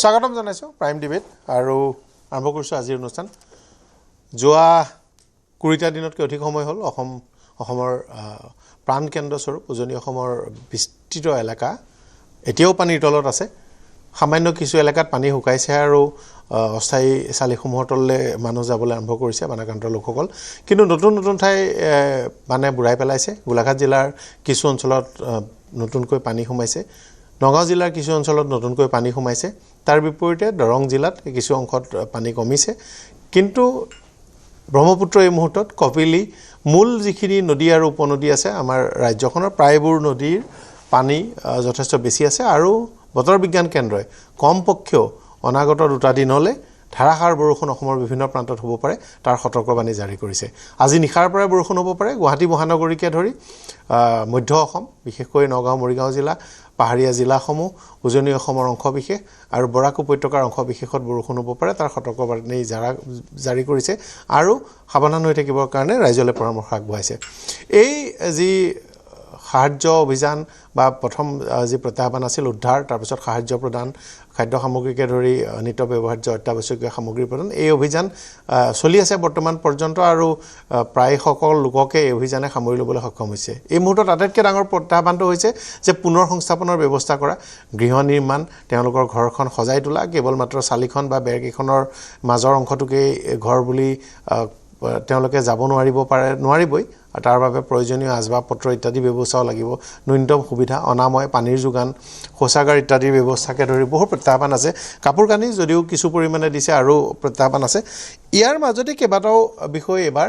স্বাগতম জনাইছো prime debate আৰু আৰম্ভ কৰিছো আজিৰ অনুষ্ঠান যোৱা 20টা দিনতকৈ অধিক সময় হ'ল অসমৰ প্ৰাণ কেন্দ্ৰ স্বৰূপ উজনি অসমৰ বিস্তৃত এলেকা এতিয়াও পানীৰ তলত আছে সামান্য কিছু এলেকাত পানী শুকাইছে আৰু অস্থায়ী চালিসমূহৰ তললৈ মানুহ যাবলৈ আৰম্ভ কৰিছে বানাক্ৰান্ত লোকসকল কিন্তু নতুন ঠাই মানে বুঢ়াই পেলাইছে গোলাঘাট জিলাৰ কিছু অঞ্চলত নতুনকৈ পানী সোমাইছে নগাঁও জিলাৰ কিছু অঞ্চলত নতুনকৈ পানী সোমাইছে তাৰ বিপৰীতে দৰং জিলাত কিছু অংশত পানী কমিছে কিন্তু ব্ৰহ্মপুত্ৰ এই মুহূৰ্তত কপিলি মূল যিখিনি নদী আৰু উপনদী আছে আমাৰ ৰাজ্যখনৰ প্ৰায়বোৰ নদীৰ পানী যথেষ্ট বেছি আছে আৰু বতৰ বিজ্ঞান কেন্দ্ৰই কমপক্ষেও অনাগত 2টা দিনলৈ ধাৰাসাৰ বৰষুণ অসমৰ বিভিন্ন প্ৰান্তত হ'ব পাৰে তাৰ সতৰ্কবাণী জাৰি কৰিছে আজি নিশাৰ পৰা বৰষুণ হ'ব পাৰে গুৱাহাটী মহানগৰীকে ধৰি মধ্য অসম বিশেষকৈ নগাঁও মৰিগাঁও জিলা পাহাৰীয়া জিলাসমূহ উজনি অসমৰ অংশ বিশেষ আৰু বৰাক উপত্যকাৰ অংশ বিশেষত বৰষুণ হ'ব পাৰে তাৰ সতৰ্কবাণী জাৰি কৰিছে আৰু সাৱধান হৈ থাকিবৰ কাৰণে ৰাজ্যলৈ পৰামৰ্শ আগবঢ়াইছে এই যি সাহায্য অভিযান বা প্ৰথম যি প্ৰত্যাহ্বান আছিল উদ্ধাৰ তাৰপিছত সাহায্য প্ৰদান খাদ্য সামগ্ৰীকে ধৰি নিত্য ব্যৱহাৰ্য অত্যাৱশ্যকীয় সামগ্ৰী প্ৰদান এই অভিযান চলি আছে বৰ্তমান পৰ্যন্ত আৰু প্ৰায় সকল লোককে এই অভিযানে সামৰি ল'বলৈ সক্ষম হৈছে এই মুহূৰ্তত আটাইতকৈ ডাঙৰ প্ৰত্যাহ্বানটো হৈছে যে পুনৰ সংস্থাপনৰ ব্যৱস্থা কৰা গৃহ নিৰ্মাণ তেওঁলোকৰ ঘৰখন সজাই তোলা কেৱল মাত্ৰ চালিখন বা বেৰকেইখনৰ মাজৰ অংশটোকেই ঘৰ বুলি তেওঁলোকে যাব নোৱাৰিবই তাৰ বাবে প্ৰয়োজনীয় আচবাব পত্ৰ ইত্যাদি ব্যৱস্থাও লাগিব ন্যূনতম সুবিধা অনাময় পানীৰ যোগান শৌচাগাৰ ইত্যাদিৰ ব্যৱস্থাকে ধৰি বহু প্ৰত্যাহ্বান আছে কাপোৰ কানি যদিও কিছু পৰিমাণে দিছে আৰু প্ৰত্যাহ্বান আছে ইয়াৰ মাজতে কেইবাটাও বিষয় এবাৰ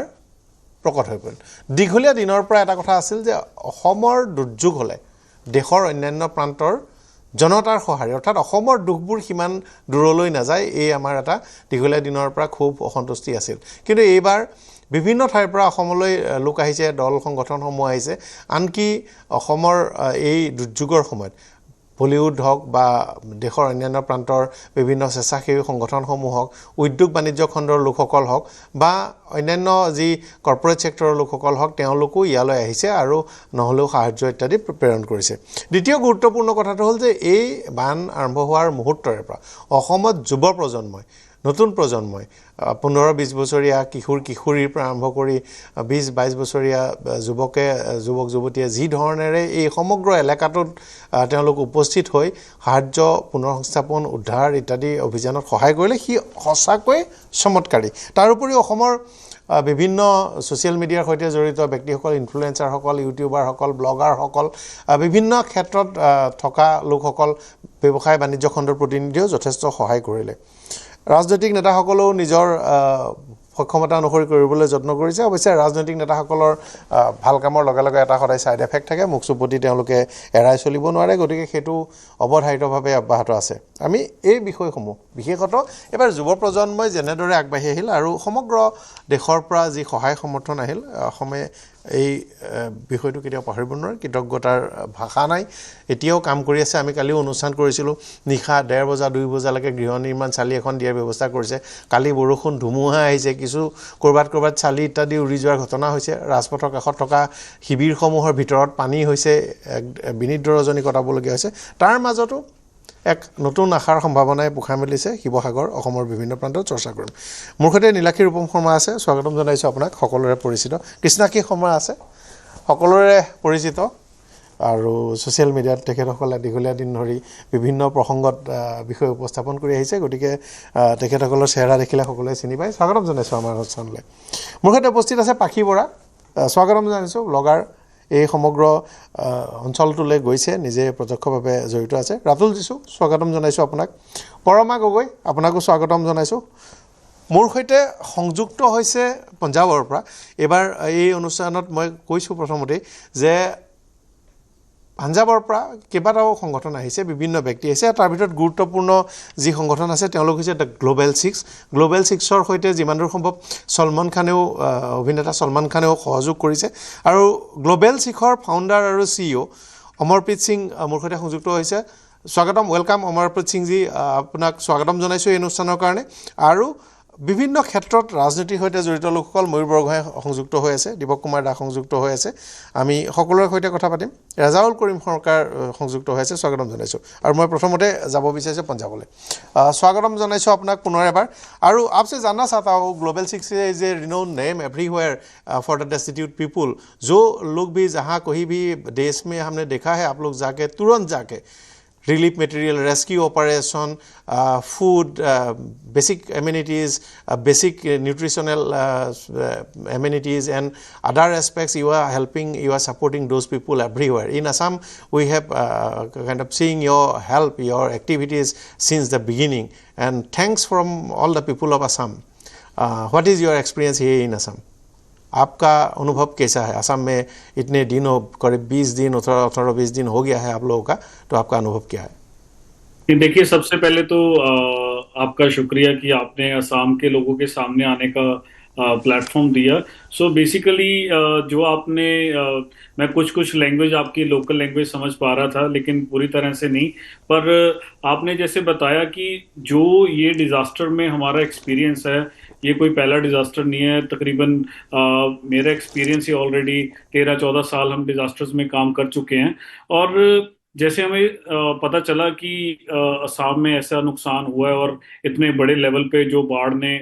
প্ৰকট হৈ পৰিল দীঘলীয়া দিনৰ পৰা এটা কথা আছিল যে অসমৰ দুৰ্যোগ হ'লে দেশৰ অন্যান্য প্ৰান্তৰ জনতাৰ সহায় অৰ্থাৎ অসমৰ দুখবোৰ সিমান দূৰলৈ নাযায় এই আমাৰ এটা দীঘলীয়া দিনৰ পৰা খুব অসন্তুষ্টি আছিল কিন্তু এইবাৰ বিভিন্ন ঠাইৰ পৰা অসমলৈ লোক আহিছে দল সংগঠনসমূহ আহিছে আনকি অসমৰ এই দুৰ্যোগৰ সময়ত বলিউড হওক বা দেশৰ অন্যান্য প্ৰান্তৰ বিভিন্ন স্বেচ্ছাসেৱী সংগঠনসমূহ হওক উদ্যোগ বাণিজ্য খণ্ডৰ লোকসকল হওক বা অন্যান্য যি কৰ্পৰেট ছেক্টৰৰ লোকসকল হওক তেওঁলোকো ইয়ালৈ আহিছে আৰু নহ'লেও সাহায্য ইত্যাদি প্ৰেৰণ কৰিছে দ্বিতীয় গুৰুত্বপূৰ্ণ কথাটো হ'ল যে এই বান আৰম্ভ হোৱাৰ মুহূৰ্তৰে পৰা অসমত যুৱ প্ৰজন্মই নতুন প্ৰজন্মই 15-20 বছৰীয়া কিশোৰীৰ পৰা আৰম্ভ কৰি 20-22 বছৰীয়া যুৱক যুৱতীয়ে যি ধৰণেৰে এই সমগ্ৰ এলেকাটোত তেওঁলোক উপস্থিত হৈ সাহায্য পুনৰ সংস্থাপন উদ্ধাৰ ইত্যাদি অভিযানত সহায় কৰিলে সি সঁচাকৈ চমৎকাৰী তাৰোপৰি অসমৰ বিভিন্ন ছ'চিয়েল মিডিয়াৰ সৈতে জড়িত ব্যক্তিসকল ইনফ্লুৱেঞ্চাৰসকল ইউটিউবাৰসকল ব্লগাৰসকল বিভিন্ন ক্ষেত্ৰত থকা লোকসকল ব্যৱসায় বাণিজ্য খণ্ডৰ প্ৰতিনিধিয়েও যথেষ্ট সহায় কৰিলে ৰাজনৈতিক নেতাসকলেও নিজৰ সক্ষমতা অনুসৰি কৰিবলৈ যত্ন কৰিছে অৱশ্যে ৰাজনৈতিক নেতাসকলৰ ভাল কামৰ লগে লগে এটা সদায় ছাইড এফেক্ট থাকে মুখ চুপতি তেওঁলোকে এৰাই চলিব নোৱাৰে গতিকে সেইটো অৱধাৰিতভাৱে অব্যাহত আছে আমি এই বিষয়সমূহ বিশেষত এবাৰ যুৱ প্ৰজন্মই যেনেদৰে আগবাঢ়ি আহিল আৰু সমগ্ৰ দেশৰ পৰা যি সহায় সমৰ্থন আহিল অসমে এই বিষয়টো কেতিয়াও পাহৰিব নোৱাৰে কৃতজ্ঞতাৰ ভাষা নাই এতিয়াও কাম কৰি আছে আমি কালিও অনুষ্ঠান কৰিছিলোঁ নিশা 1:30 বজা 2 বজালৈকে গৃহ নিৰ্মাণ চালি এখন দিয়াৰ ব্যৱস্থা কৰিছে কালি বৰষুণ ধুমুহা আহিছে কিছু ক'ৰবাত চালি ইত্যাদি উৰি যোৱাৰ ঘটনা হৈছে ৰাজপথৰ কাষত থকা শিবিৰসমূহৰ ভিতৰত পানী হৈছে বিনিদ্ৰ ৰজনী কটাবলগীয়া হৈছে তাৰ মাজতো এক নতুন আশাৰ সম্ভাৱনাই পোখা মেলিছে শিৱসাগৰ অসমৰ বিভিন্ন প্ৰান্তত চৰ্চা কৰিম মোৰ সৈতে নীলাক্ষী ৰূপম শৰ্মা আছে স্বাগতম জনাইছোঁ আপোনাক সকলোৰে পৰিচিত কৃষ্ণাক্ষী শৰ্মা আছে সকলোৰে পৰিচিত আৰু ছ'চিয়েল মিডিয়াত তেখেতসকলে দীঘলীয়া দিন ধৰি বিভিন্ন প্ৰসংগত বিষয় উপস্থাপন কৰি আহিছে গতিকে তেখেতসকলৰ চেহেৰা দেখিলে সকলোৱে চিনি পায় স্বাগতম জনাইছোঁ আমাৰ অনুষ্ঠানলৈ মোৰ সৈতে উপস্থিত আছে পাখি বৰা স্বাগতম জনাইছোঁ ব্লগাৰ এই সমগ্ৰ অঞ্চলটোলৈ গৈছে নিজে প্ৰত্যক্ষভাৱে জড়িত আছে ৰাতুল যিছু স্বাগতম জনাইছোঁ আপোনাক পৰমা গগৈ আপোনাকো স্বাগতম জনাইছোঁ মোৰ সৈতে সংযুক্ত হৈছে পঞ্জাৱৰ পৰা এইবাৰ এই অনুষ্ঠানত মই কৈছোঁ প্ৰথমতেই যে পাঞ্জাৱৰ পৰা কেইবাটাও সংগঠন আহিছে বিভিন্ন ব্যক্তি আহিছে তাৰ ভিতৰত গুৰুত্বপূৰ্ণ যি সংগঠন আছে তেওঁলোক হৈছে দ্য গ্ল'বেল 6ৰ সৈতে যিমান দূৰ সম্ভৱ অভিনেতা ছলমান খানেও সহযোগ কৰিছে আৰু গ্ল'বেল 6ৰ ফাউণ্ডাৰ আৰু CEO অমৰপ্ৰীত সিং মোৰ সৈতে সংযুক্ত হৈছে স্বাগতম ৱেলকাম অমৰপ্ৰীত সিংজী আপোনাক স্বাগতম জনাইছোঁ এই অনুষ্ঠানৰ কাৰণে আৰু বিভিন্ন ক্ষেত্ৰত ৰাজনীতিৰ সৈতে জড়িত লোকসকল ময়ূৰ বৰগোহাঁই সংযুক্ত হৈ আছে, দীপক কুমাৰ দাস সংযুক্ত হৈ আছে, আমি সকলোৰে সৈতে কথা পাতিম। ৰাজাউল কৰিম সৰকাৰ সংযুক্ত হৈ আছে, স্বাগতম জনাইছোঁ। আৰু মই প্ৰথমতে যাব বিচাৰিছোঁ পঞ্জাৱলৈ। স্বাগতম জনাইছোঁ আপোনাক পুনৰ এবাৰ। আৰু आपसे जानना चाहता हूँ, global 6 is a renowned name everywhere for the destitute people. जो लोग भी जहाँ कहीं भी देश में हमने देखा है, आप लोग जाके तुरंत जाके relief material, rescue operation, food, basic amenities, basic nutritional amenities and other aspects. You are helping, you are supporting those people everywhere. In Assam, we have kind of seeing your help, your activities since the beginning. And thanks from all the people of Assam. What is your experience here in Assam? आपका अनुभव कैसा है? असम में इतने दिन हो, करीब 20 दिन 18-20 दिन हो गया है आप लोगों का, तो आपका अनुभव क्या है? देखिए, सबसे पहले तो आपका शुक्रिया कि आपने असम के लोगों के सामने आने का प्लेटफॉर्म दिया। सो बेसिकली जो आपने मैं कुछ लैंग्वेज आपकी लोकल लैंग्वेज समझ पा रहा था, लेकिन पूरी तरह से नहीं। पर आपने जैसे बताया कि जो ये डिज़ास्टर में हमारा एक्सपीरियंस है, ये कोई पहला डिज़ास्टर नहीं है। तकरीबन मेरा एक्सपीरियंस ही ऑलरेडी 13-14 साल हम डिज़ास्टर्स में काम कर चुके हैं। और जैसे हमें पता चला कि असम में ऐसा नुकसान हुआ है और इतने बड़े लेवल पे जो बाढ़ ने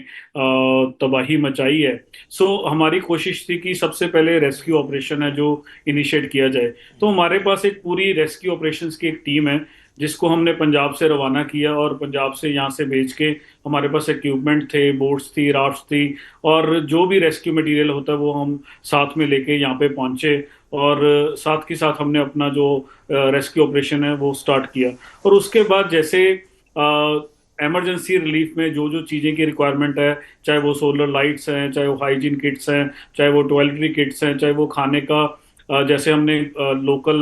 तबाही मचाई है, सो हमारी कोशिश थी कि सबसे पहले रेस्क्यू ऑपरेशन है जो इनिशिएट किया जाए। तो हमारे पास एक पूरी रेस्क्यू ऑपरेशंस की एक टीम है जिसको हमने पंजाब से रवाना किया, और पंजाब से यहाँ से भेज के हमारे पास इक्विपमेंट थे, बोट्स थी, राफ्ट्स थी, और जो भी रेस्क्यू मटेरियल होता है वो हम साथ में लेके यहाँ पे पहुंचे, और साथ के साथ हमने अपना जो रेस्क्यू ऑपरेशन है वो स्टार्ट किया। और उसके बाद जैसे इमरजेंसी रिलीफ में जो जो चीज़ें की रिक्वायरमेंट है, चाहे वो सोलर लाइट्स हैं, चाहे वो हाइजीन किट्स हैं, चाहे वो टॉयलेटरी किट्स हैं, चाहे वो खाने का जैसे हमने लोकल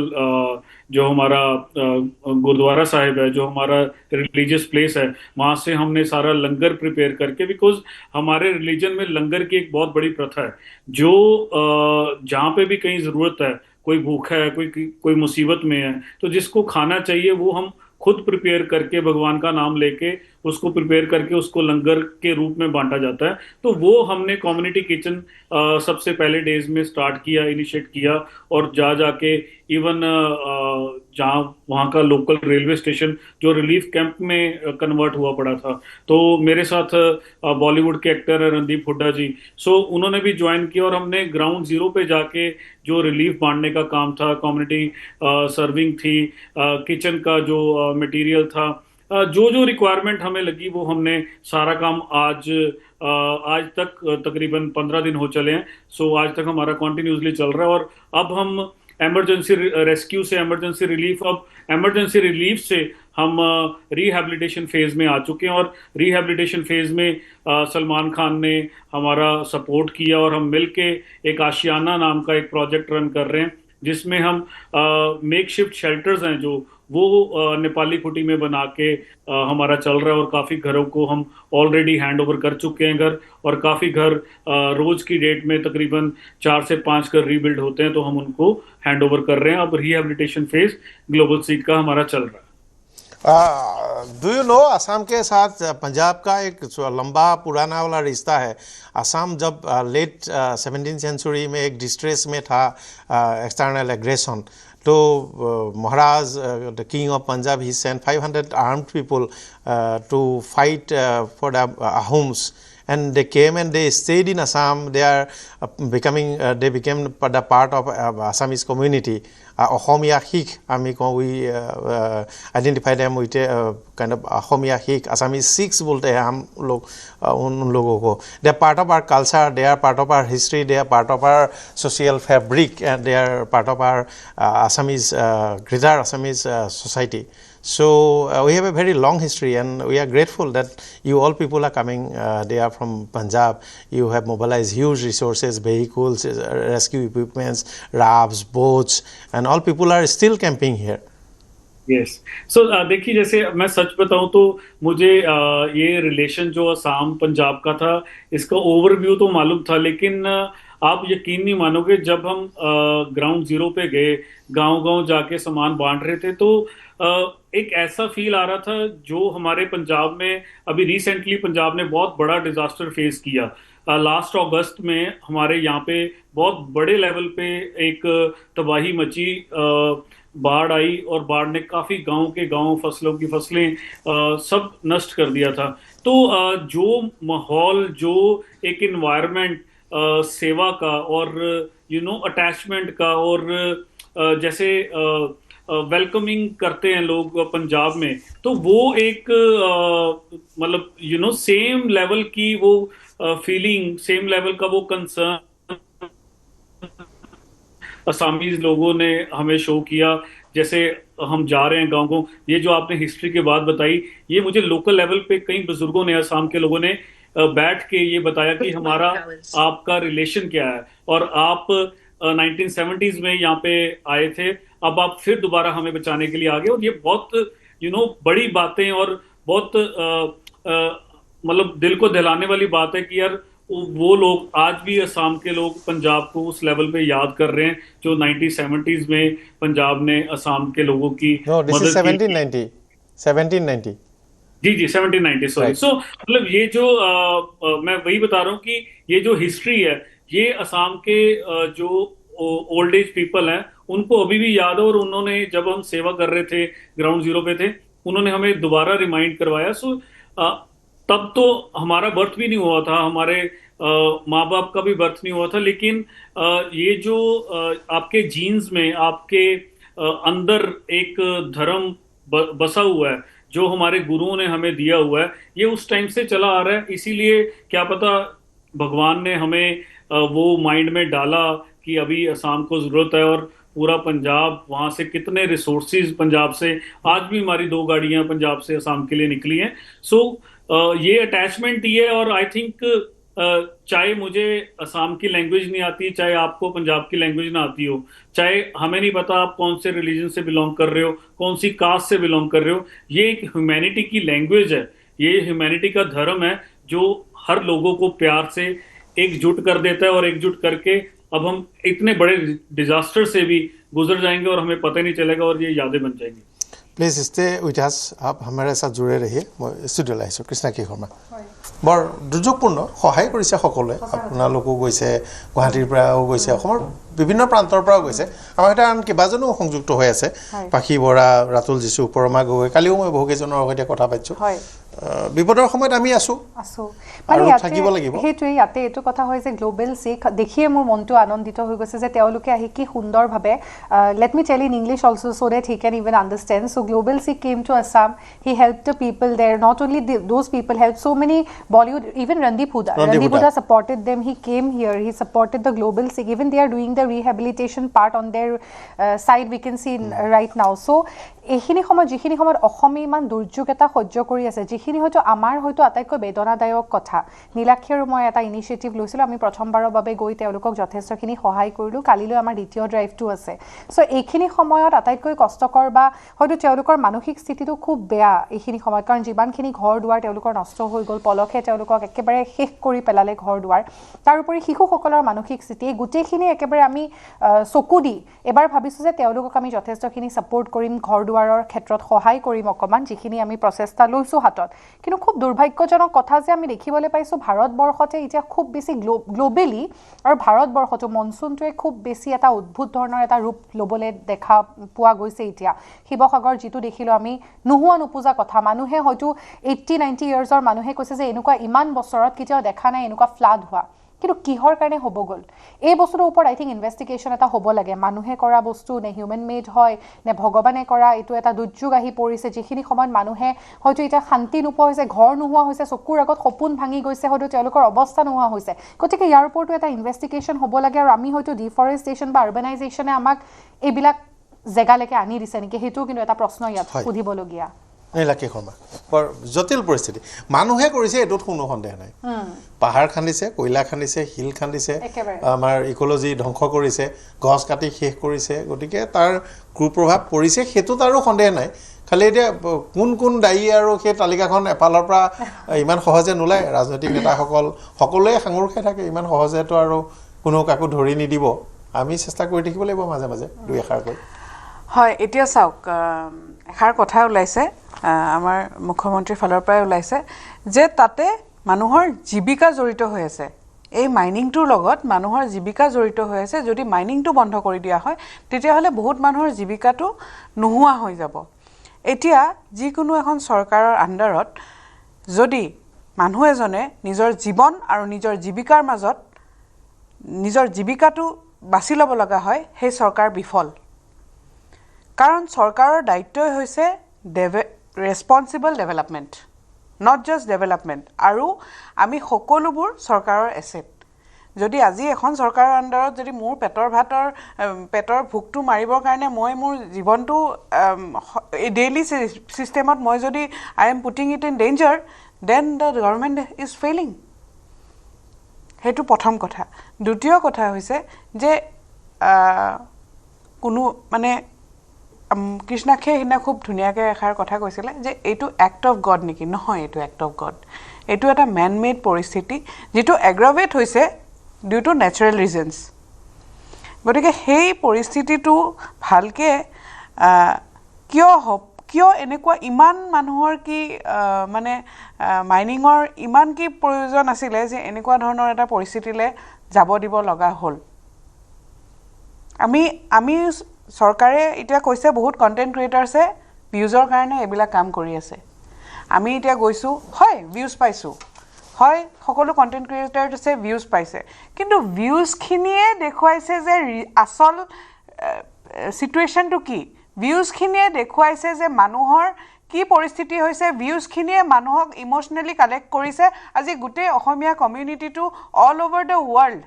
जो हमारा गुरुद्वारा साहिब है, जो हमारा रिलीजियस प्लेस है, वहाँ से हमने सारा लंगर प्रिपेयर करके, बिकॉज हमारे रिलीजन में लंगर की एक बहुत बड़ी प्रथा है। जो जहाँ पे भी कहीं ज़रूरत है, कोई भूखा है, कोई मुसीबत में है, तो जिसको खाना चाहिए वो हम खुद प्रिपेयर करके, भगवान का नाम लेके उसको प्रिपेयर करके उसको लंगर के रूप में बांटा जाता है। तो वो हमने कम्युनिटी किचन सबसे पहले डेज में स्टार्ट किया, इनिशिएट किया, और जाके इवन जहाँ वहाँ का लोकल रेलवे स्टेशन जो रिलीफ कैंप में कन्वर्ट हुआ पड़ा था, तो मेरे साथ बॉलीवुड के एक्टर है रणदीप हुड्डा जी, सो उन्होंने भी ज्वाइन किया, और हमने ग्राउंड जीरो पे जाके जो रिलीफ बांटने का काम था, कम्युनिटी सर्विंग थी, किचन का जो मटेरियल था, जो जो रिक्वायरमेंट हमें लगी वो हमने सारा काम आज तक तकरीबन 15 दिन हो चले हैं। सो आज तक हमारा कॉन्टिन्यूसली चल रहा है। और अब हम इमरजेंसी रेस्क्यू से इमरजेंसी रिलीफ, अब इमरजेंसी रिलीफ से हम रिहैबिलिटेशन फेज में आ चुके हैं, और रिहैबिलिटेशन फेज में सलमान खान ने हमारा सपोर्ट किया, और हम मिलके एक आशियाना नाम का एक प्रोजेक्ट रन कर रहे हैं, जिसमें हम मेक शिफ्ट शेल्टर्स हैं जो वो नेपाली कुटी में बना के हमारा चल रहा है, और काफ़ी घरों को हम ऑलरेडी हैंड ओवर कर चुके हैं घर, और काफ़ी घर रोज की डेट में तकरीबन 4 से 5 घर रीबिल्ड होते हैं, तो हम उनको हैंड ओवर कर रहे हैं। अब रिहैबिलिटेशन फेज ग्लोबल सीक का हमारा चल रहा है। डू यू नो, असम के साथ पंजाब का एक लंबा पुराना वाला रिश्ता है। असम जब लेट 17th सेंचुरी में एक डिस्ट्रेस में था, एक्सटर्नल एग्रेशन, तो Maharaj the king of Punjab he sent 500 armed people to fight for the Ahoms, and they came and they stayed in Assam. They are they became the part of Assamese community. Ahomia Hik, we identify them with kind of Ahomia Hik. Assamese Sikhs bolte हैं हम लोग उन लोगों को. They are part of our culture. They are part of our history. They are part of our social fabric, and they are part of our Assamese greater Assamese society. So we have a very long history, and we are grateful that you all people are coming. They are from Punjab. You have mobilized huge resources, vehicles, rescue equipments, rafts, boats, and all people are still camping here. Yes. So देखिए, जैसे मैं सच बताऊं तो मुझे ये relation जो असम पंजाब का था, इसका ओवरव्यू तो मालूम था, लेकिन आप यकीन नहीं मानोगे, जब हम ग्राउंड जीरो पे गए, गांव-गांव जाके सामान बांट रहे थे, तो एक ऐसा फील आ रहा था जो हमारे पंजाब में अभी रिसेंटली पंजाब ने बहुत बड़ा डिजास्टर फेस किया। लास्ट अगस्त में हमारे यहाँ पे बहुत बड़े लेवल पे एक तबाही मची, बाढ़ आई और बाढ़ ने काफी गांव के गांव, फसलों की फसलें सब नष्ट कर दिया था। तो जो माहौल, जो एक इन्वायरमेंट सेवा का और अटैचमेंट का, और जैसे वेलकमिंग करते हैं लोग पंजाब में, तो वो एक मतलब सेम लेवल की वो फीलिंग, सेम लेवल का वो कंसर्न असामीज लोगों ने हमें शो किया। जैसे हम जा रहे हैं गाँव को, ये जो आपने हिस्ट्री की बात बताई, ये मुझे लोकल लेवल पे कई बुजुर्गों ने, असम के लोगों ने बैठ के ये बताया कि हमारा आपका रिलेशन क्या है, और आप 1970s में यहाँ पे आए थे, अब आप फिर दोबारा हमें बचाने के लिए आ गए। और ये बहुत बड़ी बातें और बहुत मतलब दिल को दहलाने वाली बात है कि यार वो लोग आज भी, असम के लोग पंजाब को उस लेवल पे याद कर रहे हैं जो 1970s में पंजाब ने असम के लोगों की मदद की। 1790 जी जी 1790, सॉरी। सो मतलब ये जो मैं वही बता रहा हूँ कि ये जो हिस्ट्री है, ये असम के जो ओल्ड एज पीपल हैं उनको अभी भी याद है, और उन्होंने जब हम सेवा कर रहे थे, ग्राउंड जीरो पे थे, उन्होंने हमें दोबारा रिमाइंड करवाया। सो तब तो हमारा बर्थ भी नहीं हुआ था, हमारे माँ बाप का भी बर्थ नहीं हुआ था, लेकिन ये जो आपके जीन्स में, आपके अंदर एक धर्म बसा हुआ है जो हमारे गुरुओं ने हमें दिया हुआ है, ये उस टाइम से चला आ रहा है। इसीलिए क्या पता भगवान ने हमें वो माइंड में डाला कि अभी असम को जरूरत है, और पूरा पंजाब, वहां से कितने रिसोर्सेज पंजाब से, आज भी हमारी 2 गाड़ियां पंजाब से असम के लिए निकली हैं। सो ये अटैचमेंट ही है। और आई थिंक चाहे मुझे असम की लैंग्वेज नहीं आती, चाहे आपको पंजाब की लैंग्वेज ना आती हो, चाहे हमें नहीं पता आप कौन से रिलीजन से बिलोंग कर रहे हो, कौन सी कास्ट से बिलोंग कर रहे हो, ये एक ह्यूमैनिटी की लैंग्वेज है, ये ह्यूमैनिटी का धर्म है जो हर लोगों को प्यार से एकजुट कर देता है। और एकजुट करके अब हम इतने बड़े डिजास्टर से भी गुजर जाएंगे और हमें पता ही नहीं चलेगा, और ये यादें बन जाएंगी। प्लीज स्टे विथ अस, आप हमारे साथ जुड़े रहिए। मैं स्टूडियोলৈ আহিছোঁ কৃষ্ণাক্ষী শৰ্মা। বৰ দুৰ্যোগপূৰ্ণ, সহায় কৰিছে সকলোৱে, আপোনালোকো গৈছে, গুৱাহাটীৰ পৰাও গৈছে, অসমৰ বিভিন্ন প্ৰান্তৰ পৰাও গৈছে। আমাৰ সৈতে আন কেইবাজনো সংযুক্ত হৈ আছে, পাখি বৰা, ৰাতুল যিচু, পৰমা গগৈ, কালিও মই বহুকেইজনৰ সৈতে কথা পাতিছোঁ। বিপদৰ সময়ত আমি আছোঁ, আৰু থাকিব লাগিব। সেইটোৱে ইয়াতে এইটো কথা হয় যে গ্লোবেল সিক দেখিয়ে মোৰ মনটো আনন্দিত হৈ গৈছে যে তেওঁলোকে আহি কি সুন্দৰভাৱে, let me tell in English also so that he can even understand. So Global Sikh came to Assam, he helped the people there. Not only those people helped so many Bollywood, even Randeep Hooda supported them. He came here, he supported the Global Sikh. Even they are doing the rehabilitation part on their side, we can see right now. So এইখিনি সময়, যিখিনি সময়ত অসমে ইমান দুৰ্যোগ এটা সহ্য কৰি আছে, যিখিনি হয়তো আমাৰ হয়তো আটাইতকৈ বেদনাদায়ক কথা, নীলাক্ষী আৰু মই এটা ইনিচিয়েটিভ লৈছিলোঁ, আমি প্ৰথমবাৰৰ বাবে গৈ তেওঁলোকক যথেষ্টখিনি সহায় কৰিলোঁ। কালিলৈ আমাৰ দ্বিতীয় ড্ৰাইভটো আছে। চ' এইখিনি সময়ত আটাইতকৈ কষ্টকৰ বা হয়তো তেওঁলোকৰ মানসিক স্থিতিটো খুব বেয়া এইখিনি সময়ত, কাৰণ যিমানখিনি ঘৰ দুৱাৰ তেওঁলোকৰ নষ্ট হৈ গ'ল, পলসে তেওঁলোকক একেবাৰে শেষ কৰি পেলালে ঘৰ দুৱাৰ। তাৰোপৰি শিশুসকলৰ মানসিক স্থিতি, এই গোটেইখিনি একেবাৰে আমি চকু দি এবাৰ ভাবিছোঁ যে তেওঁলোকক আমি যথেষ্টখিনি ছাপোৰ্ট কৰিম, ঘৰ দুৱাৰৰ ক্ষেত্ৰত সহায় কৰিম অকণমান, যিখিনি আমি প্ৰচেষ্টা লৈছোঁ হাতত। কিন্তু খুব দুৰ্ভাগ্যজনক কথা যে আমি দেখিবলৈ পাইছোঁ ভাৰতবৰ্ষতে এতিয়া খুব বেছি গ্ল'বেলি, আৰু ভাৰতবৰ্ষতো মনচুনটোৱে খুব বেছি এটা অদ্ভুত ধৰণৰ এটা ৰূপ ল'বলৈ দেখা পোৱা গৈছে। এতিয়া শিৱসাগৰ যিটো দেখিলোঁ আমি, নোহোৱা নোপোজা কথা, মানুহে হয়তো 80-90 ইয়াৰ্ছৰ মানুহে কৈছে যে এনেকুৱা ইমান বছৰত কেতিয়াও দেখা নাই এনেকুৱা ফ্লাড হোৱা, কিন্তু কিহৰ কাৰণে হ'ব গ'ল এই বস্তুটোৰ ওপৰত আই থিংক ইনভেষ্টিগেশ্যন এটা হ'ব লাগে। মানুহে কৰা বস্তু নে হিউমেন মেড হয়, নে ভগৱানে কৰা এইটো এটা দুৰ্যোগ আহি পৰিছে, যিখিনি সময়ত মানুহে হয়তো এতিয়া শান্তি নোপোৱা হৈছে, ঘৰ নোহোৱা হৈছে, চকুৰ আগত সপোন ভাঙি গৈছে, হয়তো তেওঁলোকৰ অৱস্থা নোহোৱা হৈছে। গতিকে ইয়াৰ ওপৰতো এটা ইনভেষ্টিগেশ্যন হ'ব লাগে। আৰু আমি হয়তো ডিফৰেষ্টেশ্যন বা আৰ্বানাইজেশ্যনে আমাক এইবিলাক জেগালৈকে আনি দিছে নেকি, সেইটোও কিন্তু এটা প্ৰশ্ন ইয়াত সুধিবলগীয়া। নীলাক্ষী শৰ্মা, বৰ জটিল পৰিস্থিতি। মানুহে কৰিছে, এইটোত কোনো সন্দেহ নাই। পাহাৰ খান্দিছে, কয়লা খান্দিছে, শিল খান্দিছে, আমাৰ ইক'লজি ধ্বংস কৰিছে, গছ কাটি শেষ কৰিছে, গতিকে তাৰ কুপ্ৰভাৱ পৰিছে, সেইটোত আৰু সন্দেহ নাই। খালি এতিয়া কোন কোন দায়ী, আৰু সেই তালিকাখন এফালৰ পৰা ইমান সহজে নোলায়। ৰাজনৈতিক নেতাসকল সকলোৱে সাঙুৰ খাই থাকে, ইমান সহজেতো আৰু কোনো কাকো ধৰি নিদিব। আমি চেষ্টা কৰি থাকিব লাগিব মাজে মাজে দুই এষাৰকৈ। হয়, এতিয়া চাওক, এষাৰ কথা ওলাইছে আমাৰ মুখ্যমন্ত্ৰীৰ ফালৰ পৰাই ওলাইছে যে তাতে মানুহৰ জীৱিকা জড়িত হৈ আছে এই মাইনিংটোৰ লগত মানুহৰ জীৱিকা জড়িত হৈ আছে যদি মাইনিংটো বন্ধ কৰি দিয়া হয় তেতিয়াহ'লে বহুত মানুহৰ জীৱিকাটো নোহোৱা হৈ যাব এতিয়া যিকোনো এখন চৰকাৰৰ আণ্ডাৰত যদি মানুহ এজনে নিজৰ জীৱন আৰু নিজৰ জীৱিকাৰ মাজত নিজৰ জীৱিকাটো বাছি ল'ব লগা হয় সেই চৰকাৰ বিফল কাৰণ চৰকাৰৰ দায়িত্বই হৈছে ৰেছপন্সিবল ডেভেলপমেণ্ট নট জাষ্ট ডেভেলপমেণ্ট আৰু আমি সকলোবোৰ চৰকাৰৰ এছেট যদি আজি এখন চৰকাৰৰ আণ্ডাৰত যদি মোৰ পেটৰ ভোকটো মাৰিবৰ কাৰণে মই মোৰ জীৱনটো ডেইলি চিষ্টেমত মই যদি I am putting it in danger then the government is failing সেইটো প্ৰথম কথা দ্বিতীয় কথা হৈছে যে কোনো মানে কৃষ্ণাক্ষে সিদিনা খুব ধুনীয়াকৈ এষাৰ কথা কৈছিলে যে এইটো এক্ট অফ গড নেকি নহয় এইটো এক্ট অফ গড এইটো এটা মেন মেড পৰিস্থিতি যিটো এগ্ৰাভেট হৈছে ডিউ টু নেচাৰেল ৰিজনছ গতিকে সেই পৰিস্থিতিটো ভালকৈ কিয় এনেকুৱা ইমান মানুহৰ কি মানে মাইনিঙৰ ইমান কি প্ৰয়োজন আছিলে যে এনেকুৱা ধৰণৰ এটা পৰিস্থিতিলৈ যাব দিব লগা হ'ল আমি চৰকাৰে এতিয়া কৈছে বহুত কণ্টেণ্ট ক্ৰিয়েটাৰ্ছে ভিউজৰ কাৰণে এইবিলাক কাম কৰি আছে আমি এতিয়া গৈছোঁ হয় ভিউজ পাইছোঁ হয় সকলো কণ্টেণ্ট ক্ৰিয়েটাৰ্ছে ভিউজ পাইছে কিন্তু ভিউজখিনিয়ে দেখুৱাইছে যে আচল চিটুৱেশ্যনটো কি ভিউজখিনিয়ে দেখুৱাইছে যে মানুহৰ কি পৰিস্থিতি হৈছে ভিউজখিনিয়ে মানুহক ইম'চনেলি কালেক্ট কৰিছে আজি গোটেই অসমীয়া কমিউনিটিটো অল অভাৰ দ্য ৱৰ্ল্ড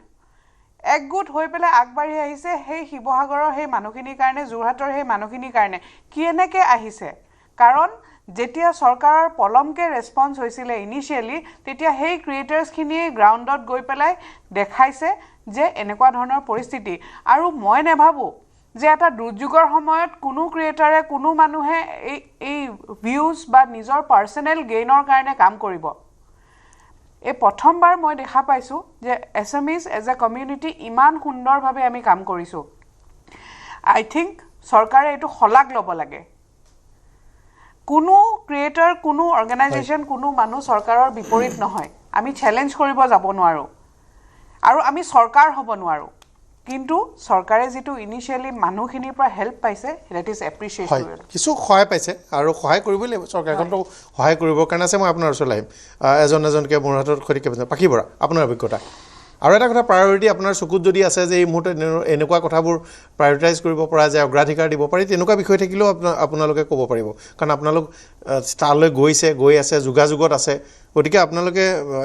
একগোট হৈ পেলাই আগবাঢ়ি আহিছে সেই শিৱসাগৰৰ সেই মানুহখিনিৰ কাৰণে যোৰহাটৰ সেই মানুহখিনিৰ কাৰণে কেনেকৈ আহিছে কাৰণ যেতিয়া চৰকাৰৰ পলমকৈ ৰেছপন্স হৈছিলে ইনিচিয়েলি তেতিয়া সেই ক্ৰিয়েটাৰ্ছখিনিয়ে গ্ৰাউণ্ডত গৈ পেলাই দেখাইছে যে এনেকুৱা ধৰণৰ পৰিস্থিতি আৰু মই নাভাবোঁ যে এটা দুৰ্যোগৰ সময়ত কোনো ক্ৰিয়েটাৰে কোনো মানুহে এই ভিউজ বা নিজৰ পাৰ্চনেল গেইনৰ কাৰণে কাম কৰিব এই প্ৰথমবাৰ মই দেখা পাইছোঁ যে এছএমইজ এজ এ কমিউনিটি ইমান সুন্দৰভাৱে আমি কাম কৰিছোঁ আই থিংক চৰকাৰে এইটো শলাগ ল'ব লাগে কোনো ক্ৰিয়েটাৰ কোনো অৰ্গেনাইজেশ্যন কোনো মানুহ চৰকাৰৰ বিপৰীত নহয় আমি চেলেঞ্জ কৰিব যাব নোৱাৰোঁ আৰু আমি চৰকাৰ হ'ব নোৱাৰোঁ কিন্তু চৰকাৰে যিটো ইনিচিয়েলি মানুহখিনিৰ পৰা হেল্প পাইছে ডেট ইজ এপ্ৰিচিয়েটেবল কিছু সহায় পাইছে আৰু সহায় কৰিবই লাগিব চৰকাৰখনটো সহায় কৰিবৰ কাৰণে আছে মই আপোনাৰ ওচৰলৈ আহিম এজনকৈ মোৰ হাতত সঠিককৈ পাখি বৰা আপোনাৰ অভিজ্ঞতা আৰু এটা কথা প্ৰায়ৰিটি আপোনাৰ চকুত যদি আছে যে এই মুহূৰ্তত এনেকুৱা কথাবোৰ প্ৰায়ৰিটাইজ কৰিব পৰা যায় অগ্ৰাধিকাৰ দিব পাৰি তেনেকুৱা বিষয় থাকিলেও আপোনালোকে ক'ব পাৰিব কাৰণ আপোনালোক তালৈ গৈ আছে যোগাযোগত আছে গতিকে আপোনালোকে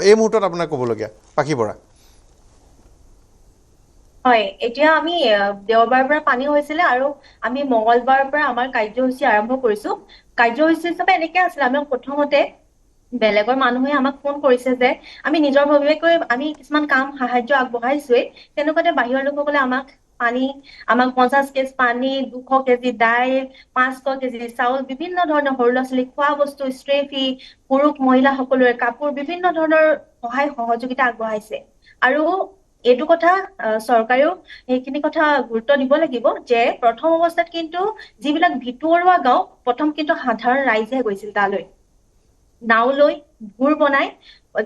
এই মুহূৰ্তত আপোনাক ক'বলগীয়া পাখি বৰা হয় এতিয়া আমি দেওবাৰৰ পৰা পানী হৈছিলে আৰু আমি মঙ্গলবাৰৰ পৰা আমাৰ কাৰ্যসূচী আৰম্ভ কৰিছো কাৰ্যসূচী হিচাপে এনেকৈ আছিলে আমি প্ৰথমতে বেলেগৰ মানুহে আমাক ফোন কৰিছে যে আমি নিজৰ ভাৱে আমি কিছুমান কাম সাহায্য আগবঢ়াইছোৱেই তেনেকুৱাতে বাহিৰৰ লোকসকলে আমাক 50 কেজি পানী 200 কেজি দাইল 500 কেজি চাউল বিভিন্ন ধৰণৰ সৰু ল'ৰা ছোৱালী খোৱা বস্তু ষ্ট্ৰেফি পুৰুষ মহিলা সকলোৰে কাপোৰ বিভিন্ন ধৰণৰ সহায় সহযোগিতা আগবঢ়াইছে আৰু এইটো কথা চৰকাৰেও সেইখিনি কথা গুৰুত্ব দিব লাগিব যে প্ৰথম অৱস্থাত কিন্তু যিবিলাক ভিতৰুৱা গাঁও প্ৰথম কিন্তু সাধাৰণ ৰাইজে গৈছিল তালৈ নাও লৈ ভূৰ বনাই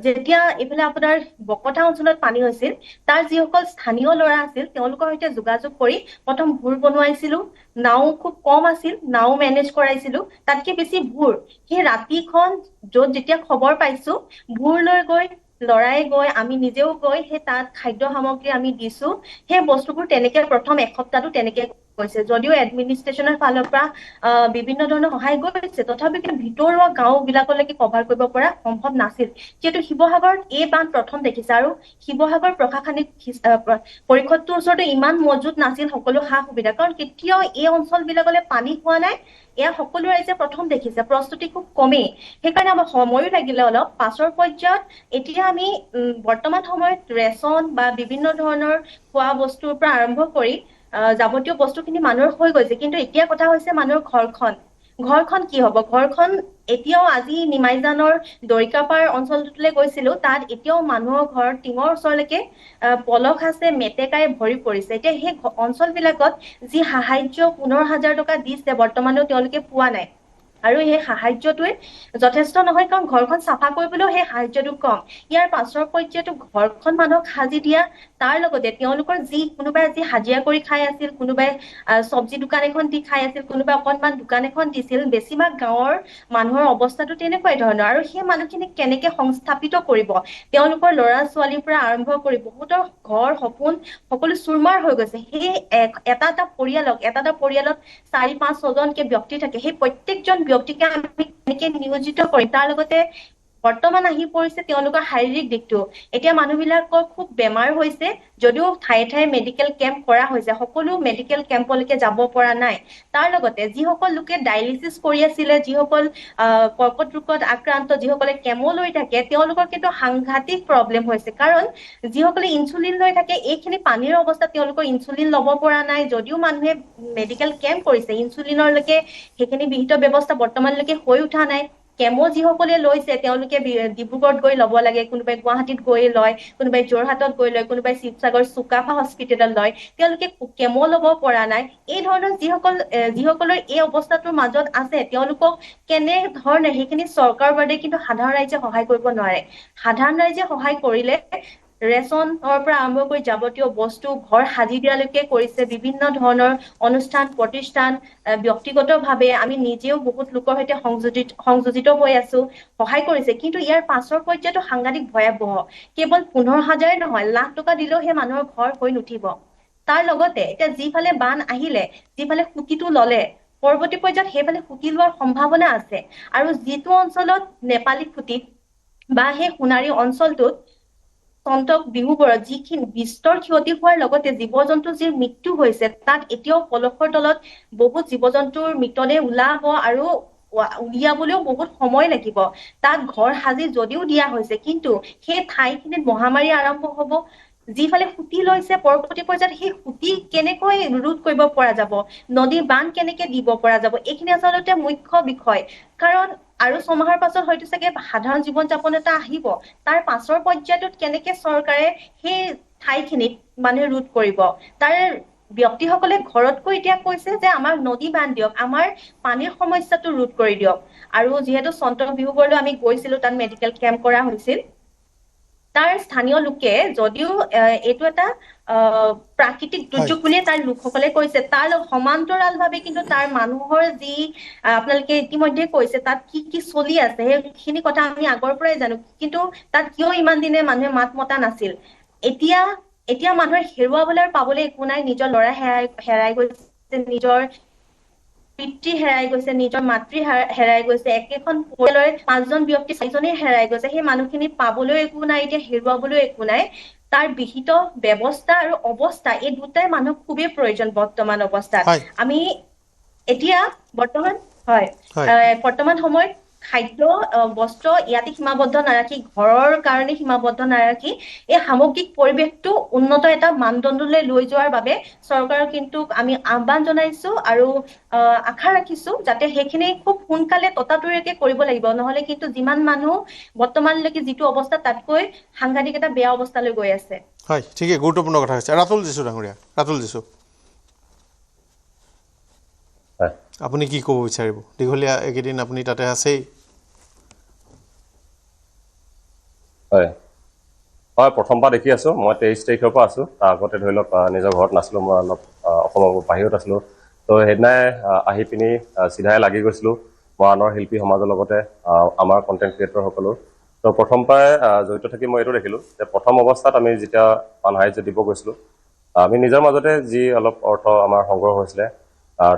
যেতিয়া এইফালে আপোনাৰ বকতা অঞ্চলত পানী হৈছিল তাৰ যিসকল স্থানীয় ল'ৰা আছিল তেওঁলোকৰ সৈতে যোগাযোগ কৰি প্ৰথম ভূৰ বনোৱাইছিলো নাও খুব কম আছিল নাও মেনেজ কৰাইছিলো তাতকে বেছি ভূৰ সেই ৰাতিখন য'ত যেতিয়া খবৰ পাইছো ভূৰ লৈ গৈ লৰাই গৈ আমি নিজেও গৈ সেই তাত খাদ্য সামগ্ৰী আমি দিছো সেই বস্তুবোৰ তেনেকে প্ৰথম এসপ্তাহটো তেনেকে গৈছে যদিও এডমিনিষ্ট্ৰেশ্যনৰ ফালৰ পৰা বিভিন্ন ধৰণৰ সহায় গৈছে তথাপিও ভিতৰুৱা গাঁওবিলাকলৈকে কভাৰ কৰিব পৰা সম্ভৱ নাছিল যিহেতু শিৱসাগৰত এই বান্ধ প্ৰথম দেখিছে আৰু শিৱসাগৰ প্ৰশাসনিক পৰিষদটোৰ ওচৰতে ইমান মজুত নাছিল সকলো সা সুবিধা কাৰণ কেতিয়াও এই অঞ্চলবিলাকলৈ পানী হোৱা নাই এয়া সকলো ৰাইজে প্ৰথম দেখিছে প্ৰস্তুতি খুব কমেই সেইকাৰণে আমাৰ সময়ো লাগিলে অলপ পাছৰ পৰ্যায়ত এতিয়া আমি বৰ্তমান সময়ত ৰেচন বা বিভিন্ন ধৰণৰ খোৱা বস্তুৰ পৰা আৰম্ভ কৰি যাৱতীয় বস্তুখিনি মানুহৰ হৈ গৈছে কিন্তু এতিয়া কথা হৈছে মানুহৰ ঘৰখন ঘৰখন কি হ'ব ঘৰখন এতিয়াও আজি নিমাইজানৰ দৰিকাপাৰ অঞ্চলটোলৈ গৈছিলো তাত এতিয়াও মানুহৰ ঘৰ টিঙৰ ওচৰলৈকে পলস আছে মেটেকাৰে ভৰি পৰিছে এতিয়া সেই অঞ্চলবিলাকত যি সাহায্য 15,000 টকা দিছে বৰ্তমানেও তেওঁলোকে পোৱা নাই আৰু সেই সাহায্যটোৱে যথেষ্ট নহয় কাৰণ ঘৰখন চাফা কৰিবলৈও সেই সাহায্যটো কম ইয়াৰ পাছৰ পৰ্যায়তো ঘৰখন মানুহক সাজি দিয়া তাৰ লগতে তেওঁলোকৰ যি কোনোবাই যি হাজিৰা কৰি খাই আছিল কোনোবাই চব্জি দোকান এখন দি খাই আছিল কোনোবাই অকণমান দোকান এখন দিছিল বেছিভাগ গাঁৱৰ মানুহৰ অৱস্থাটো তেনেকুৱাই ধৰণৰ আৰু সেই মানুহখিনিক কেনেকে সংস্থাপিত কৰিব তেওঁলোকৰ ল'ৰা ছোৱালীৰ পৰা আৰম্ভ কৰি বহুতৰ ঘৰ সপোন সকলো চুৰমাৰ হৈ গৈছে সেই এটা পৰিয়ালত 4-5-6জনকে ব্যক্তি থাকে সেই প্ৰত্যেকজন ব্যক্তিকে আমি কেনেকে নিয়োজিত কৰিম তাৰ লগতে বৰ্তমান আহি পৰিছে তেওঁলোকৰ শাৰীৰিক দিশটো এতিয়া মানুহবিলাকৰ খুব বেমাৰ হৈছে যদিও ঠায়ে ঠায়ে মেডিকেল কেম্প কৰা হৈছে সকলো মেডিকেল কেম্পলৈকে যাব পৰা নাই তাৰ লগতে যিসকল লোকে ডায়ালিচিছ কৰি আছিলে যিসকল কৰ্কট ৰোগত আক্ৰান্ত যিসকলে কেমো লৈ থাকে তেওঁলোকৰ কিন্তু সাংঘাতিক প্ৰব্লেম হৈছে কাৰণ যিসকলে ইনচুলিন লৈ থাকে এইখিনি পানীৰ অৱস্থা তেওঁলোকৰ ইনচুলিন ল'ব পৰা নাই যদিও মানুহে মেডিকেল কেম্প কৰিছে ইনচুলিনৰলৈকে সেইখিনি বিহিত ব্যৱস্থা বৰ্তমানলৈকে হৈ উঠা নাই কেমো যিসকলে লৈছে তেওঁলোকে ডিব্ৰুগড়ত গৈ ল'ব লাগে কোনোবাই গুৱাহাটীত গৈ লয় কোনোবাই যোৰহাটত গৈ লয় কোনোবাই শিৱসাগৰ চুকাফা হস্পিটেলত লয় তেওঁলোকে কেমো ল'ব পৰা নাই এই ধৰণৰ যিসকলৰ এই অৱস্থাটোৰ মাজত আছে তেওঁলোকক কেনে ধৰণে সেইখিনি চৰকাৰৰ বাদে কিন্তু সাধাৰণ ৰাইজে সহায় কৰিব নোৱাৰে সাধাৰণ ৰাইজে সহায় কৰিলে ৰেচনৰ পৰা আৰম্ভ কৰি যাৱতীয় বস্তু ঘৰ সাজি দিয়ালৈকে কৰিছে বিভিন্ন ধৰণৰ অনুষ্ঠান প্ৰতিষ্ঠান ব্যক্তিগতভাৱে আমি নিজেও বহুত লোকৰ সৈতে সংযোজিত হৈ আছো সহায় কৰিছে কিন্তু ইয়াৰ পাছৰ পৰ্যায়টো সাংঘাতিক ভয়াৱহ কেৱল 15,000 নহয় লাখ টকা দিলেও সেই মানুহৰ ঘৰ হৈ নুঠিব তাৰ লগতে এতিয়া যিফালে বান আহিলে যিফালে সুতিটো ললে পৰৱৰ্তী পৰ্যায়ত সেইফালে সুতি লোৱাৰ সম্ভাৱনা আছে আৰু যিটো অঞ্চলত নেপালী খুটিত বা সেই সোণাৰী অঞ্চলটোত সন্তক বিহুবোৰত যিখিনি বিস্তৰ ক্ষতি হোৱাৰ লগতে জীৱ জন্তু যি মৃত্যু হৈছে তাত এতিয়াও পলসৰ তলত বহুত জীৱ জন্তুৰ মৃতদেহ ওলাব আৰু উলিয়াবলৈও বহুত সময় লাগিব তাত ঘৰ সাজি যদিও দিয়া হৈছে কিন্তু সেই ঠাইখিনিত মহামাৰী আৰম্ভ হ'ব যিফালে সুতি লৈছে পৰৱৰ্তী পৰ্যায়ত সেই সুতি কেনেকৈ ৰোধ কৰিব পৰা যাব নদী বান্ধ কেনেকে দিব পৰা যাব এইখিনি আচলতে মুখ্য বিষয় কাৰণ আৰু 6 মাহৰ পাছত হয়তো চাগে সাধাৰণ জীৱন যাপন এটা আহিব তাৰ পাছৰ পৰ্যায়টোত কেনেকে চৰকাৰে সেই ঠাইখিনিত মানুহে ৰোধ কৰিব তাৰ ব্যক্তিসকলে ঘৰতকৈ এতিয়া কৈছে যে আমাৰ নদী বান্ধ দিয়ক আমাৰ পানীৰ সমস্যাটো ৰোধ কৰি দিয়ক আৰু যিহেতু সন্তক বিহুবোৰলৈ আমি গৈছিলো তাত মেডিকেল কেম্প কৰা হৈছিল তাৰ স্থানীয় লোকে যদিও এইটো এটা প্ৰাকৃতিক দুৰ্যোগ বুলিয়ে তাৰ লোকসকলে কৈছে তাৰ সমান্তৰালভাৱে কিন্তু তাৰ মানুহৰ যি আপোনালোকে ইতিমধ্যে কৈছে তাত কি চলি আছে সেইখিনি কথা আমি আগৰ পৰাই জানো কিন্তু তাত কিয় ইমান দিনে মানুহে মাত মতা নাছিল এতিয়া মানুহে হেৰুৱাবলৈ আৰু পাবলৈ একো নাই নিজৰ ল'ৰা হেৰাই গৈছে নিজৰ পিতৃ হেৰাই গৈছে নিজৰ মাতৃ হেৰাই গৈছে একেখন পৰিয়ালৰে 5জন ব্যক্তি 4জনে হেৰাই গৈছে সেই মানুহখিনি পাবলৈ একো নাই এতিয়া হেৰুৱাবলৈ একো নাই তাৰ বিহিত ব্যৱস্থা আৰু অৱস্থা এই দুটাই মানুহক খুবেই প্ৰয়োজন বৰ্তমান অৱস্থাত আমি এতিয়া বৰ্তমান সময়ত খাদ্য বস্ত্ৰ ইয়াতে সীমাবদ্ধ নাৰাখি ঘৰৰ কাৰণে সীমাবদ্ধ নাৰাখি এই সামগ্ৰিক পৰিৱেশটো উন্নত এটা মানদণ্ডলৈ লৈ যোৱাৰ বাবে চৰকাৰক কিন্তু আমি আহ্বান জনাইছো আৰু আশা ৰাখিছো যাতে সেইখিনি খুব সোনকালে ততাতৈয়াকে কৰিব লাগিব নহলে কিন্তু যিমান মানুহ বৰ্তমানলৈকে যিটো অৱস্থা তাতকৈ সাংঘাতিক এটা বেয়া অৱস্থালৈ গৈ আছে হয় ঠিকই গুৰুত্বপূৰ্ণ কথা হৈছে ৰাতুল জিছু ডাঙৰীয়া ৰাতুল জিছু আপুনি কি ক'ব বিচাৰিব দীঘলীয়া একেদিন আপুনি তাতে আছেই হয় হয় প্ৰথমবাৰ দেখি আছো মই 23 তাৰিখৰ পৰা আছো তাৰ আগতে ধৰি লওক নিজৰ ঘৰত নাছিলো মই অলপ অসমৰ বাহিৰত আছিলো তো সেইদিনাই আহি পিনি চিধাই লাগি গৈছিলো মই আনৰ শিল্পী সমাজৰ লগতে আমাৰ কণ্টেণ্ট ক্ৰিয়েটৰ সকলো তো প্ৰথম পৰাই জড়িত থাকি মই এইটো দেখিলো যে প্ৰথম অৱস্থাত আমি যেতিয়া পানহাইজ দিব গৈছিলো আমি নিজৰ মাজতে যি অলপ অৰ্থ আমাৰ সংগ্ৰহ হৈছিলে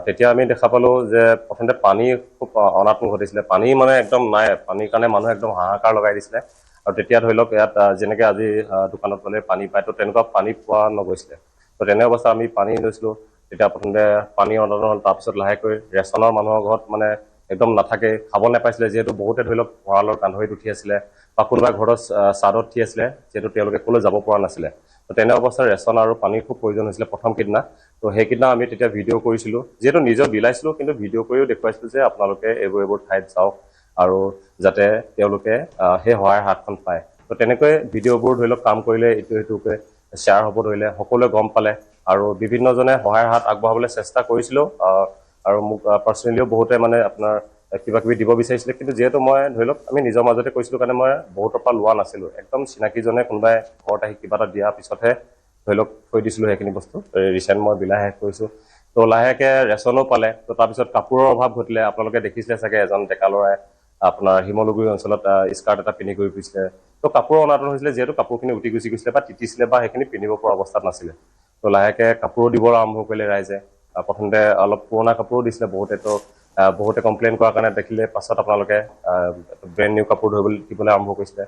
তেতিয়া আমি দেখা পালো যে প্ৰথমতে পানী খুব অনাটন ঘটিছিলে পানী মানে একদম নাই পানীৰ কাৰণে মানুহে একদম হাহাকাৰ লগাই দিছিলে আৰু তেতিয়া ধৰি লওক ইয়াত যেনেকৈ আজি দোকানত গ'লে পানী পায় তো তেনেকুৱা পানী পোৱা নগৈছিলে তো তেনে অৱস্থা আমি পানী লৈছিলোঁ তেতিয়া প্ৰথমতে পানী অনাটন হ'ল তাৰপিছত লাহেকৈ ৰেচনৰ মানুহৰ ঘৰত মানে একদম নাথাকে খাব নাপাইছিলে যিহেতু বহুতে ধৰি লওক ভঁৰালৰ কান্ধৰিত উঠি আছিলে বা কোনোবা ঘৰৰ ছাদত উঠি আছিলে যিহেতু তেওঁলোকে ক'লৈ যাব পৰা নাছিলে তো তেনে অৱস্থাত ৰেচন আৰু পানীৰ খুব প্ৰয়োজন হৈছিলে প্ৰথম কেইদিনা তো সেইদিনা আমি তেতিয়া ভিডিঅ' কৰিছিলোঁ যিহেতু নিজেও বিলাইছিলোঁ কিন্তু ভিডিঅ' কৰিও দেখুৱাইছিলোঁ যে আপোনালোকে এইবোৰ ঠাইত যাওক আৰু যাতে তেওঁলোকে সেই সহায়ৰ হাতখন পায় তো তেনেকৈ ভিডিঅ'বোৰ ধৰি লওক কাম কৰিলে ইটো সিটোকে শ্বেয়াৰ হ'ব ধৰিলে সকলোৱে গম পালে আৰু বিভিন্নজনে সহায়ৰ হাত আগবঢ়াবলৈ চেষ্টা কৰিছিলোঁ আৰু মোক পাৰ্চনেলিও বহুতে মানে আপোনাৰ কিবা কিবি দিব বিচাৰিছিলে কিন্তু যিহেতু মই ধৰি লওক আমি নিজৰ মাজতে কৈছিলোঁ কাৰণে মই বহুতৰ পৰা লোৱা নাছিলোঁ একদম চিনাকিজনে কোনোবাই ঘৰত আহি কিবা এটা দিয়াৰ পিছতহে ধৰি লওক থৈ দিছিলোঁ সেইখিনি বস্তু ৰিচেণ্ট মই বিলাই শেষ কৰিছোঁ তো লাহেকৈ ৰেচনো পালে তো তাৰপিছত কাপোৰৰ অভাৱ ঘটিলে আপোনালোকে দেখিছিলে চাগে এজন ডেকা ল'ৰাই আপোনাৰ শিমলুগুৰি অঞ্চলত স্কাৰ্ট এটা পিন্ধি গৈ ফুৰিছিলে তো কাপোৰৰ অনাটন হৈছিলে যিহেতু কাপোৰখিনি উটি গুচি গৈছিলে বা তিতিছিলে বা সেইখিনি পিন্ধিব পৰা অৱস্থাত নাছিলে তো লাহেকৈ কাপোৰো দিব আৰম্ভ কৰিলে ৰাইজে প্ৰথমতে অলপ পুৰণা কাপোৰো দিছিলে বহুতে কমপ্লেইন কৰাৰ কাৰণে দেখিলে পাছত আপোনালোকে ব্ৰেণ্ড নিউ কাপোৰ দিবলৈ আৰম্ভ কৰিছিলে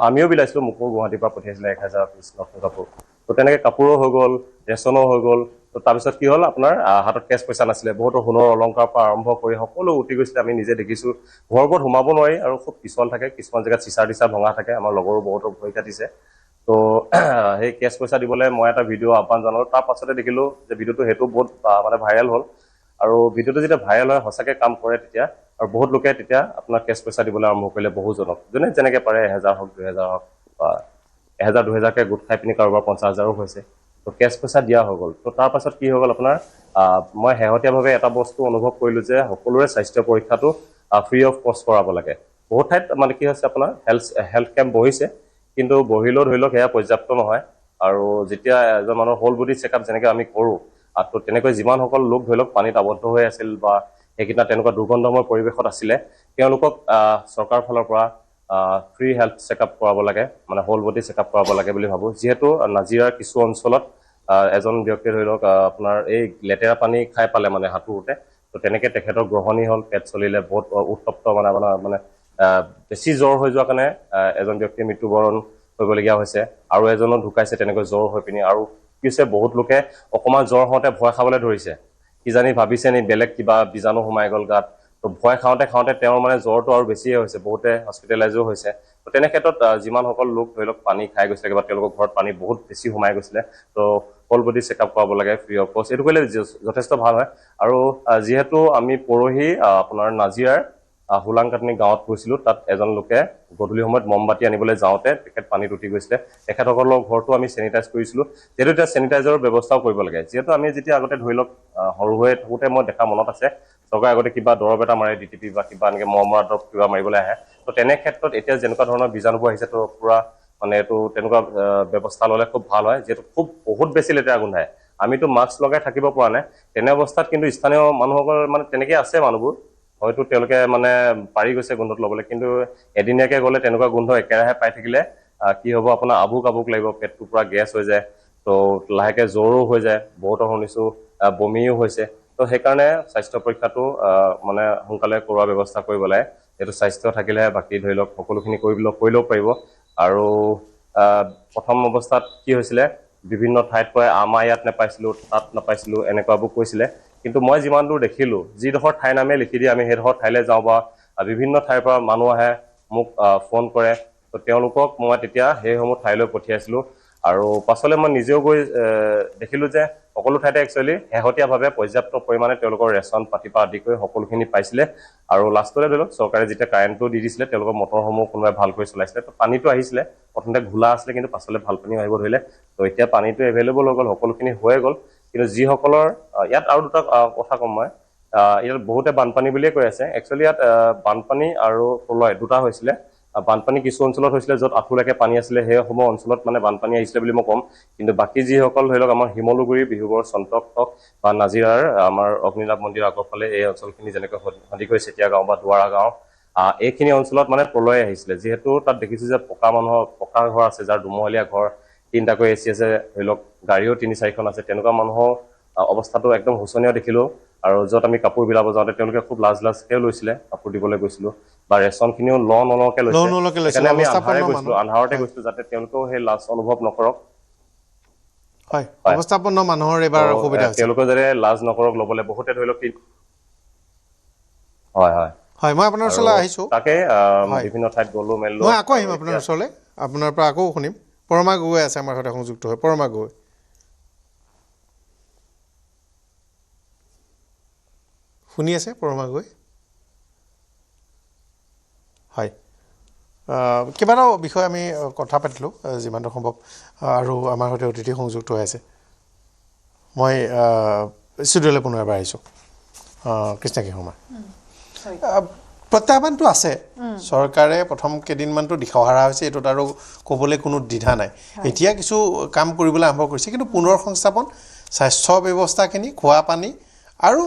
আমিও বিলাইছিলোঁ মোকো গুৱাহাটীৰ পৰা পঠিয়াইছিলে 1000 পিছ নতুন কাপোৰ তো তেনেকৈ কাপোৰো হৈ গ'ল ৰেচনো হৈ গ'ল তো তাৰপিছত কি হ'ল আপোনাৰ হাতত কেছ পইচা নাছিলে বহুতো সোণৰ অলংকাৰৰ পৰা আৰম্ভ কৰি সকলো উঠি গৈছিলে আমি নিজে দেখিছোঁ ঘৰবোৰত সোমাব নোৱাৰি আৰু খুব পিছল থাকে কিছুমান জেগাত চিচাৰ টিচাৰ ভঙা থাকে আমাৰ লগৰো বহুতো ভয় কাটিছে তো সেই কেছ পইচা দিবলৈ মই এটা ভিডিঅ' আহ্বান জনালোঁ তাৰ পাছতে দেখিলোঁ যে ভিডিঅ'টো সেইটো বহুত মানে ভাইৰেল হ'ল আৰু ভিডিঅ'টো যেতিয়া ভাইৰেল হয় সঁচাকৈ কাম কৰে তেতিয়া আৰু বহুত লোকে তেতিয়া আপোনাৰ কেছ পইচা দিবলৈ আৰম্ভ কৰিলে বহুজনক যোনে যেনেকৈ পাৰে 1000 হওক 2000 হওক বা 1000 2000কে গোট খাই পিনি কাৰোবাৰ 50,000ও হৈছে তো কেছ পইচা দিয়া হৈ গ'ল তো তাৰ পাছত কি হৈ গ'ল আপোনাৰ মই শেহতীয়াভাৱে এটা বস্তু অনুভৱ কৰিলোঁ যে সকলোৰে স্বাস্থ্য পৰীক্ষাটো ফ্ৰী অফ কষ্ট কৰাব লাগে বহুত ঠাইত মানে কি হৈছে আপোনাৰ হেল্থ কেম্প বহিছে কিন্তু বহিলেও ধৰি লওক সেয়া পৰ্যাপ্ত নহয় আৰু যেতিয়া এজন মানুহৰ হোল বডি চেকআপ যেনেকৈ আমি কৰোঁ তো তেনেকৈ যিমানসকল লোক ধৰি লওক পানীত আবদ্ধ হৈ আছিল বা সেইকেইটা তেনেকুৱা দুৰ্গন্ধময় পৰিৱেশত আছিলে তেওঁলোকক চৰকাৰৰ ফালৰ পৰা ফ্ৰী হেল্থ চেকআপ কৰাব লাগে মানে হোল বডি চেকআপ কৰাব লাগে বুলি ভাবোঁ যিহেতু নাজিৰাৰ কিছু অঞ্চলত এজন ব্যক্তিয়ে ধৰি লওক আপোনাৰ এই লেতেৰা পানী খাই পালে মানে সাঁতোৰোতে তো তেনেকৈ তেখেতৰ গ্ৰহণী হ'ল পেট চলিলে বহুত উত্তপ্ত মানে বেছি জ্বৰ হৈ যোৱাৰ কাৰণে এজন ব্যক্তিয়ে মৃত্যুবৰণ কৰিবলগীয়া হৈছে আৰু এজনো ঢুকাইছে তেনেকৈ জ্বৰ হৈ পিনি আৰু কি হৈছে বহুত লোকে অকণমান জ্বৰ হওঁতে ভয় খাবলৈ ধৰিছে কিজানি ভাবিছে নি বেলেগ কিবা বীজাণু সোমাই গ'ল গাত তো ভয় খাওঁতে তেওঁৰ মানে জ্বৰটো আৰু বেছিয়ে হৈছে বহুতে হস্পিটেলাইজো হৈছে তো তেনে ক্ষেত্ৰত যিমানসকল লোক ধৰি লওক পানী খাই গৈছিলে বা তেওঁলোকৰ ঘৰত পানী বহুত বেছি সোমাই গৈছিলে তো হোল বডি চেকআপ কৰাব লাগে ফ্ৰী অফ কষ্ট এইটো কৰিলে যথেষ্ট ভাল হয় আৰু যিহেতু আমি পৰহি আপোনাৰ নাজিৰাৰ হুলাংকাটনি গাঁৱত গৈছিলোঁ তাত এজন লোকে গধূলি সময়ত মমবাতি আনিবলৈ যাওঁতে তেখেত পানীত উঠি গৈছিলে তেখেতসকলৰ ঘৰটো আমি চেনিটাইজ কৰিছিলোঁ যিহেতু এতিয়া চেনিটাইজাৰৰ ব্যৱস্থাও কৰিব লাগে যিহেতু আমি যেতিয়া আগতে ধৰি লওক সৰু হৈ থাকোঁতে মই দেখা মনত আছে চৰকাৰে আগতে কিবা দৰৱ এটা মাৰে DTP বা কিবা এনেকৈ মৰা দৰৱ কিবা মাৰিবলৈ আহে তো তেনে ক্ষেত্ৰত এতিয়া যেনেকুৱা ধৰণৰ বীজাণুবোৰ আহিছে তো পূৰা মানে এইটো তেনেকুৱা ব্যৱস্থা ল'লে খুব ভাল হয় যিহেতু বহুত বেছি লেতেৰা গোন্ধায় আমিতো মাস্ক লগাই থাকিব পৰা নাই তেনে অৱস্থাত কিন্তু স্থানীয় মানুহসকল মানে তেনেকৈ আছে মানুহবোৰ হয়তো তেওঁলোকে মানে পাৰি গৈছে গোন্ধত ল'বলৈ কিন্তু এদিনীয়াকৈ গ'লে তেনেকুৱা গোন্ধ একেৰাহে পাই থাকিলে কি হ'ব আপোনাৰ আবুক লাগিব পেটটো পূৰা গেছ হৈ যায় তো লাহেকৈ জ্বৰো হৈ যায় বহুতৰ শুনিছোঁ বমিও হৈছে তো সেইকাৰণে স্বাস্থ্য পৰীক্ষাটো মানে সোনকালে কৰোৱাৰ ব্যৱস্থা কৰিব লাগে এইটো স্বাস্থ্য থাকিলেহে বাকী ধৰি লওক সকলোখিনি কৰিলেও পাৰিব আৰু প্ৰথম অৱস্থাত কি হৈছিলে বিভিন্ন ঠাইত কয় আমাৰ ইয়াত নাপাইছিলোঁ তাত নাপাইছিলোঁ এনেকুৱাবোৰ কৈছিলে কিন্তু মই যিমান দূৰ দেখিলোঁ যিডোখৰ ঠাইৰ নামে লিখি দিয়ে আমি সেইডোখৰ ঠাইলৈ যাওঁ বা বিভিন্ন ঠাইৰ পৰা মানুহ আহে মোক ফোন কৰে তো তেওঁলোকক মই তেতিয়া সেইসমূহ ঠাইলৈ পঠিয়াইছিলোঁ আৰু পাছলৈ মই নিজেও গৈ দেখিলোঁ যে সকলো ঠাইতে একচুৱেলি শেহতীয়াভাৱে পৰ্যাপ্ত পৰিমাণে তেওঁলোকৰ ৰেচন পাতি পৰা আদি কৰি সকলোখিনি পাইছিলে আৰু লাষ্টলৈ ধৰি লওক চৰকাৰে যেতিয়া কাৰেণ্টটো দি দিছিলে তেওঁলোকৰ মটৰসমূহ কোনোবাই ভালকৈ চলাইছিলে তো পানীটো আহিছিলে প্ৰথমতে ঘোলা আছিলে কিন্তু পাছলৈ ভাল পানী আহিব ধৰিলে তো এতিয়া পানীটো এভেইলেবল হৈ গ'ল সকলোখিনি হৈয়ে গ'ল কিন্তু যিসকলৰ ইয়াত আৰু দুটা কথা ক'ম মই ইয়াত বহুতে বানপানী বুলিয়ে কৈ আছে একচুৱেলি ইয়াত বানপানী আৰু প্ৰলয় দুটা হৈছিলে বানপানী কিছু অঞ্চলত হৈছিলে য'ত আঁঠুলৈকে পানী আছিলে সেইসমূহ অঞ্চলত মানে বানপানী আহিছিলে বুলি মই ক'ম কিন্তু বাকী যিসকল ধৰি লওক আমাৰ শিমলুগুৰি বিহুগড় চন্তক বা নাজিৰাৰ আমাৰ অগ্নিনাভ মন্দিৰৰ আগৰ ফালে এই অঞ্চলখিনি যেনেকৈ সন্দিকৈ চেতিয়া গাঁও বা দুৱাৰা গাঁও এইখিনি অঞ্চলত মানে প্ৰলয় আহিছিলে যিহেতু তাত দেখিছোঁ যে পকা ঘৰ আছে যাৰ দুমহলীয়া ঘৰ 3টাকৈ AC আছে ধৰি লওক গাড়ীও 3-4খন আছে তেনেকুৱা মানুহৰ অৱস্থাটো একদম শোচনীয় দেখিলোঁ আৰু য'ত আমি কাপোৰ বিলাব যাওঁতে তেওঁলোকে খুব লাজকেও লৈছিলে কাপোৰ দিবলৈ গৈছিলোঁ বা ৰেচনখিনিও নলকে লৈছে সেইকাৰণে আমি আন্ধাৰতে গৈছিলোঁ যাতে তেওঁলোকেও সেই লাজ অনুভৱ নকৰক হয় অৱস্থাপন্ন মানুহৰ এবাৰ অসুবিধা হৈছে তেওঁলোকে যাতে লাজ নকৰক ল'বলৈ বহুতে ধৰি লওক হয় হয় মই আপোনাৰ ওচৰলৈ আহিছোঁ তাকে বিভিন্ন ঠাইত গ'লো মেলিলোঁ মই আকৌ আহিম আপোনাৰ ওচৰলৈ আপোনাৰ পৰা আকৌ শুনিম পৰমা গগৈ আছে আমাৰ সৈতে সংযুক্ত হৈ পৰমা গগৈ শুনি আছে পৰমা গগৈ হয় কেইবাটাও বিষয়ে আমি কথা পাতিলোঁ যিমানটো সম্ভৱ আৰু আমাৰ সৈতে অতিথি সংযুক্ত হৈ আছে মই ষ্টুডিঅ'লৈ পুনৰ এবাৰ আহিছোঁ কৃষ্ণাকী শৰ্মা প্ৰত্যাহ্বানটো আছে চৰকাৰে প্ৰথম কেইদিনমানটো দিশহাৰা হৈছে এইটোত আৰু ক'বলৈ কোনো দ্বিধা নাই এতিয়া কিছু কাম কৰিবলৈ আৰম্ভ কৰিছে কিন্তু পুনৰ সংস্থাপন স্বাস্থ্য ব্যৱস্থাখিনি খোৱা পানী আৰু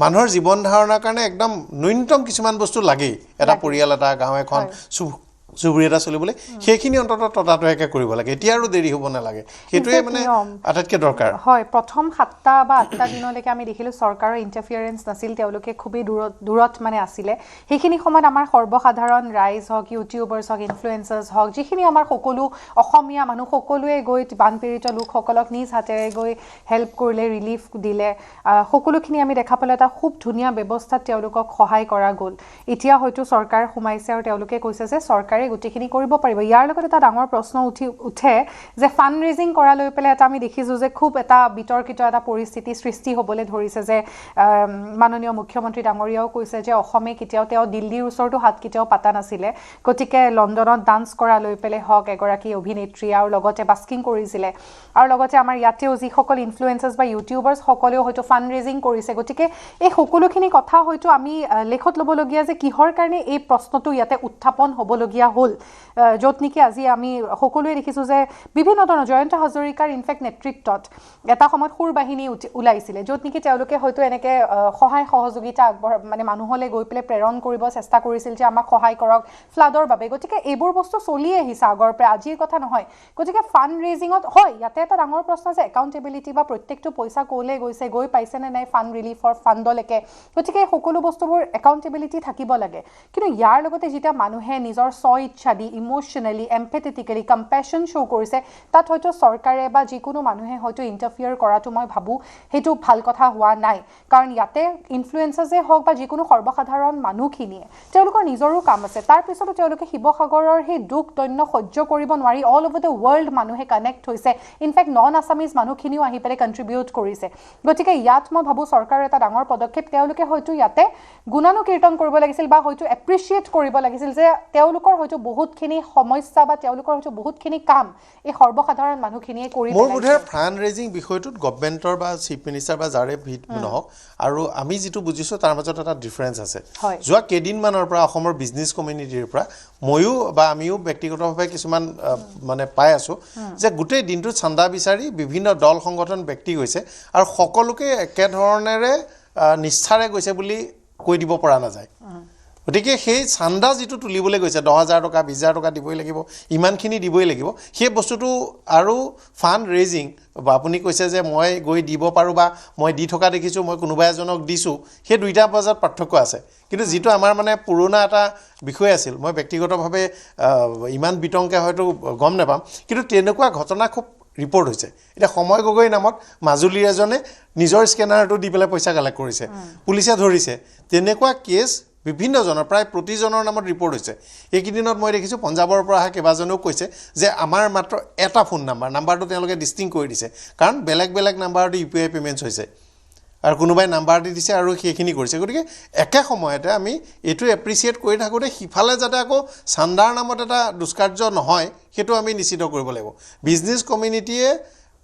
মানুহৰ জীৱন ধাৰণৰ কাৰণে একদম ন্যূনতম কিছুমান বস্তু লাগেই এটা পৰিয়াল এটা গাঁও এখন চুবুৰী এটা চলিবলৈ সেইখিনি অন্ততঃ ততাতৈয়াকৈ কৰিব লাগে এতিয়া আৰু দেৰি হ'ব নালাগে সেইটোৱে মানে আটাইতকৈ দৰকাৰ হয় প্ৰথম 7টা বা 8টা দিনলৈকে আমি দেখিলোঁ চৰকাৰৰ ইণ্টাৰফিয়াৰেঞ্চ নাছিল তেওঁলোকে খুবেই দূৰত মানে আছিলে সেইখিনি সময়ত আমাৰ সৰ্বসাধাৰণ ৰাইজ হওক ইউটিউবাৰ্ছ হওক ইনফ্লুৱেঞ্চাৰ্ছ হওক যিখিনি আমাৰ সকলো অসমীয়া মানুহ সকলোৱে গৈ বানপীড়িত লোকসকলক নিজ হাতেৰে গৈ হেল্প কৰিলে ৰিলিফ দিলে সকলোখিনি আমি দেখা পালোঁ এটা খুব ধুনীয়া ব্যৱস্থাত তেওঁলোকক সহায় কৰা গ'ল এতিয়া হয়তো চৰকাৰ সোমাইছে আৰু তেওঁলোকে কৈছে যে চৰকাৰে গোটেইখিনি কৰিব পাৰিব ইয়াৰ লগত এটা ডাঙৰ প্ৰশ্ন উঠে যে ফাণ্ড ৰেজিং কৰা লৈ পেলাই এটা আমি দেখিছোঁ যে খুব এটা বিতৰ্কিত এটা পৰিস্থিতি সৃষ্টি হ'বলৈ ধৰিছে যে মাননীয় মুখ্যমন্ত্ৰী ডাঙৰীয়াও কৈছে যে অসমে কেতিয়াও তেওঁ দিল্লীৰ ওচৰতো হাত কেতিয়াও পাতা নাছিলে গতিকে লণ্ডনত ডান্স কৰা লৈ পেলাই হওক এগৰাকী অভিনেত্ৰী আৰু লগতে বাস্কিং কৰিছিলে আৰু লগতে আমাৰ ইয়াতেও যিসকল ইনফ্লুৱেঞ্চাৰ্ছ বা ইউটিউবাৰ্ছ সকলেও হয়তো ফাণ্ড ৰেজিং কৰিছে গতিকে এই সকলোখিনি কথা হয়তো আমি লেখত ল'বলগীয়া যে কিহৰ কাৰণে এই প্ৰশ্নটো ইয়াতে উত্থাপন হ'বলগীয়া হ'ল য'ত নেকি আজি আমি সকলোৱে দেখিছোঁ যে বিভিন্ন ধৰণৰ জয়ন্ত হাজৰিকাৰ ইনফেক্ট নেতৃত্বত এটা সময়ত সুৰ বাহিনী ওলাইছিলে য'ত নেকি তেওঁলোকে হয়তো এনেকৈ সহায় সহযোগিতা মানে মানুহলৈ গৈ পেলাই প্ৰেৰণ কৰিব চেষ্টা কৰিছিল যে আমাক সহায় কৰক ফ্লাডৰ বাবে গতিকে এইবোৰ বস্তু চলি আহিছে আগৰ পৰা আজিৰ কথা নহয় গতিকে ফাণ্ড ৰেজিঙত হয় ইয়াতে এটা ডাঙৰ প্ৰশ্ন আছে একাউণ্টেবিলিটি বা প্ৰত্যেকটো পইচা ক'লৈ গৈছে গৈ পাইছেনে নাই ফাণ্ড ৰিলিফৰ ফাণ্ডলৈকে গতিকে সকলো বস্তুবোৰ একাউণ্টেবিলিটি থাকিব লাগে কিন্তু ইয়াৰ লগতে যেতিয়া মানুহে নিজৰ ইচ্ছা দি ইমোশ্যনেলি এম্পেথেটিকেলি কম্পেশ্যন শ্ব' কৰিছে তাত হয়তো চৰকাৰে বা যিকোনো মানুহে হয়তো ইণ্টাৰফিয়াৰ কৰাটো মই ভাবোঁ সেইটো ভাল কথা হোৱা নাই কাৰণ ইয়াতে ইনফ্লুৱেঞ্চাৰ্ছে হওক বা যিকোনো সৰ্বসাধাৰণ মানুহখিনিয়ে তেওঁলোকৰ নিজৰো কাম আছে তাৰপিছতো তেওঁলোকে শিৱসাগৰৰ সেই দুখ দৈন্য সহ্য কৰিব নোৱাৰি অল অভাৰ দ্য ৱৰ্ল্ড মানুহে কানেক্ট হৈছে ইনফেক্ট নন আছামিজ মানুহখিনিও আহি পেলাই কণ্ট্ৰিবিউট কৰিছে গতিকে ইয়াত মই ভাবোঁ চৰকাৰৰ এটা ডাঙৰ পদক্ষেপ তেওঁলোকে হয়তো ইয়াতে গুণানুকীৰ্তন কৰিব লাগিছিল বা হয়তো এপ্ৰিচিয়েট কৰিব লাগিছিল যে তেওঁলোকৰ হয়তো বহুতখিনি সমস্যা বা তেওঁলোকৰ হয়তো বহুতখিনি কাম এই সৰ্বসাধাৰণ মানুহখিনিয়ে কৰি মোৰ বোধে ফাণ্ড ৰেজিং বিষয়টোত গভৰ্ণমেণ্টৰ বা চিফ মিনিষ্টাৰ বা যাৰে ভিত নহওক আৰু আমি যিটো বুজিছোঁ তাৰ মাজত এটা ডিফাৰেঞ্চ আছে যোৱা কেইদিনমানৰ পৰা অসমৰ বিজনেছ কমিউনিটিৰ পৰা ময়ো বা আমিও ব্যক্তিগতভাৱে কিছুমান মানে পাই আছোঁ যে গোটেই দিনটোত চান্দা বিচাৰি বিভিন্ন দল সংগঠন ব্যক্তি গৈছে আৰু সকলোকে একেধৰণেৰে নিষ্ঠাৰে গৈছে বুলি কৈ দিব পৰা নাযায় গতিকে সেই চান্দা যিটো তুলিবলৈ গৈছে 10,000 টকা 20,000 টকা দিবই লাগিব ইমানখিনি দিবই লাগিব সেই বস্তুটো আৰু ফাণ্ড ৰেজিং বা আপুনি কৈছে যে মই গৈ দিব পাৰোঁ বা মই দি থকা দেখিছোঁ মই কোনোবা এজনক দিছোঁ সেই দুইটা বজাত পাৰ্থক্য আছে কিন্তু যিটো আমাৰ মানে পুৰণা এটা বিষয় আছিল মই ব্যক্তিগতভাৱে ইমান বিতংকৈ হয়তো গম নাপাম কিন্তু তেনেকুৱা ঘটনা খুব ৰিপৰ্ট হৈছে এতিয়া সময় গগৈ নামত মাজুলীৰ এজনে নিজৰ স্কেনাৰটো দি পেলাই পইচা কালেক্ট কৰিছে পুলিচে ধৰিছে তেনেকুৱা কেছ বিভিন্নজনৰ প্ৰায় প্ৰতিজনৰ নামত ৰিপৰ্ট হৈছে এইকেইদিনত মই দেখিছোঁ পঞ্জাৱৰ পৰা অহা কেইবাজনেও কৈছে যে আমাৰ মাত্ৰ এটা ফোন নাম্বাৰটো তেওঁলোকে ডিষ্টিং কৰি দিছে কাৰণ বেলেগ বেলেগ নাম্বাৰটো UPI পে'মেণ্টছ হৈছে আৰু কোনোবাই নাম্বাৰ দি দিছে আৰু সেইখিনি কৰিছে গতিকে একে সময়তে আমি এইটো এপ্ৰিচিয়েট কৰি থাকোঁতে সিফালে যাতে আকৌ চান্দাৰ নামত এটা দুষ্কাৰ্য নহয় সেইটো আমি নিশ্চিত কৰিব লাগিব বিজনেছ কমিউনিটিয়ে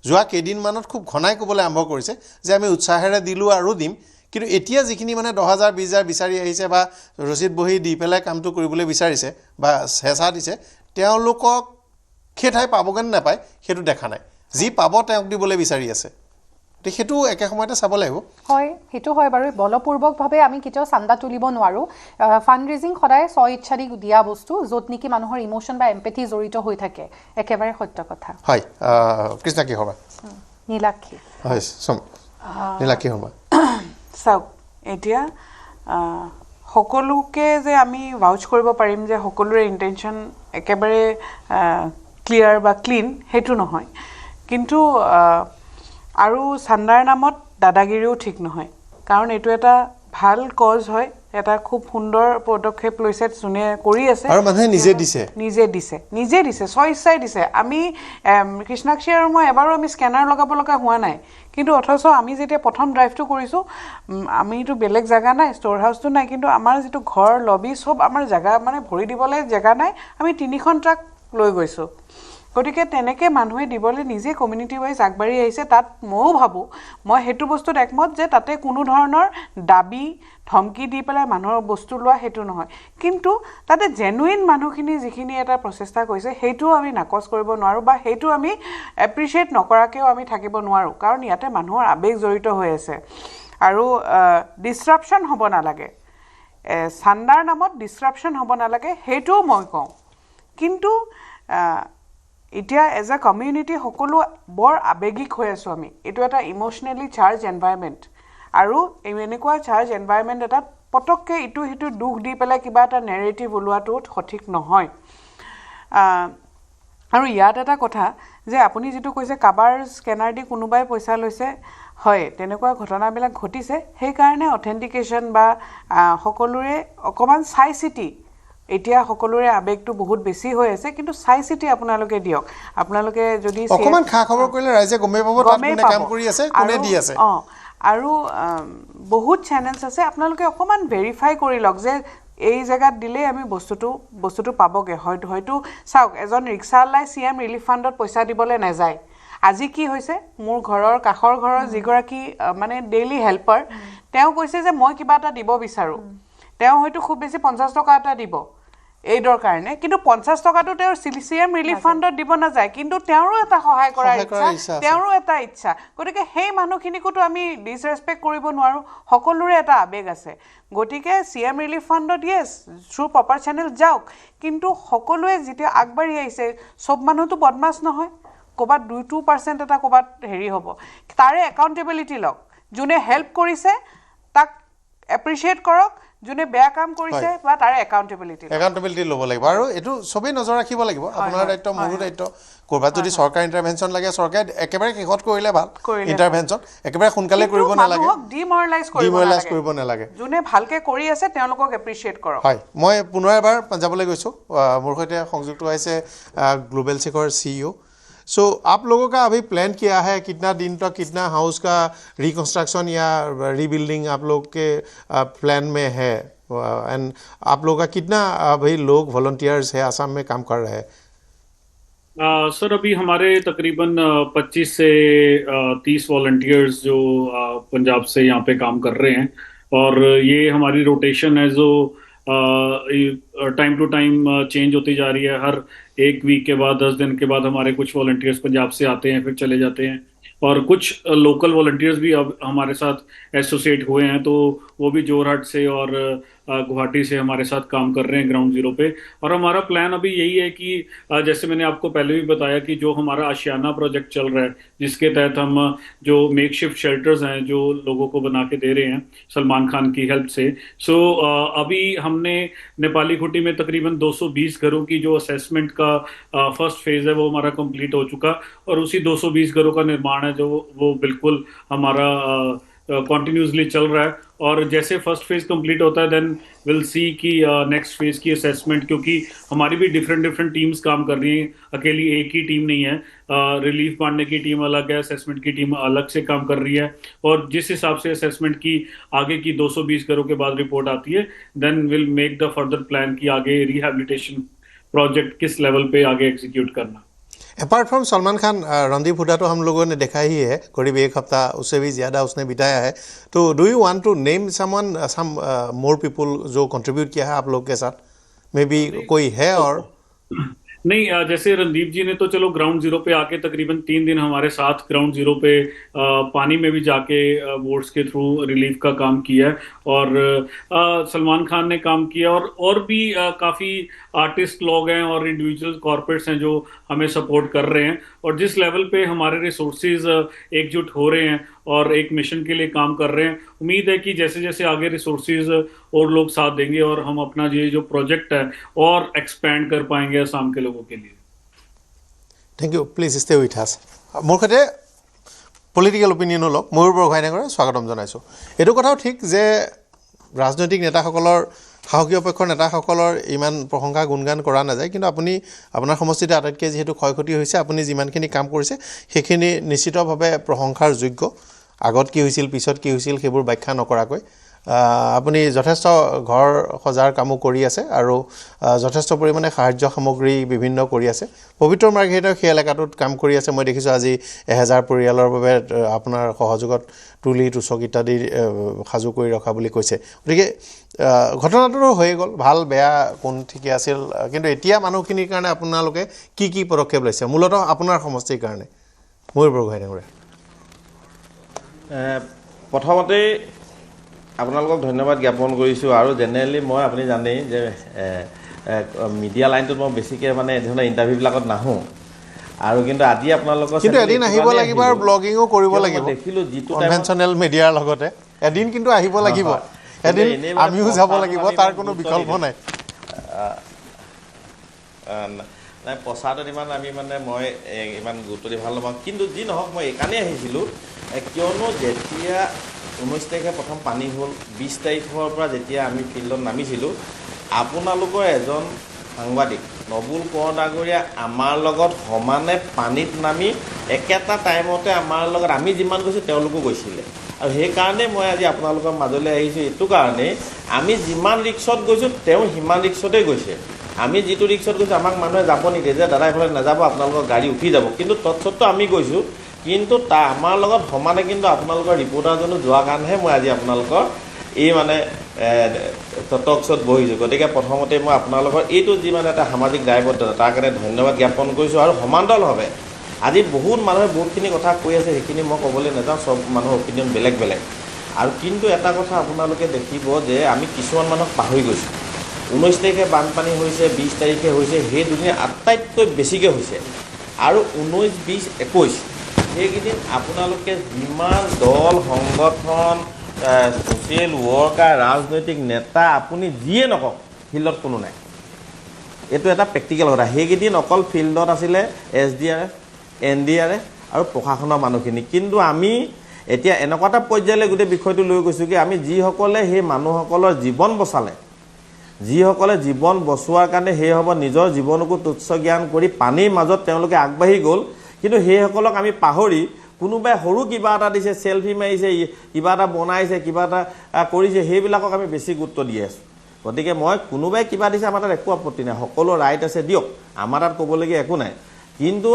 যোৱা কেইদিনমানত খুব ঘনাই ক'বলৈ আৰম্ভ কৰিছে যে আমি উৎসাহেৰে দিলোঁ আৰু দিম কিন্তু এতিয়া যিখিনি মানে 10,000 20,000 বিচাৰি আহিছে বা ৰচিদ বহি দি পেলাই কামটো কৰিবলৈ বিচাৰিছে বা হেঁচা দিছে তেওঁলোকক সেই ঠাই পাবগৈ নাপায় সেইটো দেখা নাই যি পাব তেওঁক দিবলৈ বিচাৰি আছে সেইটো একে সময়তে চাব লাগিব হয় সেইটো হয় বাৰু বলপূৰ্বকভাৱে আমি কেতিয়াও চান্দা তুলিব নোৱাৰোঁ ফাণ্ড ৰেজিং সদায় ইচ্ছা দি দিয়া বস্তু য'ত নেকি মানুহৰ ইমোশ্যন বা এম্পেথি জড়িত হৈ থাকে একেবাৰে সত্য কথা হয় কৃষ্ণাকী শৰ্মা নীলাক্ষী হয় নীলাক্ষী শৰ্মা চাওক এতিয়া সকলোকে যে আমি ভাউচ কৰিব পাৰিম যে সকলোৰে ইণ্টেনশ্যন একেবাৰে ক্লিয়াৰ বা ক্লিন সেইটো নহয় কিন্তু আৰু চান্দাৰ নামত দাদাগিৰিও ঠিক নহয় কাৰণ এইটো এটা ভাল কজ হয় এটা খুব সুন্দৰ পদক্ষেপ লৈছে যোনে কৰি আছে আৰু মানুহে নিজে দিছে নিজে দিছে স্বইচ্ছাই দিছে আমি কৃষ্ণাক্ষী আৰু মই এবাৰো আমি স্কেনাৰ লগাব লগা হোৱা নাই কিন্তু অথচ আমি যেতিয়া প্ৰথম ড্ৰাইভটো কৰিছোঁ আমিতো বেলেগ জেগা নাই ষ্ট'ৰ হাউচটো নাই কিন্তু আমাৰ যিটো ঘৰ লবি চব আমাৰ জেগা মানে ভৰি দিবলৈ জেগা নাই আমি 3খন ট্ৰাক লৈ গৈছোঁ গতিকে তেনেকৈ মানুহে দিবলৈ নিজে কমিউনিটি ৱাইজ আগবাঢ়ি আহিছে তাত ময়ো ভাবোঁ মই সেইটো বস্তুত একমত যে তাতে কোনো ধৰণৰ দাবী ধমকি দি পেলাই মানুহৰ বস্তু লোৱা সেইটো নহয় কিন্তু তাতে জেনুইন মানুহখিনি যিখিনি এটা প্ৰচেষ্টা কৰিছে সেইটোও আমি নাকচ কৰিব নোৱাৰোঁ বা সেইটো আমি এপ্ৰিচিয়েট নকৰাকৈও আমি থাকিব নোৱাৰোঁ কাৰণ ইয়াতে মানুহৰ আৱেগ জড়িত হৈ আছে আৰু ডিছৰাপশ্যন হ'ব নালাগে চান্দাৰ নামত ডিছৰাপশ্যন হ'ব নালাগে সেইটোও মই কওঁ কিন্তু এতিয়া এজ এ কমিউনিটি সকলো বৰ আৱেগিক হৈ আছোঁ আমি এইটো এটা ইম'চনেলি চাৰ্জ এনভাইৰমেণ্ট আৰু এনেকুৱা চাৰ্জ এনভাইৰমেণ্ট এটাত পটককৈ ইটো সিটো দুখ দি পেলাই কিবা এটা নেৰেটিভ ওলোৱাটো সঠিক নহয় আৰু ইয়াত এটা কথা যে আপুনি যিটো কৈছে কাবাৰ স্কেনাৰ দি কোনোবাই পইচা লৈছে হয় তেনেকুৱা ঘটনাবিলাক ঘটিছে সেইকাৰণে অথেণ্টিকেশ্যন বা সকলোৰে অকণমান চাই চিতি এতিয়া সকলোৰে আৱেগটো বহুত বেছি হৈ আছে কিন্তু চাই চিতি আপোনালোকে দিয়ক আপোনালোকে যদি অকমান খা খবৰ কৰিলে ৰাইজে গমেই পাব তাত কোনে কাম কৰি আছে কোনে দি আছে আৰু বহুত চেনেলছ আছে আপোনালোকে অকণমান ভেৰিফাই কৰি লওক যে এই জেগাত দিলেই আমি বস্তুটো পাবগৈ হয়তো চাওক এজন ৰিক্সাৱালাই CM ৰিলিফ ফাণ্ডত পইচা দিবলৈ নাযায় আজি কি হৈছে মোৰ ঘৰৰ কাষৰ ঘৰৰ যিগৰাকী মানে ডেইলি হেল্পাৰ তেওঁ কৈছে যে মই কিবা এটা দিব বিচাৰোঁ তেওঁ হয়তো খুব বেছি 50 টকা এটা দিব এইডৰ কাৰণে কিন্তু 50 টকাটো তেওঁৰ CM ৰিলিফ ফাণ্ডত দিব নাযায় কিন্তু তেওঁৰো এটা সহায় কৰাৰ ইচ্ছা তেওঁৰো এটা ইচ্ছা গতিকে সেই মানুহখিনিকোতো আমি ডিছৰেচপেক্ট কৰিব নোৱাৰোঁ সকলোৰে এটা আৱেগ আছে গতিকে CM ৰিলিফ ফাণ্ডত ইয়েছ থ্ৰু প্ৰপাৰ চেনেল যাওক কিন্তু সকলোৱে যেতিয়া আগবাঢ়ি আহিছে চব মানুহতো বদমাছ নহয় ক'ৰবাত 2% এটা ক'ৰবাত হেৰি হ'ব তাৰে একাউণ্টেবিলিটি লওক যোনে হেল্প কৰিছে তাক এপ্ৰিচিয়েট কৰক যোনে বেয়া কাম কৰিছে বা তাৰে একাউণ্টেবিলিটি ল'ব লাগিব আৰু এইটো চবেই নজৰ ৰাখিব লাগিব আপোনাৰ দায়িত্ব মোৰো দায়িত্ব ক'ৰবাত যদি চৰকাৰ ইণ্টাৰভেনশ্যন লাগে চৰকাৰে একেবাৰে শেষত কৰিলে ভাল ইণ্টাৰভেনশ্যন একেবাৰে সোনকালে কৰিব নালাগে ডিমৰেলাইজ কৰিব নালাগে যোনে ভালকৈ কৰি আছে তেওঁলোকক এপ্ৰিচিয়েট কৰক হয় মই পুনৰ এবাৰ পাঞ্জাৱলৈ গৈছোঁ মোৰ সৈতে সংযুক্ত হৈছে গ্লোবেল চেকৰ CEO सो आप लोगों का अभी प्लान क्या है कितना दिन तक कितना हाउस का रिकंस्ट्रक्शन या रीबिल्डिंग आप लोग के प्लान में है एंड आप लोग का कितना अभी लोग वॉलंटियर्स है आसाम में काम कर रहे हैं सर अभी हमारे तकरीबन 25 से 30 वॉलंटियर्स जो पंजाब से यहाँ पे काम कर रहे हैं और ये हमारी रोटेशन है जो टाइम टू टाइम चेंज होती जा रही है हर एक वीक के बाद 10 दिन के बाद हमारे कुछ वॉलंटियर्स पंजाब से आते हैं फिर चले जाते हैं और कुछ लोकल वॉलंटियर्स भी अब हमारे साथ एसोसिएट हुए हैं तो वो भी जोरहाट से और गुवाहाटी से हमारे साथ काम कर रहे हैं ग्राउंड जीरो पे और हमारा प्लान अभी यही है कि जैसे मैंने आपको पहले भी बताया कि जो हमारा आशियाना प्रोजेक्ट चल रहा है जिसके तहत हम जो मेकशिफ्ट शेल्टर्स हैं जो लोगों को बना के दे रहे हैं सलमान खान की हेल्प से सो अभी हमने नेपाली खुटी में तकरीबन 220 घरों की जो असेसमेंट का फर्स्ट फेज है वो हमारा कंप्लीट हो चुका और उसी 220 घरों का निर्माण है जो वो बिल्कुल हमारा कॉन्टिन्यूसली चल रहा है और जैसे फर्स्ट फेज कंप्लीट होता है देन विल सी कि नेक्स्ट फेज की असेसमेंट क्योंकि हमारी भी डिफरेंट टीम्स काम कर रही हैं अकेली एक ही टीम नहीं है रिलीफ बांटने की टीम अलग है असेसमेंट की टीम अलग से काम कर रही है और जिस हिसाब से असेसमेंट की आगे की 220 घरों के बाद रिपोर्ट आती है then will make the further plan कि आगे रिहैबिलिटेशन प्रोजेक्ट किस लेवल पे आगे एग्जीक्यूट करना अपार्ट फ्रॉम सलमान खान रणदीप हुड्डा तो हम लोगों ने देखा ही है करीब एक हफ्ता उससे भी ज़्यादा उसने बिताया है तो do you want to name someone some more people जो कंट्रीब्यूट किया है आप लोग के साथ मे बी कोई है और नहीं जैसे रणदीप जी ने तो चलो ग्राउंड जीरो पे आके तकरीबन 3 दिन हमारे साथ ग्राउंड जीरो पे पानी में भी जाके बोट्स के थ्रू रिलीफ का काम किया है और सलमान खान ने काम किया और भी काफ़ी आर्टिस्ट लोग हैं और इंडिविजुअल कॉर्पोरेट्स हैं जो हमें सपोर्ट कर रहे हैं और जिस लेवल पे हमारे रिसोर्सेज एकजुट हो रहे हैं और एक मिशन के लिए काम कर रहे हैं उम्मीद है कि जैसे जैसे आगे रिसोर्सेज और लोग साथ देंगे और हम अपना ये जो प्रोजेक्ट है और एक्सपैंड कर पाएंगे असम के लोगों के लिए thank you please stay with us more सहित पॉलिटिकल ओपिनियन लोग मयूर बरगोहांई स्वागतम जानाइছোঁ এইটো কথাও ঠিক যে ৰাজনৈতিক নেতাসকলৰ সাহসীয় পক্ষৰ নেতাসকলৰ ইমান প্ৰশংসা গুণগান কৰা নাযায় কিন্তু আপুনি আপোনাৰ সমষ্টিতে আটাইতকৈ যিহেতু ক্ষয়ক্ষতি হৈছে আপুনি যিমানখিনি কাম কৰিছে সেইখিনি নিশ্চিতভাৱে প্ৰশংসাৰ যোগ্য আগত কি হৈছিল পিছত কি হৈছিল সেইবোৰ ব্যাখ্যা নকৰাকৈ আপুনি যথেষ্ট ঘৰ সজাৰ কামো কৰি আছে আৰু যথেষ্ট পৰিমাণে সাহায্য সামগ্ৰী বিভিন্ন কৰি আছে পবিত্ৰ মাৰ্ঘেৰিটাৰ সেই এলেকাটোত কাম কৰি আছে মই দেখিছোঁ আজি 1000 পৰিয়ালৰ বাবে আপোনাৰ সহযোগত তুলি তুচক ইত্যাদি সাজু কৰি ৰখা বুলি কৈছে গতিকে ঘটনাটো হৈ গ'ল ভাল বেয়া কোন ঠিকে আছিল কিন্তু এতিয়া মানুহখিনিৰ কাৰণে আপোনালোকে কি পদক্ষেপ লৈছে মূলতঃ আপোনাৰ সমষ্টিৰ কাৰণে ময়ূৰ বৰগোহাঁই ডাঙৰীয়া প্ৰথমতে আপোনালোকক ধন্যবাদ জ্ঞাপন কৰিছোঁ আৰু জেনেৰেলি মই আপুনি জানেই যে মিডিয়া লাইনটোত মই বেছিকৈ মানে ধৰণৰ ইণ্টাৰভিউবিলাকত নাহোঁ আৰু কিন্তু আজি আপোনালোকৰ কিন্তু এদিন আহিব লাগিব আৰু ব্লগিঙো কৰিব লাগিব দেখিলোঁ যিটো কনভেনশ্যনেল মিডিয়াৰ লগতে এদিন কিন্তু আহিব লাগিব এদিন আমিও যাব লাগিব তাৰ কোনো বিকল্প নাই নাই প্ৰচাৰত ইমান আমি মানে মই ইমান গুৰুত্ব দি ভাল নাপাওঁ কিন্তু যি নহওক মই এইকাৰণেই আহিছিলোঁ কিয়নো যেতিয়া 19 তাৰিখে প্ৰথম পানী হ'ল 20 তাৰিখৰ পৰা যেতিয়া আমি ফিল্ডত নামিছিলোঁ আপোনালোকৰ এজন সাংবাদিক নবুল কোঁৱৰ ডাঙৰীয়া আমাৰ লগত সমানে পানীত নামি একেটা টাইমতে আমাৰ লগত আমি যিমান গৈছোঁ তেওঁলোকো গৈছিলে আৰু সেইকাৰণে মই আজি আপোনালোকৰ মাজলৈ আহিছোঁ এইটো কাৰণেই আমি যিমান ৰিক্সত গৈছোঁ তেওঁ সিমান ৰিক্সতেই গৈছে আমি যিটো ৰিক্সত গৈছোঁ আমাক মানুহে যাব নিদিয়ে যে দাদা এইফালে নাযাব আপোনালোকৰ গাড়ী উঠি যাব কিন্তু তৎসত্ত্বেও আমি গৈছোঁ কিন্তু আমাৰ লগত সমানে কিন্তু আপোনালোকৰ ৰিপৰ্টাৰজনো যোৱাৰ কাৰণেহে মই আজি আপোনালোকৰ এই মানে টকশ্ব'ত বহিছোঁ গতিকে প্ৰথমতে মই আপোনালোকৰ এইটো যি মানে এটা সামাজিক দায়বদ্ধতা তাৰ কাৰণে ধন্যবাদ জ্ঞাপন কৰিছোঁ আৰু সমান্তৰালভাৱে আজি বহুত মানুহে বহুতখিনি কথা কৈ আছে সেইখিনি মই ক'বলৈ নাযাওঁ চব মানুহৰ অপিনিয়ন বেলেগ বেলেগ আৰু কিন্তু এটা কথা আপোনালোকে দেখিব যে আমি কিছুমান মানুহক পাহৰি গৈছোঁ 19 তাৰিখে বানপানী হৈছে 20 তাৰিখে হৈছে সেই দুদিন আটাইতকৈ বেছিকৈ হৈছে আৰু 19, 20, 21 সেইকেইদিন আপোনালোকে যিমান দল সংগঠন ছ'চিয়েল ৱৰ্কাৰ ৰাজনৈতিক নেতা আপুনি যিয়ে নকওক ফিল্ডত কোনো নাই এইটো এটা প্ৰেক্টিকেল কথা সেইকেইদিন অকল ফিল্ডত আছিলে SDRF NDRF আৰু প্ৰশাসনৰ মানুহখিনি কিন্তু আমি এতিয়া এনেকুৱা এটা পৰ্যায়লৈ গোটেই বিষয়টো লৈ গৈছোঁ কি আমি যিসকলে সেই মানুহসকলৰ জীৱন বচালে যিসকলে জীৱন বচোৱাৰ কাৰণে সেই হ'ব নিজৰ জীৱনকো তুচ্ছ জ্ঞান কৰি পানীৰ মাজত তেওঁলোকে আগবাঢ়ি গ'ল কিন্তু সেইসকলক আমি পাহৰি কোনোবাই সৰু কিবা এটা দিছে চেলফি মাৰিছে কিবা এটা বনাইছে কিবা এটা কৰিছে সেইবিলাকক আমি বেছি গুৰুত্ব দি আছোঁ গতিকে মই কোনোবাই কিবা দিছে আমাৰ তাত একো আপত্তি নাই সকলো ৰাইট আছে দিয়ক আমাৰ তাত ক'বলগীয়া একো নাই কিন্তু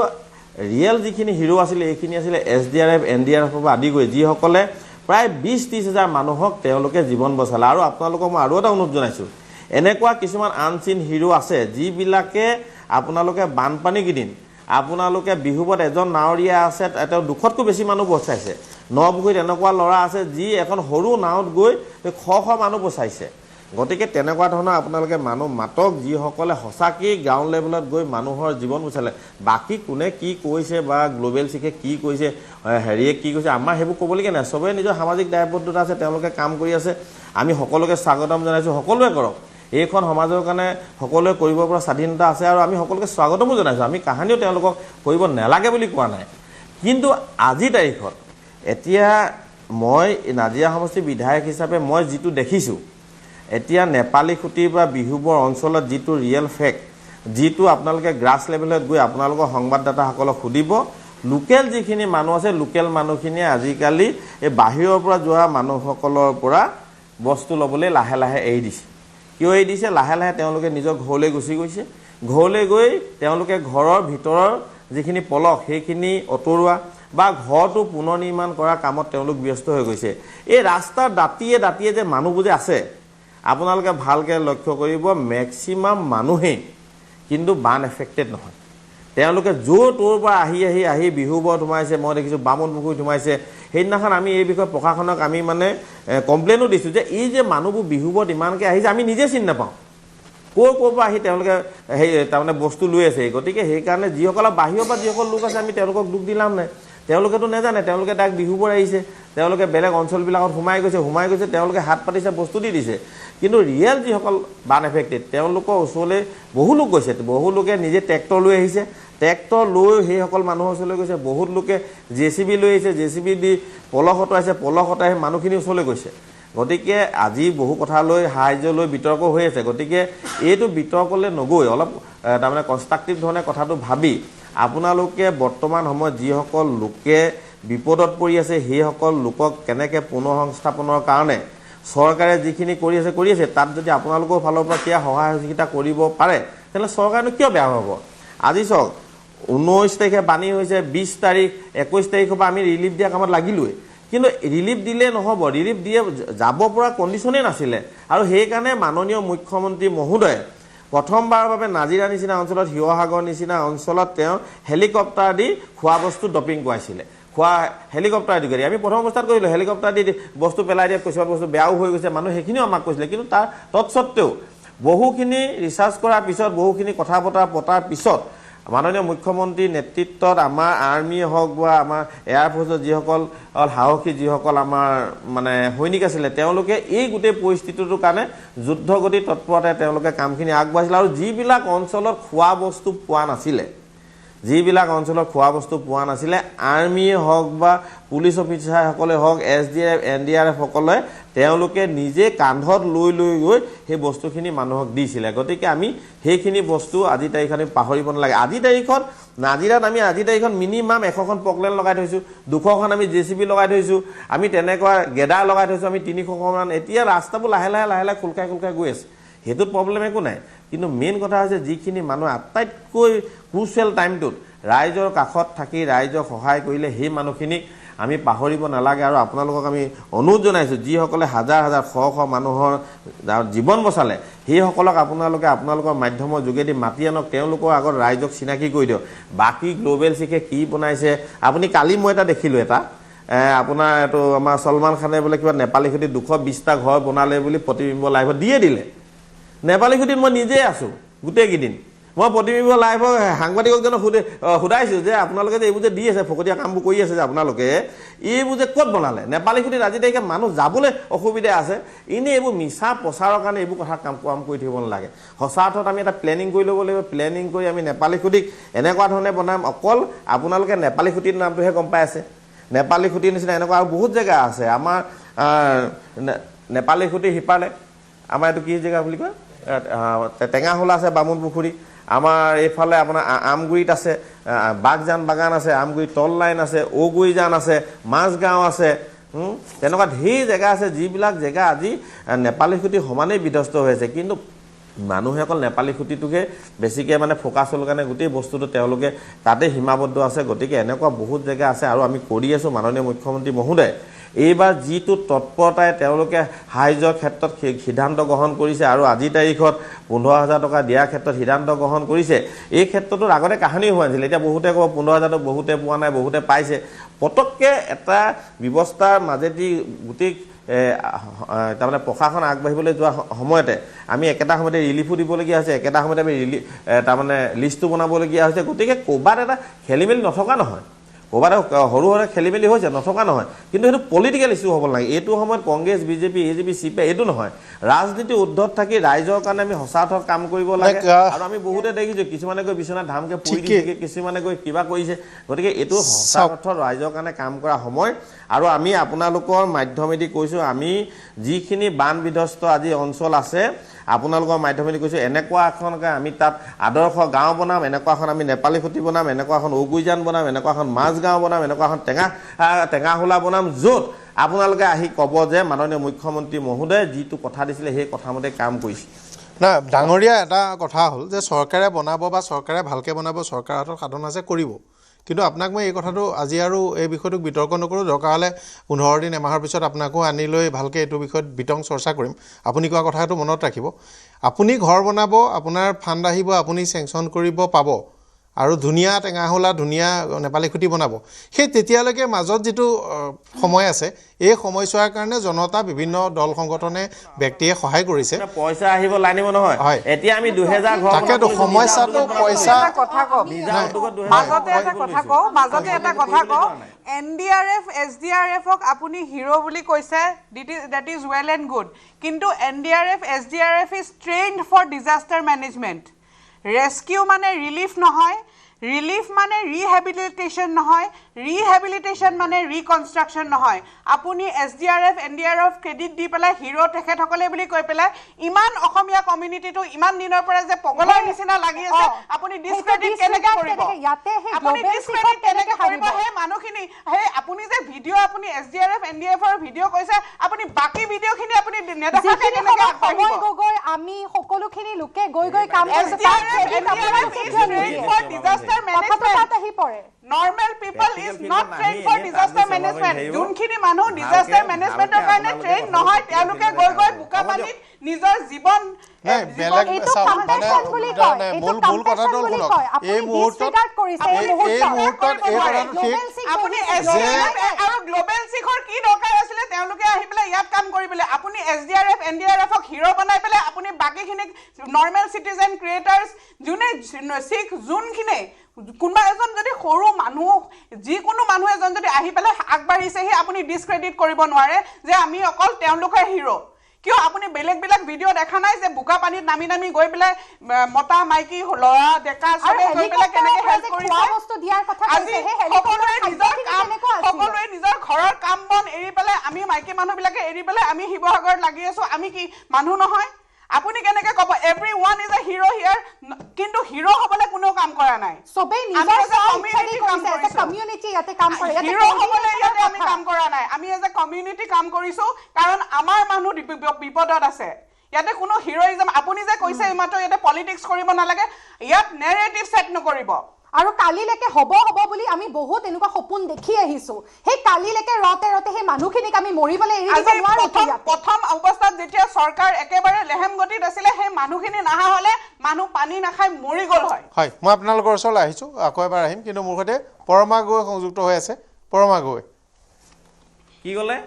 ৰিয়েল যিখিনি হিৰো আছিলে এইখিনি আছিলে SDRF NDRFৰ পৰা আদি কৰি যিসকলে প্ৰায় 20-30 হাজাৰ মানুহক তেওঁলোকে জীৱন বচালে আৰু আপোনালোকক মই আৰু এটা অনুৰোধ জনাইছোঁ এনেকুৱা কিছুমান আনচিন হিৰো আছে যিবিলাকে আপোনালোকে বানপানীকেইদিন আপোনালোকে বিহুবত এজন নাৱৰীয়া আছে তেওঁ 200তকৈ বেছি মানুহ বচাইছে নপুখুৰীত এনেকুৱা ল'ৰা আছে যি এখন সৰু নাৱত গৈ শ মানুহ বচাইছে গতিকে তেনেকুৱা ধৰণৰ আপোনালোকে মানুহ মাতক যিসকলে সঁচাকৈয়ে গ্ৰাউণ্ড লেভেলত গৈ মানুহৰ জীৱন বচালে বাকী কোনে কি কৈছে বা গ্ল'বেল চিকে কি কৈছে হেৰিয়ে কি কৈছে আমাৰ সেইবোৰ ক'বলগীয়া নাই চবেই নিজৰ সামাজিক দায়বদ্ধতা আছে তেওঁলোকে কাম কৰি আছে আমি সকলোকে স্বাগতম জনাইছোঁ সকলোৱে কৰক এইখন সমাজৰ কাৰণে সকলোৱে কৰিব পৰা স্বাধীনতা আছে আৰু আমি সকলোকে স্বাগতমো জনাইছোঁ আমি কাহানিও তেওঁলোকক কৰিব নালাগে বুলি কোৱা নাই কিন্তু আজি তাৰিখত এতিয়া মই নাজিৰা সমষ্টিৰ বিধায়ক হিচাপে মই যিটো দেখিছোঁ এতিয়া নেপালী খুঁটিৰ পৰা বিহুবৰ অঞ্চলত যিটো ৰিয়েল ফেক্ট যিটো আপোনালোকে গ্ৰাছ লেভেলত গৈ আপোনালোকৰ সংবাদদাতাসকলক সুধিব লোকেল যিখিনি মানুহ আছে লোকেল মানুহখিনিয়ে আজিকালি এই বাহিৰৰ পৰা যোৱা মানুহসকলৰ পৰা বস্তু ল'বলৈ লাহে লাহে এৰি দিছে কিয় এৰি দিছে লাহে লাহে তেওঁলোকে নিজৰ ঘৰলৈ গুচি গৈছে ঘৰলৈ গৈ তেওঁলোকে ঘৰৰ ভিতৰৰ যিখিনি পলস সেইখিনি অতৰুৱা বা ঘৰটো পুনৰ নিৰ্মাণ কৰাৰ কামত তেওঁলোক ব্যস্ত হৈ গৈছে এই ৰাস্তাৰ দাঁতিয়ে যে মানুহবোৰ যে আছে আপোনালোকে ভালকৈ লক্ষ্য কৰিব মেক্সিমাম মানুহেই কিন্তু বান এফেক্টেড নহয় তেওঁলোকে য'ৰ ত'ৰ পৰা আহি বিহুবৰত সোমাইছে মই দেখিছোঁ বামুণপুখুৰীত সোমাইছে সেইদিনাখন আমি এই বিষয়ে প্ৰশাসনক আমি মানে কমপ্লেইনো দিছোঁ যে এই যে মানুহবোৰ বিহুবৰত ইমানকৈ আহিছে আমি নিজে চিনি নাপাওঁ ক'ৰ পৰা আহি তেওঁলোকে সেই তাৰমানে বস্তু লৈ আছে গতিকে সেইকাৰণে যিসকল বাহিৰৰ পৰা যিসকল লোক আছে আমি তেওঁলোকক দুখ দি লাভ নাই তেওঁলোকেতো নাজানে তেওঁলোকে ডাইৰেক্ট বিহুবৰ আহিছে তেওঁলোকে বেলেগ অঞ্চলবিলাকত সোমাই গৈছে তেওঁলোকে হাত পাতিছে বস্তু দি দিছে কিন্তু ৰিয়েল যিসকল বান এফেক্টেড তেওঁলোকৰ ওচৰলৈ বহু লোক গৈছে বহু লোকে নিজে ট্ৰেক্টৰ লৈ আহিছে ট্ৰেক্টৰ লৈ সেইসকল মানুহৰ ওচৰলৈ গৈছে বহুত লোকে JCB লৈ আহিছে JCB দি পলহ হটাইছে পলহ হটাই মানুহখিনিৰ ওচৰলৈ গৈছে গতিকে আজি বহু কথা লৈ সাহায্য লৈ বিতৰ্ক হৈ আছে গতিকে এইটো বিতৰ্কলৈ নগৈ অলপ তাৰমানে কনষ্ট্ৰাকটিভ ধৰণে কথাটো ভাবি আপোনালোকে বৰ্তমান সময়ত যিসকল লোকে বিপদত পৰি আছে সেইসকল লোকক কেনেকৈ পুনঃসংস্থাপনৰ কাৰণে চৰকাৰে যিখিনি কৰি আছে তাত যদি আপোনালোকৰ ফালৰ পৰা কিয় সহায় সহযোগিতা কৰিব পাৰে তেতিয়াহ'লে চৰকাৰনো কিয় বেয়া হ'ব আজি চাওক 19 তাৰিখে পানী হৈছে 20 তাৰিখ 21 তাৰিখৰ পৰা আমি ৰিলিফ দিয়া কামত লাগিলোৱে কিন্তু ৰিলিফ দিলে নহ'ব ৰিলিফ দিয়ে যাব পৰা কণ্ডিশ্যনেই নাছিলে আৰু সেইকাৰণে মাননীয় মুখ্যমন্ত্ৰী মহোদয়ে প্ৰথমবাৰৰ বাবে নাজিৰা নিচিনা অঞ্চলত শিৱসাগৰ নিচিনা অঞ্চলত তেওঁ হেলিকপ্টাৰ দি খোৱা বস্তু ডপিং কৰাইছিলে খোৱা হেলিকপ্টাৰ দি কৰি আমি প্ৰথম অৱস্থাত কৰিলোঁ হেলিকপ্টাৰ দি বস্তু পেলাই দিয়া কিছুমান বস্তু বেয়াও হৈ গৈছে মানুহ সেইখিনিও আমাক কৈছিলে কিন্তু তাৰ তৎসত্ত্বেও বহুখিনি ৰিচাৰ্চ কৰাৰ পিছত বহুখিনি কথা বতৰা পতাৰ পিছত মাননীয় মুখ্যমন্ত্ৰীৰ নেতৃত্বত আমাৰ আৰ্মিয়ে হওক বা আমাৰ এয়াৰফ'ৰ্চৰ যিসকল সাহসী যিসকল আমাৰ মানে সৈনিক আছিলে তেওঁলোকে এই গোটেই পৰিস্থিতিটোৰ কাৰণে যুদ্ধগতি তৎপৰতাৰে তেওঁলোকে কামখিনি আগবঢ়াইছিল আৰু যিবিলাক অঞ্চলত খোৱা বস্তু পোৱা নাছিলে আৰ্মিয়ে হওক বা পুলিচ অফিচাৰসকলে হওক SDF NDRF সকলে তেওঁলোকে নিজে কান্ধত লৈ গৈ সেই বস্তুখিনি মানুহক দিছিলে গতিকে আমি সেইখিনি বস্তু আজি তাৰিখত আমি পাহৰিব নালাগে আজি তাৰিখত নাজিৰাত আমি আজি তাৰিখত মিনিমাম 100খন পকলেন লগাই থৈছোঁ 200খন আমি JCB লগাই থৈছোঁ আমি তেনেকুৱা গেডাৰ লগাই থৈছোঁ আমি 300খন এতিয়া ৰাস্তাবোৰ লাহে লাহে খুলখাই গৈ আছে সেইটোত প্ৰব্লেম একো নাই কিন্তু মেইন কথা হৈছে যিখিনি মানুহ আটাইতকৈ ক্ৰুচিয়েল টাইমটোত ৰাইজৰ কাষত থাকি ৰাইজক সহায় কৰিলে সেই মানুহখিনিক আমি পাহৰিব নালাগে আৰু আপোনালোকক আমি অনুৰোধ জনাইছোঁ যিসকলে হাজাৰ শ মানুহৰ জীৱন বচালে সেইসকলক আপোনালোকৰ মাধ্যমৰ যোগেদি মাতি আনক তেওঁলোকৰ আগত ৰাইজক চিনাকি কৰি দিয়ক বাকী গ্ল'বেল চিকে কি বনাইছে আপুনি কালি মই এটা দেখিলোঁ এটা আপোনাৰ এইটো আমাৰ সলমান খানে বোলে কিবা নেপালী খুঁটিত 220টা ঘৰ বনালে বুলি প্ৰতিবিম্ব লাইভত দিলে নেপালী খুঁটিত মই নিজে আছোঁ গোটেইকেইদিন মই প্ৰতিবিম্ব লাইভৰ সাংবাদিকজনক সোধাইছোঁ যে আপোনালোকে যে এইবোৰ যে দি আছে ফকতীয়া কামবোৰ কৰি আছে যে আপোনালোকে এইবোৰ যে ক'ত বনালে নেপালী খুঁটিত আজি তাৰিখে মানুহ যাবলৈ অসুবিধা আছে এনেই এইবোৰ মিছা প্ৰচাৰৰ কাৰণে এইবোৰ কথা কাম কৰি থাকিব নালাগে সঁচা অৰ্থত আমি এটা প্লেনিং কৰি ল'ব লাগিব প্লেনিং কৰি আমি নেপালী খুঁটিক এনেকুৱা ধৰণে বনাম অকল আপোনালোকে নেপালী খুঁটিৰ নামটোহে গম পাই আছে নেপালী খুঁটিৰ নিচিনা এনেকুৱা আৰু বহুত জেগা আছে আমাৰ নেপালী খুঁটি সিপালে আমাৰ এইটো কি জেগা বুলি কয় টেঙাহোলা আছে বামুণ পুখুৰী আমাৰ এইফালে আপোনাৰ আমগুৰিত আছে বাগজান বাগান আছে আমগুৰি তল লাইন আছে ঔগুৰিজান আছে মাছগাঁও আছে তেনেকুৱা ঢেৰ জেগা আছে যিবিলাক জেগা আজি নেপালী খুঁটি সমানেই বিধ্বস্ত হৈ আছে কিন্তু মানুহে অকল নেপালী খুঁটিটোকে বেছিকৈ মানে ফ'কাছ হ'ল কাৰণে গোটেই বস্তুটো তেওঁলোকে তাতে সীমাবদ্ধ আছে গতিকে এনেকুৱা বহুত জেগা আছে আৰু আমি কৰি আছোঁ মাননীয় মুখ্যমন্ত্ৰী মহোদয় এইবাৰ যিটো তৎপৰতাই তেওঁলোকে সাহায্যৰ ক্ষেত্ৰত সিদ্ধান্ত গ্ৰহণ কৰিছে আৰু আজি তাৰিখত 15,000 টকা দিয়াৰ ক্ষেত্ৰত সিদ্ধান্ত গ্ৰহণ কৰিছে এই ক্ষেত্ৰটোত আগতে কাহিনী হোৱা নাছিল এতিয়া বহুতে ক'ব 15,000 বহুতে পোৱা নাই বহুতে পাইছে পটককৈ এটা ব্যৱস্থাৰ মাজেদি গোটেই তাৰমানে প্ৰশাসন আগবাঢ়িবলৈ যোৱা সময়তে আমি একেটা সময়তে ৰিলিফো দিবলগীয়া হৈছে একেটা সময়তে আমি তাৰমানে লিষ্টটো বনাবলগীয়া হৈছে গতিকে ক'ৰবাত এটা খেলিমেলি নথকা নহয় ক'ৰবাত সৰু খেলিমেলি হৈছে নথকা নহয় কিন্তু সেইটো পলিটিকেল ইছ্যু হ'ব নালাগে এইটো সময়ত কংগ্ৰেছ BJP AJP CPI এইটো নহয় ৰাজনীতি উদ্ধত থাকি ৰাইজৰ কাৰণে আমি সঁচা অৰ্থত কাম কৰিব লাগে আৰু আমি বহুতে দেখিছোঁ কিছুমানে গৈ বিচনাত ধামকৈ পৰি দিছে কিছুমানে গৈ কিবা কৰিছে গতিকে এইটো সঁচা অৰ্থত ৰাইজৰ কাৰণে কাম কৰা সময় আৰু আমি আপোনালোকৰ মাধ্যমেদি কৈছোঁ আমি যিখিনি বান বিধ্বস্ত আজি অঞ্চল আছে আপোনালোকৰ মাধ্যমেদি কৈছোঁ এনেকুৱা এখনকৈ আমি তাত আদৰ্শ গাঁও বনাম এনেকুৱা এখন আমি নেপালী খুঁটি বনাম এনেকুৱা এখন ঔগুৰিজান বনাম এনেকুৱা এখন মাছগাঁও বনাম এনেকুৱা এখন টেঙাহোলা বনাম য'ত আপোনালোকে আহি ক'ব যে মাননীয় মুখ্যমন্ত্ৰী মহোদয়ে যিটো কথা দিছিলে সেই কথামতে কাম কৰিছে না ডাঙৰীয়া এটা কথা হ'ল যে চৰকাৰে বনাব বা চৰকাৰে ভালকৈ বনাব চৰকাৰৰ হাতত সাধন আছে কৰিব কিন্তু আপোনাক মই এই কথাটো আজি আৰু এই বিষয়টোক বিতৰ্ক নকৰোঁ দৰকাৰ হ'লে 15 দিন এমাহৰ পিছত আপোনাকো আনি লৈ ভালকৈ এইটো বিষয়ত বিতং চৰ্চা কৰিম আপুনি কোৱা কথাটো মনত ৰাখিব আপুনি ঘৰ বনাব আপোনাৰ ফাণ্ড আহিব আপুনি চেংচন কৰিব পাব আৰু ধুনীয়া টেঙাহোলা ধুনীয়া নেপালী খুঁটি বনাব সেই তেতিয়ালৈকে মাজত যিটো সময় আছে এই সময়ছোৱাৰ কাৰণে জনতা বিভিন্ন দল সংগঠনে ব্যক্তিয়ে সহায় কৰিছে পইচা আহিব লানিব নহয় এতিয়া আমি 2000 ঘৰ তাকেতো সমস্যাটো পইচা মাজতে এটা কথা কওঁ NDRF SDRF আপুনি হিৰো বুলি কৈছে that is well and good কিন্তু NDRF SDRF is trained for disaster management rescue মানে ৰিলিফ নহয় ৰিলিফ মানে ৰিহেবিলিটেশ্যন নহয়, ৰিহেবিলিটেশ্যন মানে ৰিকনষ্ট্ৰাকশ্যন নহয়। আপুনি SDRF NDRF ক্ৰেডিট দি পেলাই হিৰো তেখেতসকলে বুলি কৈ পেলাই ইমান অসমীয়া কমিউনিটিটো ইমান দিনৰ পৰা যে পগলাৰ নিচিনা লাগি আছে, আপুনি ডিছক্ৰেডিট কেনেকৈ কৰিব? আপুনি ডিছক্ৰেডিট কেনেকৈ কৰিব? সেই মানুহখিনি সেই আপুনি যে ভিডিঅ' আপুনি SDRF NDRFৰ ভিডিঅ' কৈছে, আপুনি বাকী ভিডিঅ'খিনি আপুনি নেদেখাকৈ কেনেকৈ আগবাঢ়িব? গগৈ আমি সকলোখিনি লোকে গৈ কাম Normal people is not trained for disaster management. যোনখিনি মানুহ disaster managementৰ কাৰণে trained নহয়, তেওঁলোকে গৈ বোকা পানীত নিজৰ জীৱন গ্লোবেল শিখৰ কি দৰকাৰ আছিলে তেওঁলোকে আহি পেলাই ইয়াত কাম কৰিবলৈ? আপুনি SDRF NDRFক হিৰো বনাই পেলাই আপুনি বাকীখিনিক নৰ্মেল চিটিজেন ক্ৰিয়েটাৰ্ছ যোনে শিখ যোনখিনি কোনোবা এজন যদি সৰু মানুহ যিকোনো মানুহ এজন যদি আহি পেলাই আগবাঢ়িছেহি আপুনি ডিছক্ৰেডিট কৰিব নোৱাৰে যে আমি অকল তেওঁলোকৰ হিৰো। কিয় আপুনি বেলেগ ভিডিঅ' দেখা নাই যে বোকা পানীত নামি গৈ পেলাই মতা মাইকী ল'ৰা ডেকা চবে গৈ পেলাই কেনেকৈ হেল্প কৰিছে? আজি সকলোৱে নিজৰ ঘৰৰ কাম বন এৰি পেলাই আমি মাইকী মানুহবিলাকে এৰি পেলাই আমি শিৱসাগৰত লাগি আছো, আমি কি মানুহ নহয়? আপুনি কেনেকৈ ক'ব এভৰিৱান ইজ এ হিৰো হিয়াৰ? কিন্তু হিৰো হ'বলৈ কোনেও কাম কৰা নাই, চবেই নিজৰ কমিউনিটি ইয়াতে কাম কৰে। হিৰো হ'বলৈ ইয়াতে আমি কাম কৰা নাই, আমি এজ এ কমিউনিটি কাম কৰিছো, কাৰণ আমাৰ মানুহ বিপদত আছে। ইয়াতে কোনো হিৰোইজম আপুনি যে কৈছে এইমাত্ৰ ইয়াতে পলিটিক্স কৰিব নালাগে, ইয়াত নেৰেটিভ ছেট নকৰিব। আৰু কালিলৈকে হ'ব বুলি আমি বহুত এনেকুৱা সপোন দেখি আহিছো, সেই কালিলৈকে ৰতে সেই মানুহখিনিক আমি মৰিবলৈ এৰি দিব নোৱাৰো। প্ৰথম অৱস্থাত যেতিয়া চৰকাৰ একেবাৰে লেহেম গতিত আছিলে, সেই মানুহখিনি নাহা হ'লে মানুহ পানী নাখাই মৰি গ'ল হয়। হয়, মই আপোনালোকৰ ওচৰলৈ আহিছোঁ, আকৌ এবাৰ আহিম, কিন্তু মোৰ সৈতে পৰমা গগৈ সংযুক্ত হৈ আছে। পৰমা গগৈ, কি ক'লে?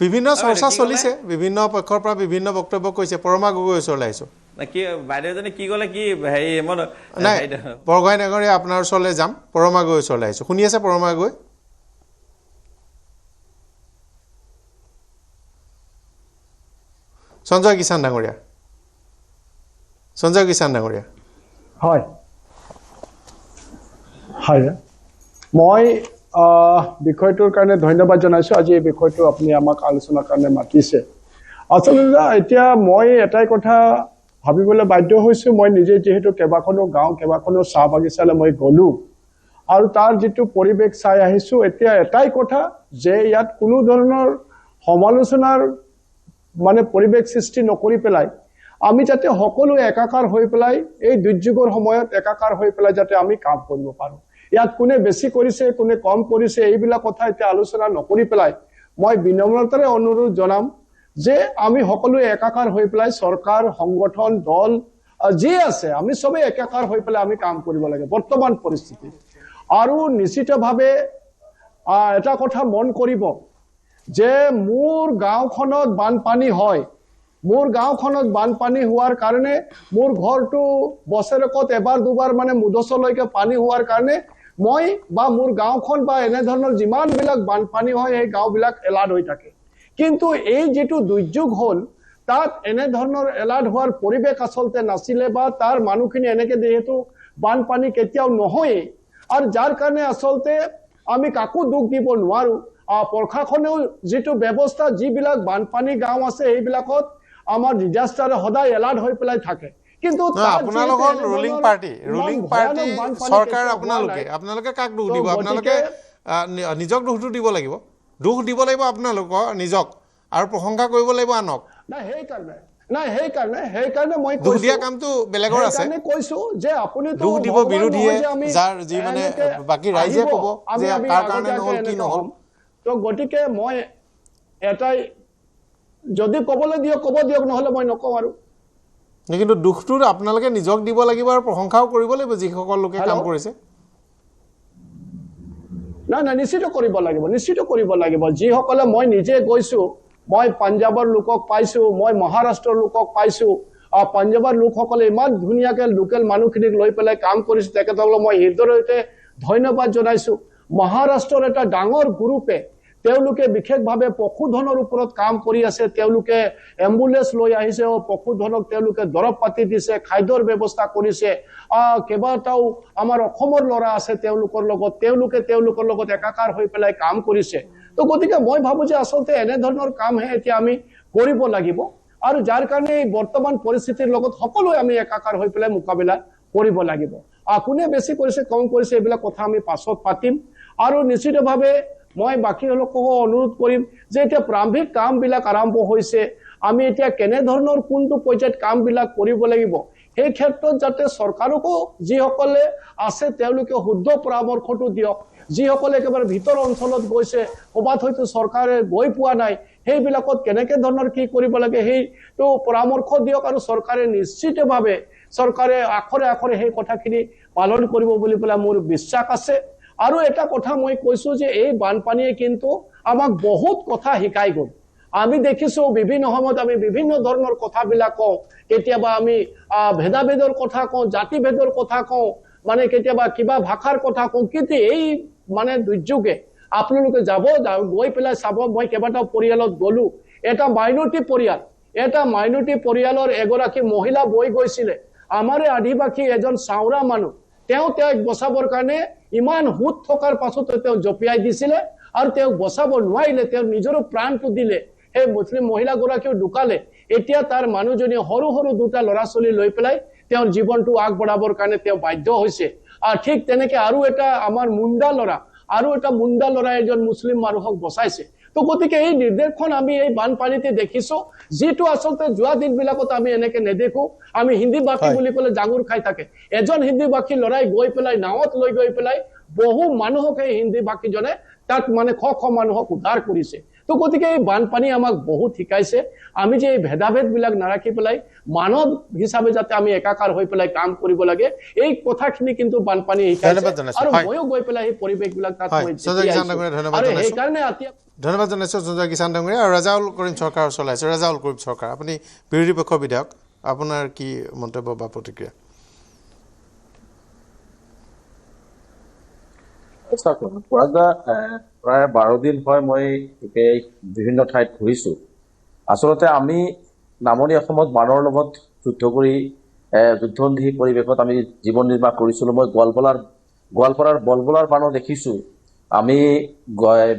বিভিন্ন চৰ্চা চলিছে, বিভিন্ন পক্ষৰ পৰা বিভিন্ন বক্তব্য কৈছে। পৰমা গগৈ ওচৰলৈ আহিছোঁ। কি বাইদেউজনী কি ক'লে? কি হেৰি নাই, বৰগোহাঁই নগৰীয়া আপোনাৰ ওচৰলৈ যাম, পৰমা গগৈ ওচৰলৈ আহিছোঁ। শুনি আছে পৰমা গগৈ? সঞ্জয় কিষাণ ডাঙৰীয়া, হয় মই বিষয়টোৰ কাৰণে ধন্যবাদ জনাইছোঁ। আজি এই বিষয়টো আপুনি আমাক আলোচনাৰ কাৰণে মাতিছে। আচলতে এতিয়া মই এটাই কথা ভাবিবলৈ বাধ্য হৈছোঁ, মই নিজে যিহেতু কেইবাখনো গাঁও কেইবাখনো চাহ বাগিচালৈ মই গ'লোঁ আৰু তাৰ যিটো পৰিৱেশ চাই আহিছোঁ, এতিয়া এটাই কথা যে ইয়াত কোনো ধৰণৰ সমালোচনাৰ মানে পৰিৱেশ সৃষ্টি নকৰি পেলাই আমি যাতে সকলো একাকাৰ হৈ পেলাই এই দুৰ্যোগৰ সময়ত একাকাৰ হৈ পেলাই যাতে আমি কাম কৰিব পাৰোঁ। ইয়াত কোনে বেছি কৰিছে কোনে কম কৰিছে এইবিলাক কথা এতিয়া আলোচনা নকৰি পেলাই মই বিনম্ৰতাৰে অনুৰোধ জনাম যে আমি সকলোৱে একাকাৰ হৈ পেলাই চৰকাৰ সংগঠন দল যি আছে আমি সবে একাকাৰ হৈ পেলাই আমি কাম কৰিব লাগে বৰ্তমান পৰিস্থিতি। আৰু নিশ্চিতভাৱে এটা কথা মন কৰিব যে মোৰ গাঁওখনত বানপানী হয়, মোৰ গাঁওখনত বানপানী হোৱাৰ কাৰণে মোৰ ঘৰটো বছৰেকত এবাৰ দুবাৰ মানে মুদচলৈকে পানী হোৱাৰ কাৰণে মই বা মোৰ গাঁওখন বা এনে ধৰণৰ যিমানবিলাক বানপানী হয় এই গাঁওবিলাক এলাৰ্ট হৈ থাকে। কিন্তু এই যেটো দুৰ্যোগ হ'ল তাত এনে ধৰণৰ এলাৰ্ট হোৱাৰ পৰিৱেশ আচলতে নাছিলে বা তাৰ মানুহখিনি এনেকে যেহেতু বানপানী কেতিয়াও নহয় আৰু যাৰ কাৰণে আচলতে আমি কাকো দুখ দিব নোৱাৰো। প্ৰশাসনেও যেটো ব্যৱস্থা যিবিলাক বানপানী গাঁও আছে এইবিলাকত আমাৰ ডিজাস্টাৰ সদায় এলাৰ্ট হৈ পেলাই থাকে। কিন্তু আপোনালোকৰ ৰুলিং পাৰ্টি চৰকাৰ আপোনালোকে কাক দুখ দিব? আপোনালোকে নিজক দুখটো দিব লাগিব, দুখ দিব লাগিব আপোনালোকৰ নিজক আৰু প্ৰশংসা কৰিব লাগিব আনক। সেইকাৰণে মই দুখ দিয়া কামটো বেলেগৰ আছে, কৈছো যে আপুনি দুখ দিব বিৰোধীয়ে যাৰ যি মানে বাকী ৰাইজে ক'ব যে কাৰ কাৰণে নহ'ল কি নহ'ল। তো গতিকে মই এটাই যদি ক'বলৈ দিয়ক ক'ব দিয়ক, নহ'লে মই নকওঁ আৰু। কিন্তু দুখটো আপোনালোকে নিজক দিব লাগিব আৰু প্ৰশংসাও কৰিব লাগিব যিসকল লোকে কাম কৰিছে। নাই নিশ্চিত কৰিব লাগিব যিসকলে মই নিজে গৈছোঁ, মই পাঞ্জাৱৰ লোকক পাইছোঁ, মই মহাৰাষ্ট্ৰৰ লোকক পাইছোঁ। পাঞ্জাৱৰ লোকসকলে ইমান ধুনীয়াকৈ লোকেল মানুহখিনিক লৈ পেলাই কাম কৰিছে, তেখেতসকলক মই হৃদয়তে ধন্যবাদ জনাইছোঁ। মহাৰাষ্ট্ৰৰ এটা ডাঙৰ গ্ৰুপে তেওঁলোকে বিশেষভাৱে পশুধনৰ ওপৰত কাম কৰি আছে তেওঁলোকে এম্বুলেন্স লৈ আহিছে পশুধনক তেওঁলোকে দৰৱ পাতি দিছে খাদ্যৰ ব্যৱস্থা কৰিছে কেইবাটাও আমাৰ অসমৰ ল'ৰা আছে তেওঁলোকৰ লগত একাকাৰ হৈ পেলাই কাম কৰিছে তো গতিকে মই ভাবো যে আচলতে এনে ধৰণৰ কামহে এতিয়া আমি কৰিব লাগিব আৰু যাৰ কাৰণে বৰ্তমান পৰিস্থিতিৰ লগত সকলোৱে আমি একাকাৰ হৈ পেলাই মোকাবিলা কৰিব লাগিব কোনে বেছি কৰিছে কম কৰিছে এইবিলাক কথা আমি পাছত পাতিম আৰু নিশ্চিতভাৱে মই বাকি লোকক অনুৰোধ কৰিম যে এতিয়া প্ৰাৰম্ভিক কামবিলাক আৰম্ভ হৈছে আমি এতিয়া কেনে ধৰণৰ কোনটো পৰ্যায়ত কামবিলাক কৰিব লাগিব এই ক্ষেত্ৰত যাতে চৰকাৰকো যিসকলে আছে তেওঁলোকে শুদ্ধ পৰামৰ্শটো দিয়ক যিসকলে একেবাৰে ভিতৰ অঞ্চলত গৈছে ক'বাত হয়তো চৰকাৰে গৈ পোৱা নাই সেইবিলাকত কেনেকে ধৰণৰ কি কৰিব লাগে সেইটো পৰামৰ্শ দিয়ক আৰু চৰকাৰে নিশ্চিতভাৱে চৰকাৰে আখৰে সেই কথাখিনি পালন কৰিব বুলি পেলাই মোৰ বিশ্বাস আছে আৰু এটা কথা মই কৈছো যে এই বানপানীয়ে কিন্তু আমাক বহুত কথা শিকাই গ'ল আমি দেখিছো বিভিন্ন সময়ত আমি বিভিন্ন ধৰণৰ কথাবিলাক কওঁ কেতিয়াবা আমি ভেদাভেদৰ কথা কওঁ জাতিভেদৰ কথা কওঁ মানে কেতিয়াবা কিবা ভাষাৰ কথা কওঁ কিন্তু এই মানে দুৰ্যোগে আপোনালোকে যাব গৈ পেলাই চাব মই কেইবাটাও পৰিয়ালত গ'লো এটা মাইনৰিটি পৰিয়ালৰ এগৰাকী মহিলা বৈ গৈছিলে আমাৰে আদিবাসী এজন চাওৰা মানুহ তেওঁক বচাবৰ কাৰণে ইমান হুত থকাৰ পাছতো তেওঁ জপিয়াই দিছিলে আৰু তেওঁক বচাব নোৱাৰিলে তেওঁ নিজৰ প্ৰাণটো দিলে সেই মুছলিম মহিলাগৰাকীও ঢুকালে এতিয়া তাৰ মানুহজনী সৰু দুটা ল'ৰা ছোৱালী লৈ পেলাই তেওঁৰ জীৱনটো আগবঢ়াবৰ কাৰণে তেওঁ বাধ্য হৈছে আৰু ঠিক তেনেকে আৰু এটা আমাৰ মুণ্ডা ল'ৰা এজন মুছলিম মানুহক বচাইছে তো গতিকে এই নিৰ্দেশখন আমি এই বানপানীতে দেখিছো যেটো আচলতে যোৱা দিনবিলাকত আমি এনেকে নেদেখো আমি হিন্দী ভাষী বুলি ক'লে জাঙুৰ খাই থাকে এজন হিন্দী ভাষী লৰাই গৈ পেলাই নাৱত লৈ গৈ পেলাই বহু মানুহক এই হিন্দী ভাষীজনে তাত মানে খ মানুহক উদ্ধাৰ কৰিছে তো গতিকে এই বানপানী আমাক বহুত শিকাইছে আমি যে এই ভেদাভেদবিলাক নাৰাখি পেলাই মানৱ হিচাপে যাতে আমি একাকাৰ হৈ পেলাই কাম কৰিব লাগে এই কথাখিনি কিন্তু বানপানী শিকাইছে আৰু ময়ো গৈ পেলাই এই পৰিৱেশবিলাক তাত মই আৰু সেইকাৰণে এতিয়া ধন্যবাদ জনাইছো সঞ্জয় কিষাণ ডাঙৰীয়া আৰু ৰাজাউল কৰিম চৰকাৰ চলাইছে ৰাজাউল কৰিম চৰকাৰ আপুনি বিৰোধী পক্ষৰ বিধায়ক আপোনাৰ কি মন্তব্য বা প্ৰতিক্ৰিয়া প্ৰায় 12 দিন হয় মই বিভিন্ন ঠাইত ঘূৰিছো আচলতে আমি নামনি অসমত বানৰ লগত যুদ্ধবন্দী পৰিৱেশত আমি জীৱন নিৰ্বাহ কৰিছিলো মই গোৱালপাৰাৰ বলবলাৰ বানৰ দেখিছো আমি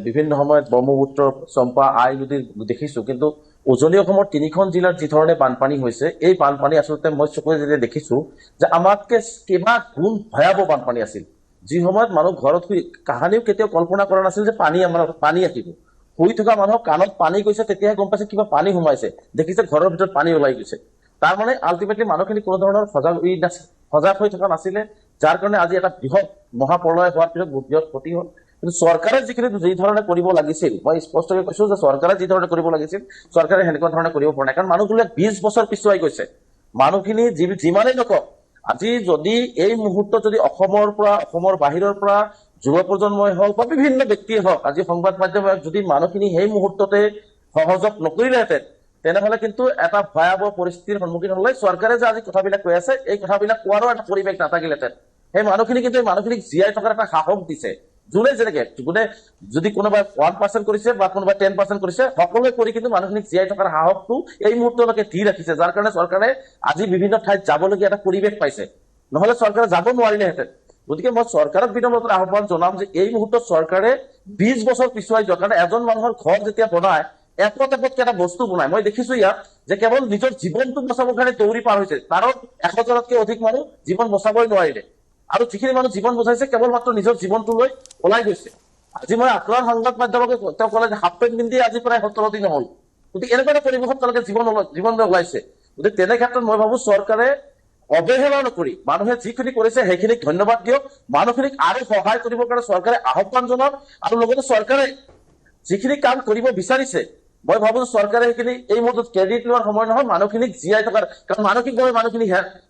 বিভিন্ন সময়ত ব্ৰহ্মপুত্ৰ চম্পা আই নদী দেখিছো কিন্তু উজনি অসমৰ 3খন জিলাত যি ধৰণে বানপানী হৈছে এই বানপানী আচলতে মই চকুৰে যেতিয়া দেখিছো যে আমাতকে কেইবা গুণ ভয়াৱহ বানপানী আছিল যি সময়ত মানুহ ঘৰত কাহানিও কেতিয়াও কল্পনা কৰা নাছিল যে পানী আহিব শুই থকা মানুহৰ কাণত পানী গৈছে তেতিয়াহে গম পাইছে কিবা পানী সোমাইছে দেখিছে ঘৰৰ ভিতৰত পানী ওলাই গৈছে তাৰ মানে আল্টিমেটলি মানুহখিনি কোনো ধৰণৰ সজাগ হৈ থকা নাছিলে যাৰ কাৰণে আজি এটা বৃহৎ মহাপ্ৰলয় হোৱাৰ পিছত বৃহৎ ক্ষতি হ'ল কিন্তু চৰকাৰে যি ধৰণে কৰিব লাগিছিল মই স্পষ্টকৈ কৈছো যে চৰকাৰে যি ধৰণে কৰিব লাগিছিল চৰকাৰে সেনেকুৱা ধৰণে কৰিব পৰা নাই কাৰণ মানুহবিলাক 20 বছৰ পিছুৱাই গৈছে মানুহখিনি যিমানেই নকওক আজি যদি এই মুহূৰ্তত যদি অসমৰ বাহিৰৰ পৰা যুৱ প্ৰজন্মই হওক বা বিভিন্ন ব্যক্তিয়ে হওক আজি সংবাদ মাধ্যমে যদি মানুহখিনি সেই মুহূৰ্ততে সহযোগ নকৰিলেহেঁতেন তেনেহলে কিন্তু এটা ভয়াৱহ পৰিস্থিতিৰ সন্মুখীন হলে চৰকাৰে যে আজি কথাবিলাক কৈ আছে এই কথাবিলাক কোৱাৰো এটা পৰিৱেশ নাথাকিলেহেঁতেন সেই মানুহখিনিক জীয়াই থকাৰ এটা সাহস দিছে যোনে যদি কোনোবাই 1% কৰিছে বা কোনোবাই 10% কৰিছে সকলোৱে কৰি কিন্তু মানুহখিনিক জীয়াই থকাৰ সাহসটো এই মুহূৰ্তলৈকে দি ৰাখিছে যাৰ কাৰণে চৰকাৰে আজি বিভিন্ন ঠাইত যাবলগীয়া এটা পৰিৱেশ পাইছে নহলে চৰকাৰে যাব নোৱাৰিলেহেঁতেন গতিকে মই চৰকাৰক বিনম্ৰতাৰে আহ্বান জনাম যে এই মুহূৰ্তত চৰকাৰে 20 বছৰ পিছুৱাই যোৱাৰ কাৰণে এজন মানুহৰ ঘৰ যেতিয়া বনায় এপতকে এটা বস্তু বনায় মই দেখিছো ইয়াত যে কেৱল নিজৰ জীৱনটো বচাবৰ কাৰণে দৌৰি পাৰ হৈছে কাৰণ 100জনতকৈ অধিক মানুহ জীৱন বচাবই নোৱাৰিলে আৰু যিখিনি মানুহ জীৱন বচাইছে কেৱল মাত্ৰ নিজৰ জীৱনটো লৈ ওলাই গৈছে আজি মই আক্ৰান্ত সংবাদ মাধ্যমকে তেওঁ ক'লে যে হাফ পেণ্ট পিন্ধি আজি প্ৰায় 17 দিন হ'ল গতিকে এনেকুৱা এটা পৰিৱেশত তেওঁলোকে জীৱন লৈ ওলাইছে গতিকে তেনে ক্ষেত্ৰত মই ভাবো চৰকাৰে অৱহেলা নকৰি মানুহে যিখিনি কৰিছে সেইখিনিক ধন্যবাদ দিয়ক মানুহখিনিক আৰু সহায় কৰিবৰ কাৰণে চৰকাৰে আহ্বান জনাওক আৰু লগতে চৰকাৰে যিখিনি কাম কৰিব বিচাৰিছে মই ভাবো চৰকাৰে সেইখিনি এই মুহূৰ্তত ক্ৰেডিট লোৱাৰ সময় নহয় মানুহখিনিক জীয়াই থকাৰ কাৰণ মানসিকভাৱে মানুহখিনি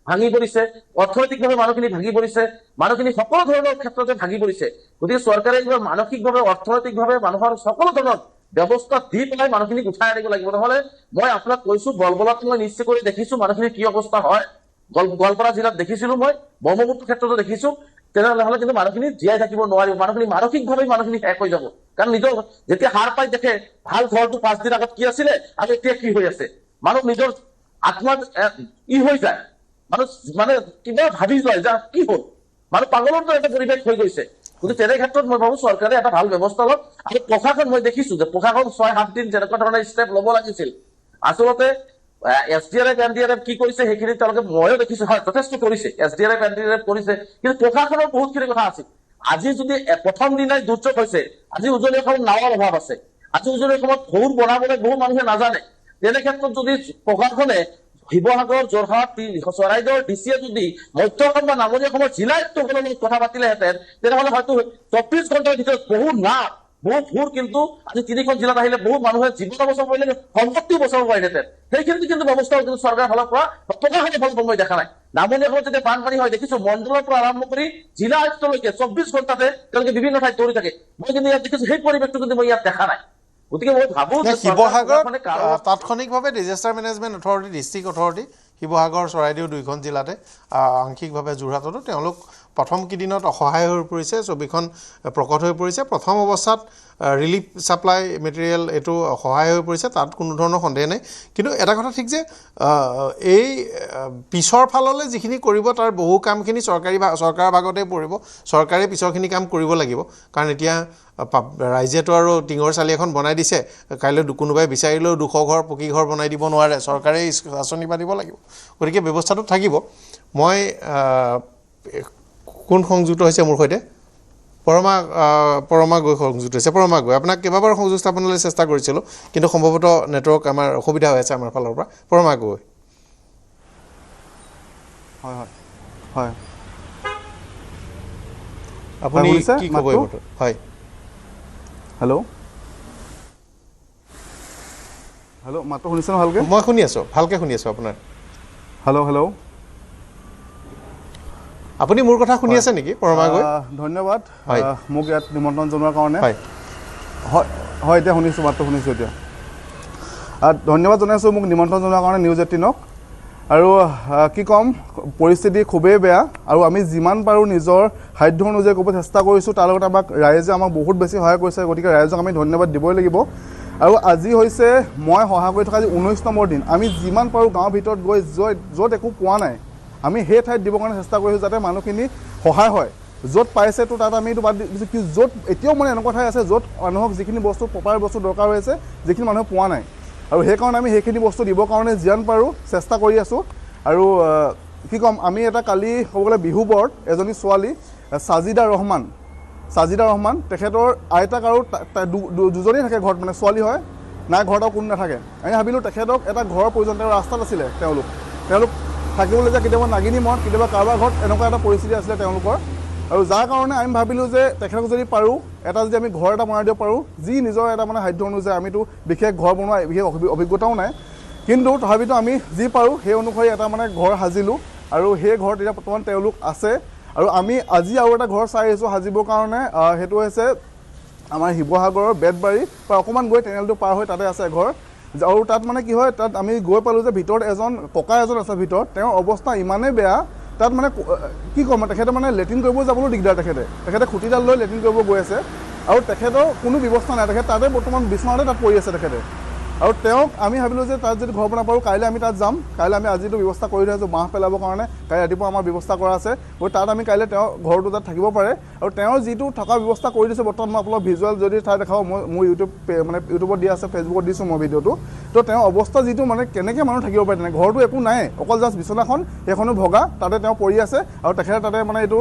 ভাঙি পৰিছে অৰ্থনৈতিকভাৱে মানুহখিনি ভাঙি পৰিছে মানুহখিনি সকলো ধৰণৰ ক্ষেত্ৰতে ভাঙি পৰিছে গতিকে চৰকাৰে এইবাৰ মানসিকভাৱে অৰ্থনৈতিকভাৱে মানুহৰ সকলো ধৰণৰ ব্যৱস্থা দি পেলাই মানুহখিনিক উঠাই আনিব লাগিব নহলে মই আপোনাক কৈছো বলবলাত মই নিশ্চয় কৰি দেখিছো মানুহখিনিৰ কি অৱস্থা হয় গোৱালপাৰা জিলাত দেখিছিলো মই ব্ৰহ্মপুত্ৰ ক্ষেত্ৰতো দেখিছো তেনেহলে কিন্তু মানুহখিনি জীয়াই থাকিব নোৱাৰিব মানুহখিনি মানসিকভাৱে শেষ হৈ যাব কাৰণ নিজৰ যেতিয়া হাৰ পাই দেখে ভাল ঘৰটো 5 দিন আগত কি আছিলে আৰু এতিয়া কি হৈ আছে, মানুহ নিজৰ আত্মা হৈ যায়, মানুহ মানে কিবা ভাবি যায় যে কি হ'ল, মানুহ পাগলৰ এটা পৰিৱেশ হৈ গৈছে। গতিকে তেনে ক্ষেত্ৰত মই ভাবো চৰকাৰে এটা ভাল ব্যৱস্থা লওক। আৰু প্ৰশাসন মই দেখিছো যে প্ৰশাসন 6-7 দিন যেনেকুৱা ধৰণৰ ষ্টেপ ল'ব লাগিছিল, আচলতে SDRF NDRF কি কৰিছে সেইখিনি তেওঁলোকে ময়ো দেখিছো, হয় যথেষ্ট কৰিছে, SDRF NDRF কৰিছে, কিন্তু প্ৰশাসনৰ বহুতখিনি কথা আছিল। আজি যদি প্ৰথম দিনাই দুৰ্যোগ হৈছে, আজি উজনি অসমত নাৱৰ অভাৱ আছে, আজি উজনি অসমত ঘৰ বনাবলৈ বহু মানুহে নাজানে। তেনে ক্ষেত্ৰত যদি প্ৰশাসনে শিৱসাগৰ, যোৰহাট, চৰাইদেউৰ ডিচিয়ে যদি মধ্য অসম বা নামনি অসমৰ জিলা আয়ুক্তসকলৰ লগত কথা পাতিলেহেঁতেন, তেনেহ'লে হয়তো 24 ঘণ্টাৰ ভিতৰত বহু নাৱ, বহু ভূৰ কিন্তু আজি 3খন জিলাত আহিলে বহু মানুহে জীৱন বচাব পাৰিলে, সম্পত্তি বচাব পাৰিলেহেঁতেন। সেইখিনি কিন্তু ব্যৱস্থাও কিন্তু চৰকাৰৰ ফালৰ পৰা প্ৰশাসনৰ ফালৰ পৰা মই দেখা নাই। নামনি অসমত যেতিয়া বানপানী হয় দেখিছো মণ্ডলৰ পৰা আৰম্ভ কৰি জিলা আয়ুক্তলৈকে 24 ঘণ্টাতে তেওঁলোকে বিভিন্ন ঠাইত দৌৰি থাকে। মই কিন্তু ইয়াত দেখিছো সেই পৰিৱেশটো কিন্তু মই ইয়াত দেখা নাই। গতিকে মই ভাবো শিৱসাগৰত তাৎক্ষণিকভাৱে disaster management authority, district authority Sivasagar, Charaideo 2খন জিলাতে, আংশিকভাৱে যোৰহাটতো তেওঁলোক প্ৰথম কেইদিনত অসহায় হৈ পৰিছে, ছবিখন প্ৰকট হৈ পৰিছে। প্ৰথম অৱস্থাত ৰিলিফ ছাপ্লাই মেটেৰিয়েল এইটো সহায় হৈ পৰিছে, তাত কোনো ধৰণৰ সন্দেহ নাই। কিন্তু এটা কথা ঠিক যে এই পিছৰ ফাললৈ যিখিনি কৰিব তাৰ বহু কামখিনি চৰকাৰৰ ভাগতে পৰিব, চৰকাৰে পিছৰখিনি কাম কৰিব লাগিব। কাৰণ এতিয়া ৰাইজেতো আৰু টিঙৰ চালি এখন বনাই দিছে, কাইলৈ কোনোবাই বিচাৰিলেও 200 ঘৰ পকী ঘৰ বনাই দিব নোৱাৰে, চৰকাৰে আঁচনি পাতিব লাগিব। গতিকে ব্যৱস্থাটো থাকিব। মই কোন সংযুক্ত হৈছে মোৰ সৈতে? পৰমা গৈ সংযুক্ত হৈছে। পৰমা গৈ, আপোনাক কেইবাবাৰ সংযোগ স্থাপনলৈ চেষ্টা কৰিছিলোঁ, কিন্তু সম্ভৱতঃ নেটৱৰ্ক আমাৰ অসুবিধা হৈ আছে আমাৰ ফালৰ পৰা। পৰমা গৈ, হয় হয় হয়, আপুনি কি ক'ব এই বতৰ? হয়, হেল্ল', মাতটো শুনিছেনে ভালকৈ? মই শুনি আছোঁ, ভালকৈ শুনি আছোঁ আপোনাৰ। হেল্ল', আপুনি মোৰ কথা শুনি আছে নেকি পৰমা গৈ? ধন্যবাদ মোক ইয়াত নিমন্ত্ৰণ জনোৱাৰ কাৰণে। হয় হয়, এতিয়া শুনিছোঁ, মাতটো শুনিছোঁ এতিয়া। ধন্যবাদ জনাইছোঁ মোক নিমন্ত্ৰণ জনোৱাৰ কাৰণে নিউজ 18ক। আৰু কি ক'ম, পৰিস্থিতি খুবেই বেয়া, আৰু আমি যিমান পাৰোঁ নিজৰ সাধ্য অনুযায়ী ক'ব চেষ্টা কৰিছোঁ। তাৰ লগত ৰাইজে আমাক বহুত বেছি সহায় কৰিছে, গতিকে ৰাইজক আমি ধন্যবাদ দিবই লাগিব। আৰু আজি হৈছে মই সহায় কৰি থকা আজি 19 নম্বৰ দিন। আমি যিমান পাৰোঁ গাঁৱৰ ভিতৰত গৈ য'ত একো পোৱা নাই আমি সেই ঠাইত দিবৰ কাৰণে চেষ্টা কৰিছোঁ, যাতে মানুহখিনি সহায় হয়। য'ত পাইছে তো তাত আমি এইটো বাদ দিছোঁ কি, য'ত এতিয়াও মানে এনেকুৱা ঠাই আছে য'ত মানুহক যিখিনি বস্তু প্ৰপাৰ বস্তু দৰকাৰ হৈ আছে, যিখিনি মানুহে পোৱা নাই, আৰু সেইকাৰণে আমি সেইখিনি বস্তু দিবৰ কাৰণে যিমান পাৰোঁ চেষ্টা কৰি আছোঁ। আৰু কি ক'ম, আমি এটা কালি ক'ব গ'লে বিহু বৰত এজনী ছোৱালী ছাজিদা ৰহমান, তেখেতৰ আইতাক আৰু দুজনেই থাকে ঘৰত, মানে ছোৱালী হয় নাই, ঘৰত আৰু কোনো নাথাকে। আমি ভাবিলোঁ তেখেতক এটা ঘৰৰ প্ৰয়োজন, তেওঁৰ ৰাস্তাত আছিলে, তেওঁলোক থাকিবলৈ যে কেতিয়াবা নাগিনী মত, কেতিয়াবা কাৰোবাৰ ঘৰত এনেকুৱা এটা পৰিস্থিতি আছিলে তেওঁলোকৰ। আৰু যাৰ কাৰণে আমি ভাবিলোঁ যে তেখেতক যদি পাৰোঁ এটা যদি আমি ঘৰ এটা বনাই দিব পাৰোঁ, যি নিজৰ এটা মানে সাধ্য অনুযায়ী, আমিতো বিশেষ ঘৰ বনোৱা বিশেষ অভিজ্ঞতাও নাই, কিন্তু তথাপিতো আমি যি পাৰোঁ সেই অনুসৰি এটা মানে ঘৰ সাজিলোঁ। আৰু সেই ঘৰত এতিয়া বৰ্তমান তেওঁলোক আছে। আৰু আমি আজি আৰু এটা ঘৰ চাই আহিছোঁ সাজিবৰ কাৰণে, সেইটো হৈছে আমাৰ শিৱসাগৰৰ বেতবাৰী পৰা অকণমান গৈ টেনেলটো পাৰ হৈ তাতে আছে ঘৰ। আৰু তাত মানে কি হয়, তাত আমি গৈ পালোঁ যে ভিতৰত ককা এজন আছে ভিতৰত, তেওঁৰ অৱস্থা ইমানেই বেয়া, তাত মানে কি ক'ম, তেখেতে মানে লেট্ৰিন কৰিব যাবলৈও দিগদাৰ, তেখেতে খুঁটিডাল লৈ লেট্ৰিন কৰিব গৈ আছে, আৰু তেখেতৰ কোনো ব্যৱস্থা নাই, তেখেত তাতে বৰ্তমান বিচনাতে তাত পৰি আছে তেখেতে। আৰু তেওঁক আমি ভাবিলোঁ যে তাত যদি ঘৰ বনাব পাৰোঁ, কাইলৈ আমি তাত যাম। কাইলৈ আমি আজিতো ব্যৱস্থা কৰি থৈ আছোঁ বাঁহ পেলাবৰ কাৰণে, কাইলৈ ৰাতিপুৱা আমাৰ ব্যৱস্থা কৰা আছে, গতিকে তাত আমি কাইলৈ তেওঁ ঘৰটো তাত থাকিব পাৰে। আৰু তেওঁৰ যিটো থকা ব্যৱস্থা কৰি দিছোঁ বৰ্তমান, মই আপোনাক ভিজুৱেল যদি ঠাই দেখাওঁ, মই মোৰ ইউটিউবত দিয়া আছে, ফেচবুকত দিছোঁ মই ভিডিঅ'টো। তো তেওঁৰ অৱস্থা যিটো মানে কেনেকৈ মানুহ থাকিব পাৰে, তেনে ঘৰটো একো নাই, অকল জাষ্ট বিচনাখন, সেইখনো ভগা, তাতে তেওঁ পৰি আছে। আৰু তেখেতে তাতে মানে এইটো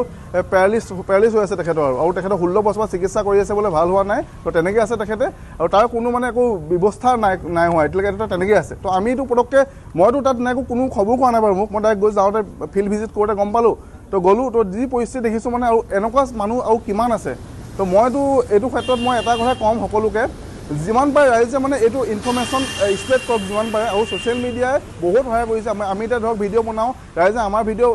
পেৰালিছ হৈ আছে তেখেতৰ, আৰু তেখেতৰ 16 বছৰ চিকিৎসা কৰি আছে বোলে, ভাল হোৱা নাই। তো তেনেকৈ আছে তেখেতে, আৰু তাৰ কোনো মানে একো ব্যৱস্থা নাই হোৱা এতিয়ালৈকে, তেনেকৈ আছে। তো আমিতো পটককৈ মইতো তাত কোনো খবৰ কৰা নাই বাৰু, মই ডাইৰেক্ট গৈ যাওঁতে ফিল্ড ভিজিট কৰোঁতে গম পালোঁ। তো গ'লোঁ, তো যি পৰিস্থিতি দেখিছোঁ মানে, আৰু এনেকুৱা মানুহ আৰু কিমান আছে। তো মইতো এইটো ক্ষেত্ৰত মই এটা কথা ক'ম সকলোকে যিমান পাৰে ৰাইজে মানে এইটো ইনফৰমেশ্যন স্প্ৰেড কৰক যিমান পাৰে আৰু ছ'চিয়েল মিডিয়াই বহুত সহায় কৰিছে আমি এতিয়া ধৰক ভিডিঅ' বনাওঁ ৰাইজে আমাৰ ভিডিঅ'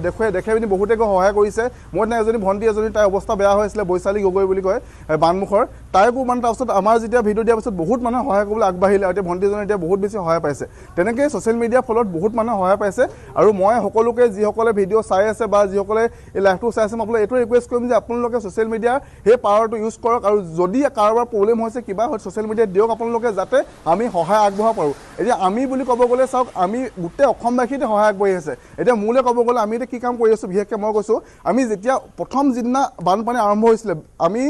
দেখুৱাই পিনি বহুতে সহায় কৰিছে মই দিনা এজনী ভণ্টি এজনী তাইৰ অৱস্থা বেয়া হৈ আছিলে বৈশালী গগৈ বুলি কয় বানমুখৰ তাইকো মানে তাৰপিছত আমাৰ যেতিয়া ভিডিঅ' দিয়াৰ পিছত বহুত মানুহে সহায় কৰিবলৈ আগবাঢ়িলে আৰু এতিয়া ভণ্টিজনে এতিয়া বহুত বেছি সহায় পাইছে তেনেকৈ ছ'চিয়েল মিডিয়াৰ ফলত বহুত মানুহে সহায় পাইছে আৰু মই সকলোকে যিসকলে ভিডিঅ' চাই আছে বা যিসকলে এই লাইভটো চাই আছে মই আপোনালোকে এইটো ৰিকুৱেষ্ট কৰিম যে আপোনালোকে ছ'চিয়েল মিডিয়াৰ সেই পাৱাৰটো ইউজ কৰক আৰু যদি কাৰোবাৰ প্ৰব্লেম হৈছে কিবা হয় ছ'চিয়েল মিডিয়াত দিয়ক আপোনালোকে যাতে আমি সহায় আগবঢ়াব পাৰোঁ এতিয়া আমি বুলি ক'ব গ'লে চাওক আমি গোটেই অসমবাসীতে সহায় আগবাঢ়ি আছে এতিয়া মোলৈ ক'ব গ'লে আমি এতিয়া কি কাম কৰি আছোঁ বিশেষকৈ মই কৈছোঁ আমি যেতিয়া প্ৰথম যিদিনা বানপানী আৰম্ভ হৈছিলে আমি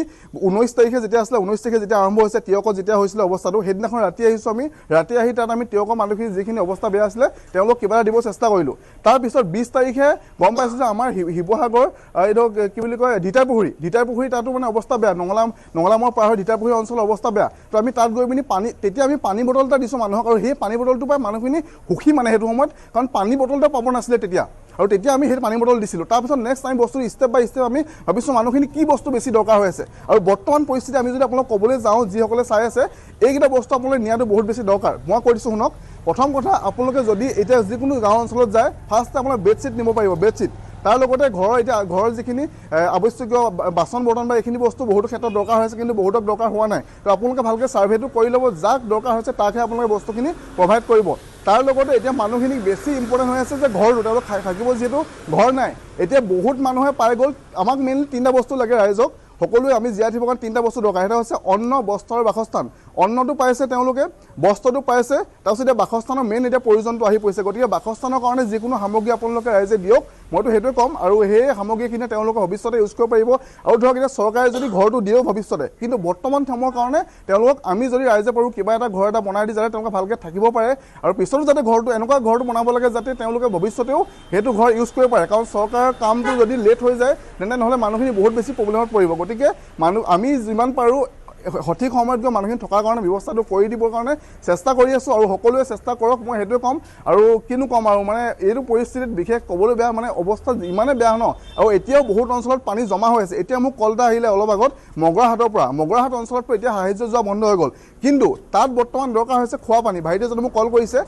19 তাৰিখে যেতিয়া আছিলে 19 তাৰিখে যেতিয়া আৰম্ভ হৈছে তিয়কত যেতিয়া হৈছিলে অৱস্থাটো সেইদিনাখন ৰাতি আহিছোঁ আমি ৰাতি আহি তাত আমি তিয়কৰ মানুহখিনি যিখিনি অৱস্থা বেয়া আছিলে তেওঁলোকক কিবা এটা দিব চেষ্টা কৰিলোঁ তাৰপিছত 20 তাৰিখে গম পাইছোঁ যে আমাৰ শিৱসাগৰ এইটো কি বুলি কয় ধিতাইপুখুৰী তাতো মানে অৱস্থা বেয়া নঙলামৰ পাৰ হৈ ধিতাইপুখুৰী অঞ্চলৰ অৱস্থা বেয়া তো আমি তাত গৈ পিনি তেতিয়া আমি পানী বটল এটা দিছোঁ মানুহক আৰু সেই পানী বটলটো পাই মানুহখিনি সুখী মানে সেইটো সময়ত কাৰণ পানী বটল এটা পাব নাছিলে তেতিয়া আৰু তেতিয়া আমি সেই পানী বটল দিছিলোঁ তাৰপিছত নেক্সট টাইম বস্তুটো ষ্টেপ বাই ষ্টেপ আমি ভাবিছোঁ মানুহখিনি কি বস্তু বেছি দৰকাৰ হৈ আছে আৰু বৰ্তমান পৰিস্থিতি আমি যদি আপোনালোক ক'বলৈ যাওঁ যিসকলে চাই আছে এইকেইটা বস্তু আপোনালোকে নিয়াটো বহুত বেছি দৰকাৰ মই কৈ দিছোঁ শুনক প্ৰথম কথা আপোনালোকে যদি এতিয়া যিকোনো গাঁও অঞ্চলত যায় ফাৰ্ষ্টে আপোনালোকে বেডশ্বীট নিব পাৰিব বেডশ্বীট তাৰ লগতে ঘৰৰ যিখিনি আৱশ্যকীয় বাচন বৰ্তন বা এইখিনি বস্তু বহুতো ক্ষেত্ৰত দৰকাৰ হৈছে কিন্তু বহুতক দৰকাৰ হোৱা নাই তো আপোনালোকে ভালকৈ ছাৰ্ভেটো কৰি ল'ব যাক দৰকাৰ হৈছে তাকহে আপোনালোকে বস্তুখিনি প্ৰভাইড কৰিব তাৰ লগতে এতিয়া মানুহখিনিক বেছি ইম্পৰ্টেণ্ট হৈ আছে যে ঘৰটো তেওঁলোক থাকিব যিহেতু ঘৰ নাই এতিয়া বহুত মানুহে পাই গ'ল আমাক মেইনলি 3টা বস্তু লাগে ৰাইজক সকলোৱে আমি জীয়াই থাকিবৰ কাৰণে 3টা বস্তু দৰকাৰ এটা হৈছে অন্ন বস্ত্ৰ আৰু বাসস্থান অন্নটো পাইছে তেওঁলোকে বস্ত্ৰটো পাইছে তাৰপিছত এতিয়া বাসস্থানৰ মেইন এতিয়া প্ৰয়োজনটো আহি পৰিছে গতিকে বাসস্থানৰ কাৰণে যিকোনো সামগ্ৰী আপোনালোকে ৰাইজে দিয়ক মইতো সেইটোৱে ক'ম আৰু সেই সামগ্ৰীখিনি তেওঁলোকে ভৱিষ্যতে ইউজ কৰিব পাৰিব আৰু ধৰক এতিয়া চৰকাৰে যদি ঘৰটো দিয়েও ভৱিষ্যতে কিন্তু বৰ্তমান সময়ৰ কাৰণে তেওঁলোকক আমি যদি ৰাইজে পাৰোঁ কিবা এটা ঘৰ এটা বনাই দি যাতে তেওঁলোকে ভালকৈ থাকিব পাৰে আৰু পিছতো যাতে এনেকুৱা ঘৰটো বনাব লাগে যাতে তেওঁলোকে ভৱিষ্যতেও সেইটো ঘৰ ইউজ কৰিব পাৰে কাৰণ চৰকাৰৰ কামটো যদি লেট হৈ যায় তেনেহ'লে মানুহখিনি বহুত বেছি প্ৰব্লেমত পৰিব গতিকে আমি যিমান পাৰোঁ সঠিক সময়ত গৈ মানুহখিনি থকাৰ কাৰণে ব্যৱস্থাটো কৰি দিবৰ কাৰণে চেষ্টা কৰি আছোঁ আৰু সকলোৱে চেষ্টা কৰক মই সেইটোৱে ক'ম আৰু কিনো ক'ম আৰু মানে এইটো পৰিস্থিতিত বিশেষ ক'বলৈ বেয়া মানে অৱস্থা ইমানে বেয়া ন আৰু এতিয়াও বহুত অঞ্চলত পানী জমা হৈ আছে এতিয়া মোক কল এটা আহিলে অলপ আগত মগৰাহাটৰ পৰা মগৰাহাট অঞ্চলততো এতিয়া সাহায্য যোৱা বন্ধ হৈ গ'ল কিন্তু তাত বৰ্তমান দৰকাৰ হৈছে খোৱা পানী ভাইটিয়ে যদি মোক কল কৰিছে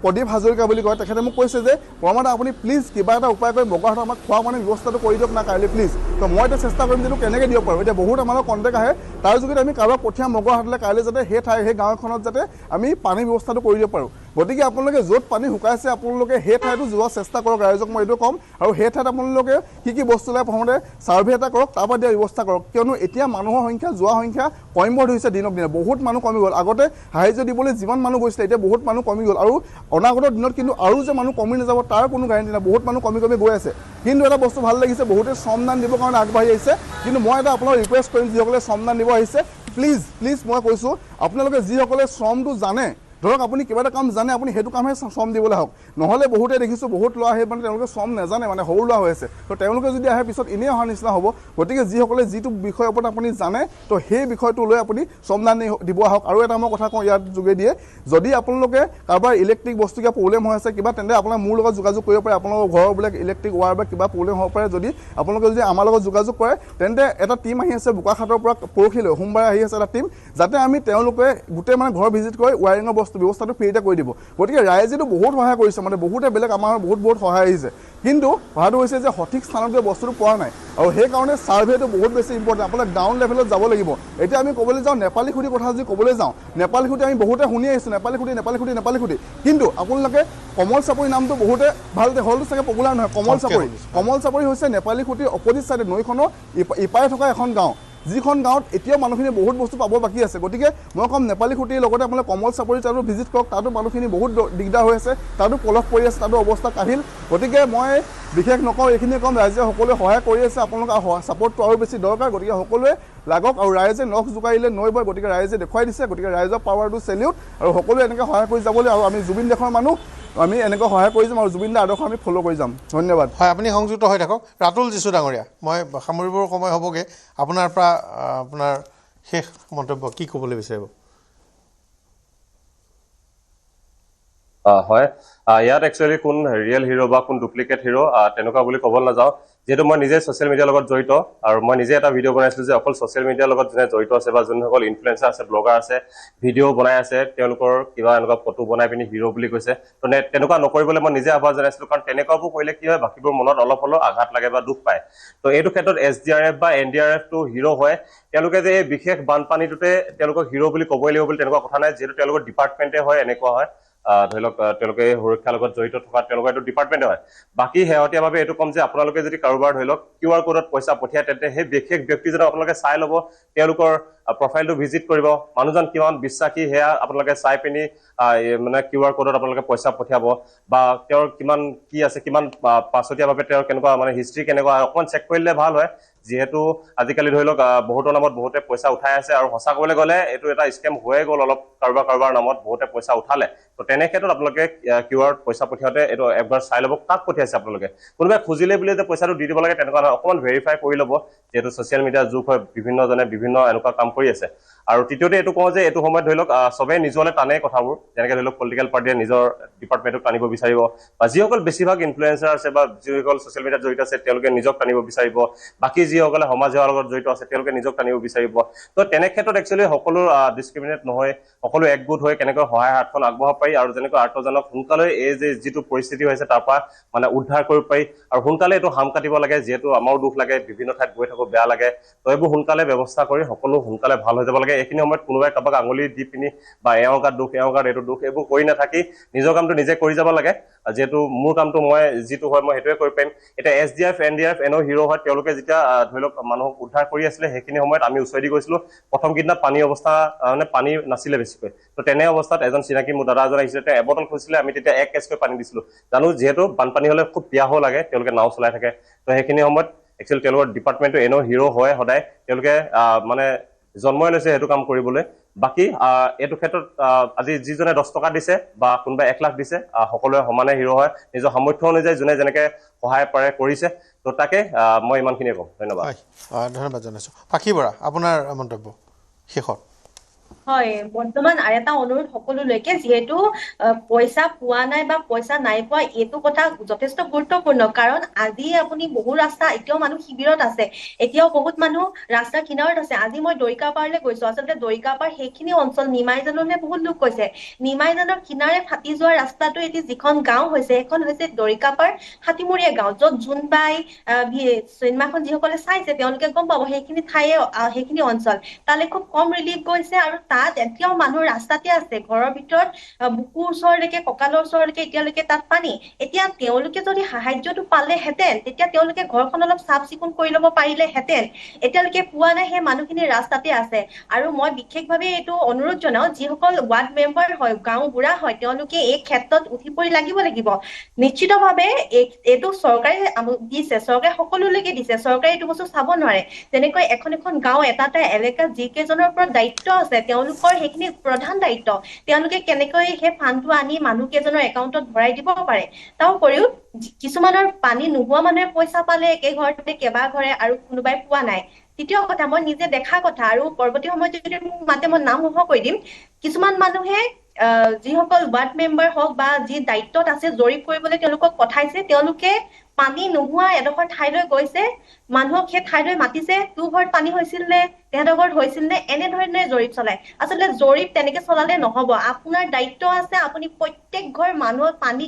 প্ৰদীপ হাজৰিকা বুলি কয় তেখেতে মোক কৈছে যে প্ৰমাদ আপুনি প্লিজ কিবা এটা উপায় কৰি মগৰাহাটত আমাক খোৱা পানীৰ ব্যৱস্থাটো কৰি দিয়ক না কাইলৈ প্লিজ তো মই এতিয়া চেষ্টা কৰিম যে কেনেকৈ দিব পাৰোঁ এতিয়া বহুত আমাৰ কণ্টেক্ট আহে তাৰ যোগেদি আমি কাৰোবাক পঠিয়াম মগৰাহাটলৈ কাইলৈ যাতে সেই গাঁওখনত যাতে আমি পানীৰ ব্যৱস্থাটো কৰি দিব পাৰোঁ গতিকে আপোনালোকে য'ত পানী শুকাইছে আপোনালোকে সেই ঠাইতো যোৱাৰ চেষ্টা কৰক ৰাইজক মই এইটো ক'ম আৰু সেই ঠাইত আপোনালোকে কি বস্তু লাগে প্ৰথমতে ছাৰ্ভে এটা কৰক তাৰপৰা দিয়া ব্যৱস্থা কৰক কিয়নো এতিয়া মানুহৰ সংখ্যা যোৱা সংখ্যা কমিব ধৰিছে দিনক দিনে বহুত মানুহ কমি গ'ল আগতে সাহায্য দিবলৈ যিমান মানুহ গৈছিলে এতিয়া বহুত মানুহ কমি গ'ল আৰু অনাগত দিনত কিন্তু আৰু যে মানুহ কমি নাযাব তাৰ কোনো গেৰাণ্টি নাই বহুত মানুহ কমি গৈ আছে কিন্তু এটা বস্তু ভাল লাগিছে বহুতে শ্ৰমদান দিবৰ কাৰণে আগবাঢ়ি আহিছে কিন্তু মই এটা আপোনালোক ৰিকুৱেষ্ট কৰিম যিসকলে শ্ৰমদান দিব আহিছে প্লিজ মই কৈছোঁ আপোনালোকে যিসকলে শ্ৰমটো জানে ধৰক আপুনি কিবা এটা কাম জানে আপুনি সেইটো কামহে শ্ৰম দিবলৈ হওক নহ'লে বহুতে দেখিছোঁ বহুত ল'ৰা আহে মানে তেওঁলোকে শ্ৰম নাজানে মানে সৰু ল'ৰা হৈ আছে তো তেওঁলোকে যদি আহে পিছত এনেই অহাৰ নিচিনা হ'ব গতিকে যিসকলে যিটো বিষয়ৰ ওপৰত আপুনি জানে তো সেই বিষয়টো লৈ আপুনি শ্ৰমদান দিব আহক আৰু এটা মই কথা কওঁ ইয়াৰ যোগেদিয়ে যদি আপোনালোকে কাৰোবাৰ ইলেক্ট্ৰিক বস্তু কিবা প্ৰব্লেম হৈ আছে কিবা তেন্তে আপোনাৰ মোৰ লগত যোগাযোগ কৰিব পাৰে আপোনালোকৰ ঘৰৰ বোলে ইলেক্ট্ৰিক ৱায়াৰ বা কিবা প্ৰব্লেম হ'ব পাৰে যদি আপোনালোকে যদি আমাৰ লগত যোগাযোগ কৰে তেন্তে এটা টীম আহি আছে বোকাখাটৰ পৰা পৰহিলৈ সোমবাৰে আহি আছে এটা টীম যাতে আমি তেওঁলোকে গোটেই মানে ঘৰ ভিজিট কৰি ৱায়াৰিঙৰ ব্যৱস্থাটো ফ্ৰীতে কৰি দিব গতিকে ৰাইজেতো বহুত সহায় কৰিছে মানে বহুতে বেলেগ আমাৰ বহুত সহায় আহিছে কিন্তু কথাটো হৈছে যে সঠিক স্থানত গৈ বস্তুটো পোৱা নাই আৰু সেইকাৰণে ছাৰ্ভেটো বহুত বেছি ইম্পৰ্টেণ্ট আপোনাক গ্ৰাউণ্ড লেভেলত যাব লাগিব এতিয়া আমি ক'বলৈ যাওঁ নেপালী খুঁটিৰ কথা যদি ক'বলৈ যাওঁ নেপালী খুঁটি আমি বহুতে শুনি আহিছোঁ নেপালী খুঁটি কিন্তু আপোনালোকে কমল চাপৰি নামটো বহুতে ভালতে হ'লটো চাগে পপুলাৰ নহয় কমল চাপৰি হৈছে নেপালী খুঁটিৰ অপজিট চাইডে নৈখনৰ ইপাৰে থকা এখন গাঁও যিখন গাঁৱত এতিয়াও মানুহখিনি বহুত বস্তু পাব বাকী আছে গতিকে মই ক'ম নেপালী খুঁটিৰ লগতে আপোনালোকে কমল চাপৰি তাতো ভিজিট কৰক তাতো মানুহখিনি বহুত দিগদাৰ হৈ আছে তাতো পলস পৰি আছে তাতো অৱস্থা কাহিল গতিকে মই বিশেষ নকওঁ এইখিনিয়ে ক'ম ৰাইজে সকলোৱে সহায় কৰি আছে আপোনালোকৰ ছাপৰ্টটো আৰু বেছি দৰকাৰ গতিকে সকলোৱে লাগক আৰু ৰাইজে নখ জোকাৰিলে নৈ বয় গতিকে ৰাইজে দেখুৱাই দিছে গতিকে ৰাইজৰ পাৱাৰটো চেলিউট আৰু সকলোৱে এনেকৈ সহায় কৰি যাবলৈ আৰু আমি জুবিন দেশৰ মানুহ আমি এনেকৈ সহায় কৰি যাম আৰু জুবিন দাৰ আদৰ্শ আমি ফ'ল' কৰি যাম ধন্যবাদ হয় আপুনি সংযুক্ত হৈ থাকক ৰাতুল যিছু ডাঙৰীয়া মই সামৰিবৰ সময় হ'বগৈ আপোনাৰ পৰা আপোনাৰ শেষ মন্তব্য কি ক'বলৈ বিচাৰিব হয় ইয়াত একচুৱেলি কোন ৰিয়েল হিৰো বা কোন ডুপ্লিকেট হিৰো তেনেকুৱা বুলি ক'বলৈ নাযাওঁ যেহেতু মই নিজে ছ'চিয়েল মিডিয়াৰ লগত জড়িত আৰু মই নিজে এটা ভিডিঅ' বনাইছিলোঁ যে অকল ছ'চিয়েল মিডিয়াৰ লগত যোনে জড়িত আছে বা যোনসকল ইনফ্লুৱেঞ্চাৰ আছে ব্লগাৰ আছে ভিডিঅ' বনাই আছে তেওঁলোকৰ কিবা এনেকুৱা ফটো বনাই পিনি হিৰো বুলি কৈছে তো তেনেকুৱা নকৰিবলৈ মই নিজে আহ্বান জনাইছিলোঁ কাৰণ তেনেকুৱাবোৰ কৰিলে কি হয় বাকীবোৰ মনত অলপ হ'লেও আঘাত লাগে বা দুখ পায় তো এইটো ক্ষেত্ৰত SDRF বা NDRFটো হিৰো হয় তেওঁলোকে যে এই বিশেষ বানপানীটোতে তেওঁলোকক হিৰো বুলি ক'বই লাগিব বুলি তেনেকুৱা কথা নাই যিহেতু তেওঁলোকৰ ডিপাৰ্টমেণ্টে হয় এনেকুৱা হয় ধৰি লওক তেওঁলোকে সুৰক্ষাৰ লগত জড়িত থকা তেওঁলোকৰ এইটো ডিপাৰ্টমেণ্টে হয় বাকী শেহতীয়াভাৱে এইটো কম যে আপোনালোকে যদি কাৰোবাৰ ধৰি লওক QR কোডত পইচা পঠিয়ায় তেন্তে সেই বিশেষ ব্যক্তিজনক আপোনালোকে চাই ল'ব তেওঁলোকৰ প্ৰফাইলটো ভিজিট কৰিব মানুহজন কিমান বিশ্বাসী সেয়া আপোনালোকে চাই পিনি মানে QR কোডত আপোনালোকে পইচা পঠিয়াব বা তেওঁৰ কিমান কি আছে কিমান পাছতীয়াভাৱে তেওঁৰ কেনেকুৱা মানে হিষ্ট্ৰী কেনেকুৱা অকণমান চেক কৰিলে ভাল হয় যেহেতু আজিকালি ধৰি লওক বহুতৰ নামত বহুতে পইচা উঠাই আছে আৰু সঁচা ক'বলৈ গ'লে এইটো এটা স্কেম হৈয়ে গ'ল অলপ কাৰোবাৰ নামত বহুতে পইচা উঠালে তো তেনে ক্ষেত্ৰত আপোনালোকে QR পইচা পঠিয়াওঁতে এইটো একবাৰ চাই ল'ব কাক পঠিয়াইছে আপোনালোকে কোনোবাই খুজিলে বুলি যে পইচাটো দি দিব লাগে তেনেকুৱা নহয় অকণমান ভেৰিফাই কৰি ল'ব যেহেতু ছ'চিয়েল মিডিয়াৰ যুগ হয় বিভিন্নজনে বিভিন্ন এনেকুৱা কাম কৰি আছে আৰু তৃতীয়তে এইটো কওঁ যে এইটো সময়ত ধৰি লওক চবেই নিজলৈ টানে কথাবোৰ যেনেকৈ ধৰি লওক পলিটিকেল পাৰ্টিয়ে নিজৰ ডিপাৰ্টমেণ্টক টানিব বিচাৰিব বা যিসকল বেছিভাগ ইনফ্লুৱেঞ্চাৰ আছে বা যিসকল ছ'চিয়েল মিডিয়াত জড়িত আছে তেওঁলোকে নিজক টানিব বিচাৰিব বাকী যিসকলে সমাজ সেৱাৰ লগত জড়িত আছে তেওঁলোকে নিজক টানিব বিচাৰিব তো তেনে ক্ষেত্ৰত একচুৱেলি সকলো ডিছক্ৰিমিনেট নহয় সকলো একগোট হৈ কেনেকৈ সহায় হাতখন আগবঢ়াব পাৰি আৰু যেনেকৈ আৰ্তজনক সোনকালে এই যে যিটো পৰিস্থিতি হৈছে তাৰ পৰা মানে উদ্ধাৰ কৰিব পাৰি আৰু সোনকালে এইটো হাম কাটিব লাগে যিহেতু আমাৰো দুখ লাগে বিভিন্ন ঠাইত গৈ থাকোঁ বেয়া লাগে তো এইবোৰ সোনকালে ব্যৱস্থা কৰি সকলো সোনকালে ভাল হৈ যাব লাগে এইখিনি সময়ত কোনোবাই কাৰোবাক আঙুলি দি পিনি বা এওঁৰ গাত দুখ এওঁৰ গাত এইটো দুখ এইবোৰ কৰি নাথাকি নিজৰ কামটো নিজে কৰি যাব লাগে যেহেতু মোৰ কামটো মই যিটো হয় মই সেইটোৱে কৰি পাৰিম এতিয়া SDRF NDRF এনেও হিৰো হয় তেওঁলোকে যেতিয়া ধৰি লওক মানুহক উদ্ধাৰ কৰি আছিলে সেইখিনি সময়ত আমি ওচৰেদি গৈছিলোঁ প্ৰথম কেইদিনা পানী অৱস্থা মানে পানী নাছিলে বেছিকৈ তো তেনে অৱস্থাত এজন চিনাকি মোৰ দাদা এজন আহিছিলে তেওঁ এবটল খুজিছিলে আমি তেতিয়া 1 কেছকৈ পানী দিছিলোঁ জানো যিহেতু বানপানী হ'লে খুব পিয়াহ লাগে তেওঁলোকে নাও চলাই থাকে তো সেইখিনি সময়ত একচুৱেলি তেওঁলোকৰ ডিপাৰ্টমেণ্টটো এনেও হিৰো হয় সদায় তেওঁলোকে মানে জন্মই লৈছে সেইটো কাম কৰিবলৈ বাকী এইটো ক্ষেত্ৰত আজি যিজনে 10 টকা দিছে বা কোনোবাই 1 লাখ দিছে সকলোৱে সমানে হিৰো হয় নিজৰ সামৰ্থ্য অনুযায়ী যোনে যেনেকৈ সহায় পাৰে কৰিছে তো তাকে মই ইমানখিনিয়ে ক'ম ধন্যবাদ ধন্যবাদ জনাইছোঁ পাখি বৰা আপোনাৰ মন্তব্য শেষত হয় বৰ্তমান আৰু এটা অনুৰোধ সকলোলৈকে যিহেতু পইচা পোৱা নাই বা পইচা নাই পোৱা এইটো কথা যথেষ্ট গুৰুত্বপূৰ্ণ কাৰণ আজি আপুনি বহু ৰাস্তা এতিয়াও মানুহ শিবিৰত আছে এতিয়াও বহুত মানুহ ৰাস্তাৰ কিনাৰত আছে আজি মই দৰিকাপাৰলৈ গৈছোঁ আচলতে দৰিকাপাৰ সেইখিনি অঞ্চল নিমাইজানলৈ বহুত লোক কৈছে নিমাইজানৰ কিনাৰে ফাটি যোৱা ৰাস্তাটো এতিয়া যিখন গাঁও হৈছে সেইখন হৈছে দৰিকাপাৰ হাতীমূৰীয়া গাঁও য'ত জোনবাই চিনেমাখন যিসকলে চাইছে তেওঁলোকে গম পাব সেইখিনি ঠায়ে সেইখিনি অঞ্চল তালৈ খুব কম ৰিলিফ গৈছে আৰু তাত এতিয়াও মানুহ ৰাস্তাতে আছে ঘৰৰ ভিতৰত বুকুৰ ওচৰলৈকে কঁকালৰ ওচৰলৈকে এতিয়ালৈকে তাত পানী এতিয়া তেওঁলোকে যদি সাহায্যটো পালেহেঁতেন তেতিয়া তেওঁলোকে ঘৰখন অলপ চাফ চিকুণ কৰি ল'ব পাৰিলেহেঁতেন এতিয়ালৈকে পোৱা নাই সেই মানুহখিনি ৰাস্তাতে আছে আৰু মই বিশেষভাৱে এইটো অনুৰোধ জনাওঁ যিসকল ৱাৰ্ড মেম্বাৰ হয় গাঁও বুঢ়া হয় তেওঁলোকে এই ক্ষেত্ৰত উঠি পৰি লাগিব নিশ্চিতভাৱে এইটো চৰকাৰে দিছে চৰকাৰে সকলোলৈকে দিছে চৰকাৰে এইটো বস্তু চাব নোৱাৰে যেনেকৈ এখন গাঁও এটা এলেকা যিকেইজনৰ ওপৰত দায়িত্ব আছে তেওঁলোকৰ সেইখিনি প্ৰধান দায়িত্ব তেওঁলোকে কেনেকৈ সেই ফাণ্ডটো আনি মানুহকেইজনৰ একাউণ্টত ভৰাই দিব পাৰে তাৰ উপৰিও কিছুমানৰ পানী নোহোৱা মানুহে পইচা পালে একে ঘৰতে কেইবা ঘৰে আৰু কোনোবাই পোৱা নাই তৃতীয় কথা মই নিজে দেখা কথা আৰু পৰৱৰ্তী সময়ত যদি মোক মাতে মই নাম সহ কৈ দিম কিছুমান মানুহে যিসকল ৱাৰ্ড মেম্বাৰ হওক বা যি দায়িত্বত আছে জৰীপ কৰিবলৈ তেওঁলোকক পঠাইছে তেওঁলোকে পানী নোহোৱা এডোখৰ ঠাইলৈ গৈছে মানুহক সেই ঠাইলৈ মাতিছে তোৰ ঘৰত পানী হৈছিল নে তেহেঁতৰ ঘৰত হৈছিল নে এনেধৰণে জৰীপ চলায় আচলতে জৰীপ তেনেকে চলালে নহব আপোনাৰ দায়িত্ব আছে আপুনি প্ৰত্যেক ঘৰ মানুহৰ পানী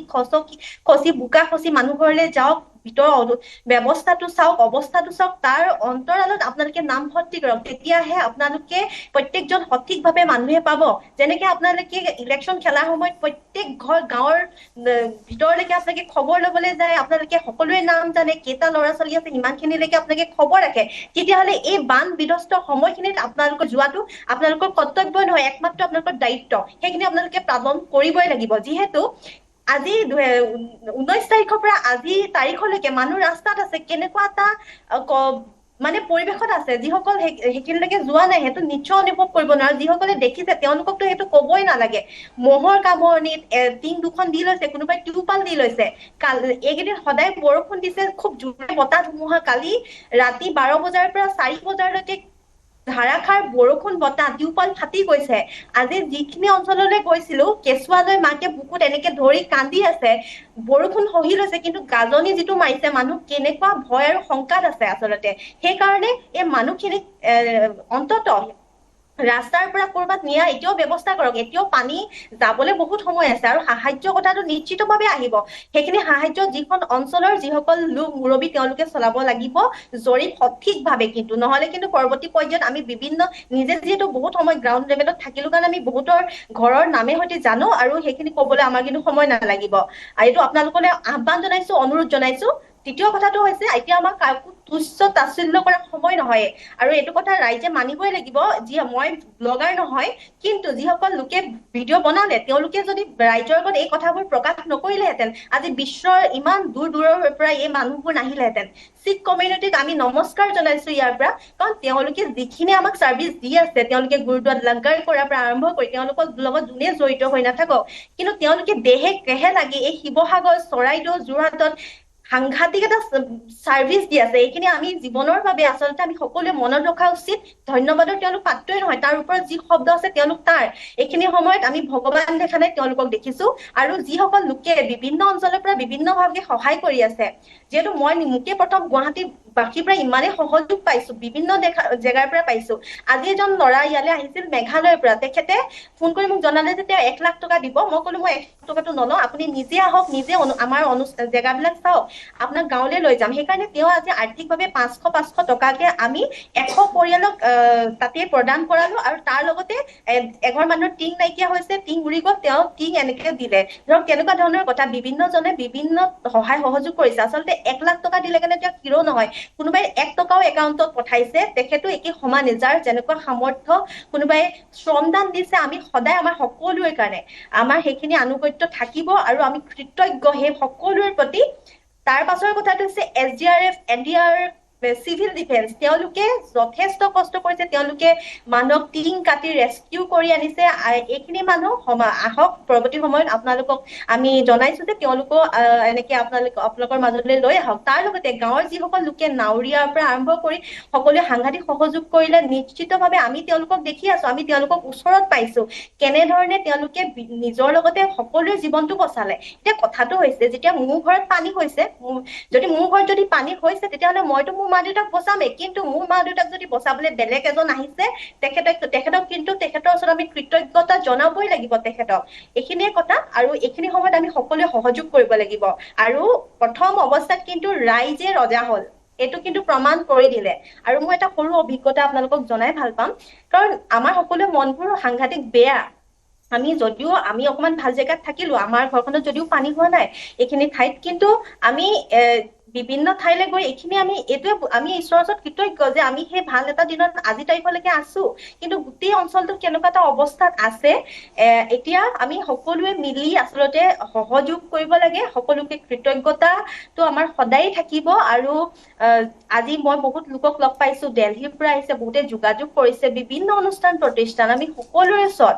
খচি বোকা খচি মানুহ ঘৰলৈ যাওক ভিতৰৰ ব্যৱস্থাটো চাওক অৱস্থাটো চাওক তাৰ অন্তৰালত আপোনালোকে নাম ভৰ্তি কৰক তেতিয়াহে আপোনালোকে প্ৰত্যেকজন সঠিকভাৱে মানুহে পাব যেনেকে আপোনালোকে ইলেকশ্যন খেলাৰ সময়ত প্ৰত্যেক ঘৰ গাঁৱৰ ভিতৰলৈকে আপোনালোকে খবৰ ল'বলৈ যায় আপোনালোকে সকলোৰে নাম জানে কেইটা ল'ৰা ছোৱালী আছে ইমানখিনিলৈকে আপোনালোকে খবৰ ৰাখে তেতিয়াহ'লে এই বান বিধ্বস্ত সময়খিনিত আপোনালোকৰ যোৱাটো আপোনালোকৰ কৰ্তব্য নহয় একমাত্ৰ আপোনালোকৰ দায়িত্ব সেইখিনি আপোনালোকে পালন কৰিবই লাগিব যিহেতু আজি 19 তাৰিখৰ পৰা আজি তাৰিখলৈকে মানুহ ৰাস্তাত আছে কেনেকুৱা এটা মানে পৰিৱেশত আছে যিসকল সেইখিনিলৈকে যোৱা নাই সেইটো নিশ্চয় অনুভৱ কৰিব নোৱাৰে যিসকলে দেখিছে তেওঁলোককতো সেইটো ক'বই নালাগে মহৰ কামৰণিত টিং দুখন দি লৈছে কোনোবাই টিউপাল দি লৈছে এইকেইদিন সদায় বৰষুণ দিছে খুব জোৰে বতাহ ধুমুহা কালি ৰাতি 12 বজাৰ পৰা 4 বজালৈকে ধাৰাসাৰ বৰষুণ বতাহ টিউপাল ফাটি গৈছে আজি যিখিনি অঞ্চললৈ গৈছিলো কেঁচুৱালৈ মাকে বুকুত এনেকে ধৰি কান্দি আছে বৰষুণ সহি লৈছে কিন্তু গাজনি যিটো মাৰিছে মানুহ কেনেকুৱা ভয় আৰু শংকাত আছে আচলতে সেইকাৰণে এই মানুহখিনিক অন্তত ৰাস্তাৰ পৰা কৰবাত নিয়া এতিয়াও ব্যৱস্থা কৰক এতিয়াও পানী যাবলৈ বহুত সময় আছে আৰু সাহায্য কথাটো নিশ্চিতভাৱে আহিব সেইখিনি সাহায্য যিখন অঞ্চলৰ যিসকল লোক মুৰব্বী তেওঁলোকে চলাব লাগিব জৰীপ সঠিকভাৱে কিন্তু নহলে কিন্তু পৰৱৰ্তী পৰ্যায়ত আমি বিভিন্ন নিজে যিহেতু বহুত সময় গ্ৰাউণ্ড লেভেলত থাকিলো কাৰণে আমি বহুতৰ ঘৰৰ নামে সৈতে জানো আৰু সেইখিনি ক'বলৈ আমাৰ কিন্তু সময় নালাগিব এইটো আপোনালোকলৈ আহ্বান জনাইছো অনুৰোধ জনাইছো তৃতীয় কথাটো হৈছে এতিয়া আমাৰ কাকো তুচ্ছ তাচ্ছিল্য কৰা সময় নহয় আৰু এইটো কথা ৰাইজে মানিবই লাগিব যি মই ব্লগাৰ নহয় কিন্তু যিসকল লোকে ভিডিঅ' বনালে তেওঁলোকে যদি ৰাইজৰ আগত এই কথাবোৰ প্ৰকাশ নকৰিলেহেঁতেন আজি বিশ্বৰ ইমান দূৰ দূৰৰ পৰা এই মানুহবোৰ নাহিলেহেঁতেন শিখ কমিউনিটিক আমি নমস্কাৰ জনাইছো ইয়াৰ পৰা কাৰণ তেওঁলোকে যিখিনি আমাক ছাৰ্ভিচ দি আছে তেওঁলোকে গুৰুদ্বাৰত লংকাৰ কৰাৰ পৰা আৰম্ভ কৰি তেওঁলোকৰ লগত যোনে জড়িত হৈ নাথাকক কিন্তু তেওঁলোকে দেহে কেহে লাগি এই শিৱসাগৰ চৰাইদেউ যোৰহাটত সাংঘাতিক এটা সাৰ্ভিস দি আছে এইখিনি আমি জীৱনৰ বাবে আচলতে আমি সকলোৱে মনত ৰখা উচিত ধন্যবাদৰ তেওঁলোক পাত্ৰই নহয় তাৰ ওপৰত যি শব্দ আছে তেওঁলোক তাৰ এইখিনি সময়ত আমি ভগৱান দেখা নাই তেওঁলোকক দেখিছো আৰু যিসকল লোকে বিভিন্ন অঞ্চলৰ পৰা বিভিন্ন ভাৱে সহায় কৰি আছে যেহেতু মই মুকে প্ৰথম গুৱাহাটী বাকীৰ পৰা ইমানে সহযোগ পাইছো বিভিন্ন জেগাৰ পৰা পাইছো আজি এজন ল'ৰা ইয়ালৈ আহিছিল মেঘালয়ৰ পৰা তেখেতে ফোন কৰি মোক জনালে যে তেওঁ 1 লাখ টকা দিব মই ক'লো মই 1 লাখ টকাটো নলওঁ আপুনি নিজে আহক নিজে আমাৰ জেগাবিলাক চাওক আপোনাক গাঁৱলৈ লৈ যাম সেইকাৰণে তেওঁ আজি আৰ্থিকভাৱে 500 টকাকে আমি 100 পৰিয়ালক তাতে প্ৰদান কৰালো আৰু তাৰ লগতে এঘৰ মানুহৰ টিং নাইকিয়া হৈছে টিং উৰি গ'ল তেওঁ টিং এনেকে দিলে ধৰক কেনেকুৱা ধৰণৰ কথা বিভিন্নজনে বিভিন্ন সহায় সহযোগ কৰিছে আচলতে 1 লাখ টকা দিলে কাৰণে তেওঁ কিৰো নহয় কোনোবাই 1 টকাও একাউণ্টত পঠাইছে তেখেতো একে সমানে যাৰ যেনেকুৱা সামৰ্থ্য কোনোবাই শ্ৰমদান দিছে আমি সদায় আমাৰ সকলোৰে কাৰণে আমাৰ সেইখিনি আনুগত্য থাকিব আৰু আমি কৃতজ্ঞ সেই সকলোৰে প্ৰতি তাৰ পাছৰ কথাটো হৈছে SDRF NDRF সিভিল ডিফেন্স তেওঁলোকে যথেষ্ট কষ্ট কৰিছে তেওঁলোকে মানৱ টিং কাটি ৰেস্কিউ কৰি আনিছে এইখিনি মানুহ আহক পৰৱৰ্তী সময়ত আপোনালোকক আমি জনাইছো যে তেওঁলোকক এনেকে আপোনালোকৰ মাজলৈ লৈ আহক তাৰ লগতে গাঁৱৰ যিসকল লোকে নাউৰিয়াৰ পৰা আৰম্ভ কৰি সকলোৱে সাংঘাতিক সহযোগ কৰিলে নিশ্চিতভাৱে আমি তেওঁলোকক দেখি আছো আমি তেওঁলোকক ওচৰত পাইছো কেনেধৰণে তেওঁলোকে নিজৰ লগতে সকলোৰে জীৱনটো বচালে এতিয়া কথাটো হৈছে যেতিয়া মোৰ ঘৰত পানী হৈছে যদি মোৰ ঘৰত যদি পানী হৈছে তেতিয়াহ'লে মইতো মোৰ মা দেউতাক বচামে কিন্তু মোৰ মা দেউতাক যদি বচাবলৈ বেলেগ এজন আহিছে তেখেতক কিন্তু তেখেতৰ ওচৰত আমি কৃতজ্ঞতা জনাবই লাগিব তেখেতক এইখিনিয়ে কথা আৰু এইখিনি সময়ত আমি সকলোৱে সহযোগ কৰিব লাগিব আৰু প্ৰথম অৱস্থাত কিন্তু ৰাইজে ৰজা হ'ল এইটো কিন্তু প্ৰমাণ কৰি দিলে আৰু মই এটা সৰু অভিজ্ঞতা আপোনালোকক জনাই ভাল পাম কাৰণ আমাৰ সকলোৰে মনবোৰ সাংঘাতিক বেয়া যদিও আমি অকমান ভাল জেগাত থাকিলো আমাৰ ঘৰখনত যদিও পানী হোৱা নাই এইখিনি ঠাইত কিন্তু আমি বিভিন্ন ঠাইলৈ গৈ এইখিনি আমি ঈশ্বৰৰ ওচৰত কৃতজ্ঞ যে আমি সেই ভাল এটা দিনত আজি তাৰিখলৈকে আছো কিন্তু গোটেই অঞ্চলটোত কেনেকুৱা এটা অৱস্থাত আছে এতিয়া আমি সকলোৱে মিলি আচলতে সহযোগ কৰিব লাগে সকলোকে কৃতজ্ঞতাটো আমাৰ সদায় থাকিব আৰু আজি মই বহুত লোকক লগ পাইছো দিল্লীৰ পৰা আহিছে বহুতে যোগাযোগ কৰিছে বিভিন্ন অনুষ্ঠান প্ৰতিষ্ঠান আমি সকলোৰে ওচৰত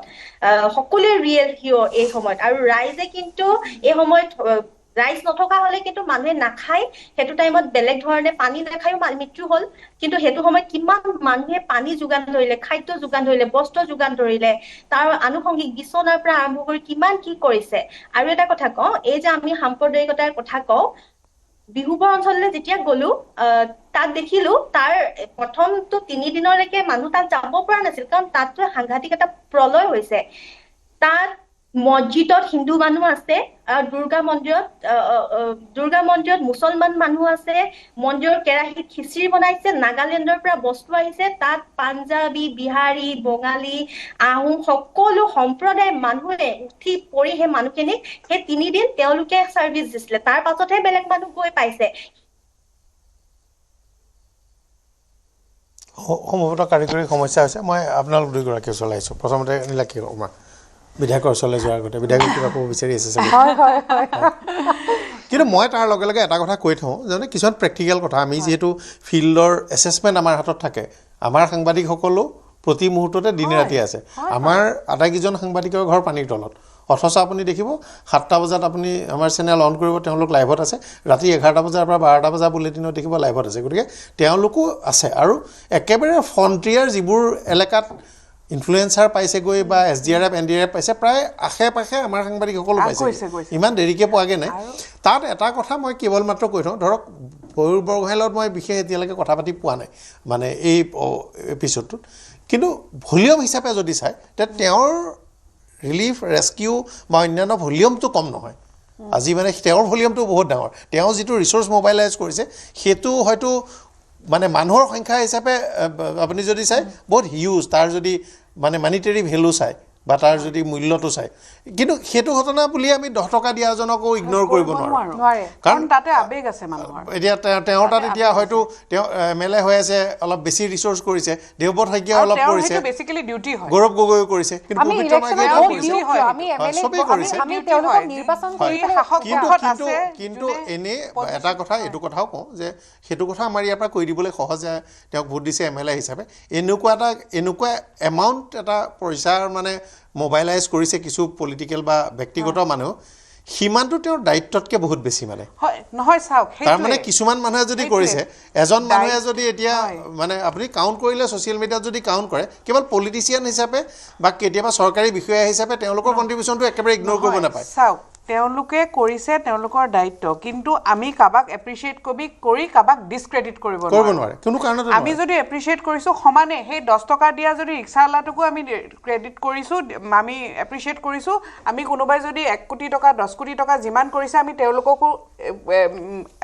সকলোৱে ৰিয়েল হিৰ এই সময়ত আৰু ৰাইজে কিন্তু এই সময়ত ৰাইজ নথকা হলে কিন্তু মানুহে নাখায় সেইটো টাইমত বেলেগ ধৰণে পানী নাখায়ো মৃত্যু হল কিন্তু সেইটো সময়ত কিমান মানুহে পানী যোগান ধৰিলে খাদ্য যোগান ধৰিলে বস্ত্ৰ যোগান ধৰিলে তাৰ আনুষংগিক বিচনাৰ পৰা আৰম্ভ কৰি কিমান কি কৰিছে আৰু এটা কথা কওঁ এই যে আমি সাম্প্ৰদায়িকতাৰ কথা কওঁ বিহুবৰ অঞ্চললৈ যেতিয়া গলো তাত দেখিলো তাৰ প্ৰথমটো 3 দিনলৈকে মানুহ তাত যাব পৰা নাছিল কাৰণ তাততো সাংঘাতিক এটা প্ৰলয় হৈছে তাত মছজিদত হিন্দু মানুহ আছে দুৰ্গা মন্দিৰত মুছলমান মানুহ আছে মন্দিৰৰ কেৰাহীত খিচিৰি বনাইছে নাগালেণ্ডৰ পৰা বস্তু আহিছে তাত পাঞ্জাবী বিহাৰী বঙালী আহোম সকলো সম্প্ৰদায়ৰ মানুহে উঠি পৰি সেই মানুহখিনিক সেই 3 দিন তেওঁলোকে সাৰ্ভিস দিছিলে তাৰ পাছতহে বেলেগ মানুহ গৈ পাইছে সম্ভৱতঃ কাৰিকৰী সমস্যা হৈছে মই আপোনালোক দুইগৰাকী চলাইছোঁ প্ৰথমতে নীলাক্ষী কুমাৰ বিধায়কৰ ওচৰলৈ যোৱাৰ আগতে বিধায়কে কিবা ক'ব বিচাৰি আছে চাগে কিন্তু মই তাৰ লগে লগে এটা কথা কৈ থওঁ যে কিছুমান প্ৰেক্টিকেল কথা আমি যিহেতু ফিল্ডৰ এছেছমেণ্ট আমাৰ হাতত থাকে আমাৰ সাংবাদিকসকলো প্ৰতি মুহূৰ্ততে দিনে ৰাতি আছে আমাৰ আটাইকেইজন সাংবাদিকৰ ঘৰ পানীৰ তলত অথচ আপুনি দেখিব 7টা বজাত আপুনি আমাৰ চেনেল অন কৰিব তেওঁলোক লাইভত আছে ৰাতি 11টা বজাৰ পৰা 12টা বজা বুলেটিনত দেখিব লাইভত আছে গতিকে তেওঁলোকো আছে আৰু একেবাৰে ফ্ৰণ্টিয়াৰ যিবোৰ এলেকাত ইনফ্লুয়েন্সাৰ পাইছে গৈ বা SDRF NDRF পাইছে প্ৰায় আশে-পাশে আমাৰ সাংবাদিকসকলো পাইছে ইমান দেৰিকে পোৱাগে নাই তাত এটা কথা মই কেৱল মাত্ৰ কৈ থওঁ ধৰক পয়ুৰ বৰগোহাঁইৰ মই বিশেষ এতিয়ালৈকে কথা পাতি পোৱা নাই মানে এই এপিছডটোত কিন্তু ভলিউম হিচাপে যদি চাই তেওঁৰ ৰিলিফ ৰেস্কিউ বা অন্যান্য ভলিউমটো কম নহয় আজি মানে তেওঁৰ ভলিউমটো বহুত ডাঙৰ তেওঁ যিটো ৰিসোৰ্স মোবাইলাইজ কৰিছে সেইটো হয়তো মানে মানুহৰ সংখ্যা হিচাপে আপুনি যদি চাই বহুত হিউজ তাৰ যদি মানে মনিটাৰী ভ্যালু চাই বা তাৰ যদি মূল্যটো চাই কিন্তু সেইটো ঘটনা বুলি আমি 10 টকা দিয়াজনকো ইগনোৰ কৰিব নোৱাৰো কাৰণ তাতে আবেগ আছে মানুহৰ এতিয়া তেওঁৰ তাত এতিয়া হয়তো তেওঁ MLA হৈ আছে অলপ বেছি ৰিসোৰ্স কৰিছে দেৱবত শইকীয়া অলপ কৰিছে সেইটো বেসিক্যালি ডিউটি হয় গৌৰৱ গগৈ কৰিছে কিন্তু পবিত্ৰ মাইকীয়ে আমি MLA আমি তেওঁলোকক নিৰ্বাচন কৰি কিন্তু এনে এটা কথা এইটো কথাও কওঁ যে সেইটো কথা আমাৰ ইয়াৰ পৰা কৈ দিবলৈ সহজ যে তেওঁক ভোট দিছে MLA হিচাপে এনেকুৱা এমাউণ্ট এটা পইচাৰ মানে মোবাইলাইজ কৰিছে কিছু পলিটিক্যাল বা ব্যক্তিগত মানুহ হিমানটো তেওঁৰ দায়িত্বতকে বহুত বেছি মানে হয় নহয় চাওক তাৰ মানে কিছুমান মানুহে যদি কৰিছে এজন মানুহে যদি এতিয়া মানে আপুনি কাউন্ট কৰিলে সোশ্যাল মিডিয়াত যদি কাউন্ট কৰে কেৱল পলিটিচিয়ান হিচাপে বা কেতিয়াবা চৰকাৰী বিষয়া হিচাপে তেওঁলোকৰ কন্ট্ৰিবিউশনটো একেবাৰে ইগনোৰ কৰিব নাপায় চাওক তেওঁলোকে কৰিছে তেওঁলোকৰ দায়িত্ব কিন্তু আমি কাবাক এপ্ৰিশিয়েট কৰি কাবাক ডিসক্ৰেডিট কৰিব নোৱাৰে কোনো কাৰণত আমি যদি এপ্ৰিশিয়েট কৰিছো সমানে সেই 10 টকা দিয়া যদি ৰিক্সালাটোকো আমি ক্ৰেডিট কৰিছো আমি এপ্ৰিশিয়েট কৰিছো আমি কোনোবাই যদি 1 কোটি টকা 10 কোটি টকা যিমান কৰিছে আমি তেওঁলোককো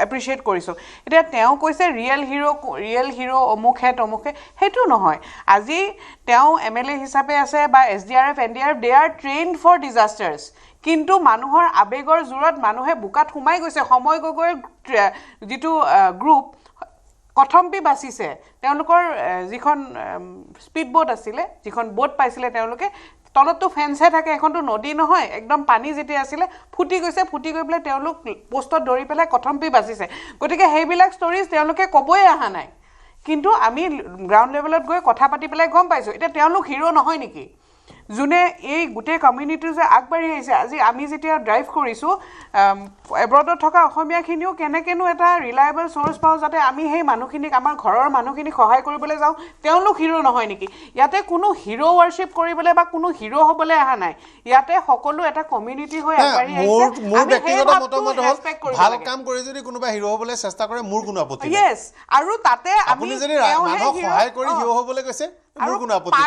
এপ্ৰিশিয়েট কৰিছো এতিয়া তেওঁ কৈছে ৰিয়েল হিৰো অমুখে তমুখে হেতু নহয় আজি তেওঁ MLA হিচাপে আছে বা SDRF NDRF they are trained for disasters কিন্তু মানুহৰ আবেগৰ জোৰত মানুহে বুকাত সোমাই গৈছে সময় গগৈৰ যেটো গ্ৰুপ কথম্পি বাচিছে তেওঁলোকৰ যিখন স্পিড বোট আছিল যিখন বোট পাইছিলে তেওঁলোকে তলতো ফেন্সে থাকে এখনটো নদী নহয় একদম পানী যেতে আছিল ফুটি গৈ পেলাই তেওঁলোক পোষ্টত দৰি পেলাই কথম্পি বাচিছে গতিকে হেইবিলাক ষ্টৰিজ তেওঁলোকে কবই আহা নাই কিন্তু আমি গ্ৰাউন্ড লেভেলত গৈ কথা পাতি পেলাই গম পাইছো এটা তেওঁলোক হিৰো নহয় নেকি জুনে এই গুটে কমিউনিটি যে আগবাঢ়ি আহিছে আজি আমি যেতিয়া ড্ৰাইভ কৰিছো এব্ৰডত থকা অসমীয়াখিনিও কেনেকেনো এটা ৰিলায়েবল সোৰ্স পাও যাতে আমি সেই মানুহখিনিক আমাৰ ঘৰৰ মানুহখিনিক সহায় কৰিবলৈ যাও তেওঁলোক হিৰো নহয় নেকি ইয়াতে কোনো হিৰো ওয়াৰ্শিপ কৰিবলৈ বা কোনো হিৰো হ'বলৈ আহা নাই ইয়াতে সকলো এটা কমিউনিটি হৈ আগবাঢ়ি আহিছে মোৰ ব্যক্তিগত মতামত হ'ল ভাল কাম কৰি যদি কোনোবা হিৰো হ'বলৈ চেষ্টা কৰে মোৰ কোনো আপত্তি নাই ইয়েস আৰু তাতে আপুনি যদি মানুহক সহায় কৰি হিৰো হ'বলৈ কৈছে মোৰ কোনো আপত্তি নাই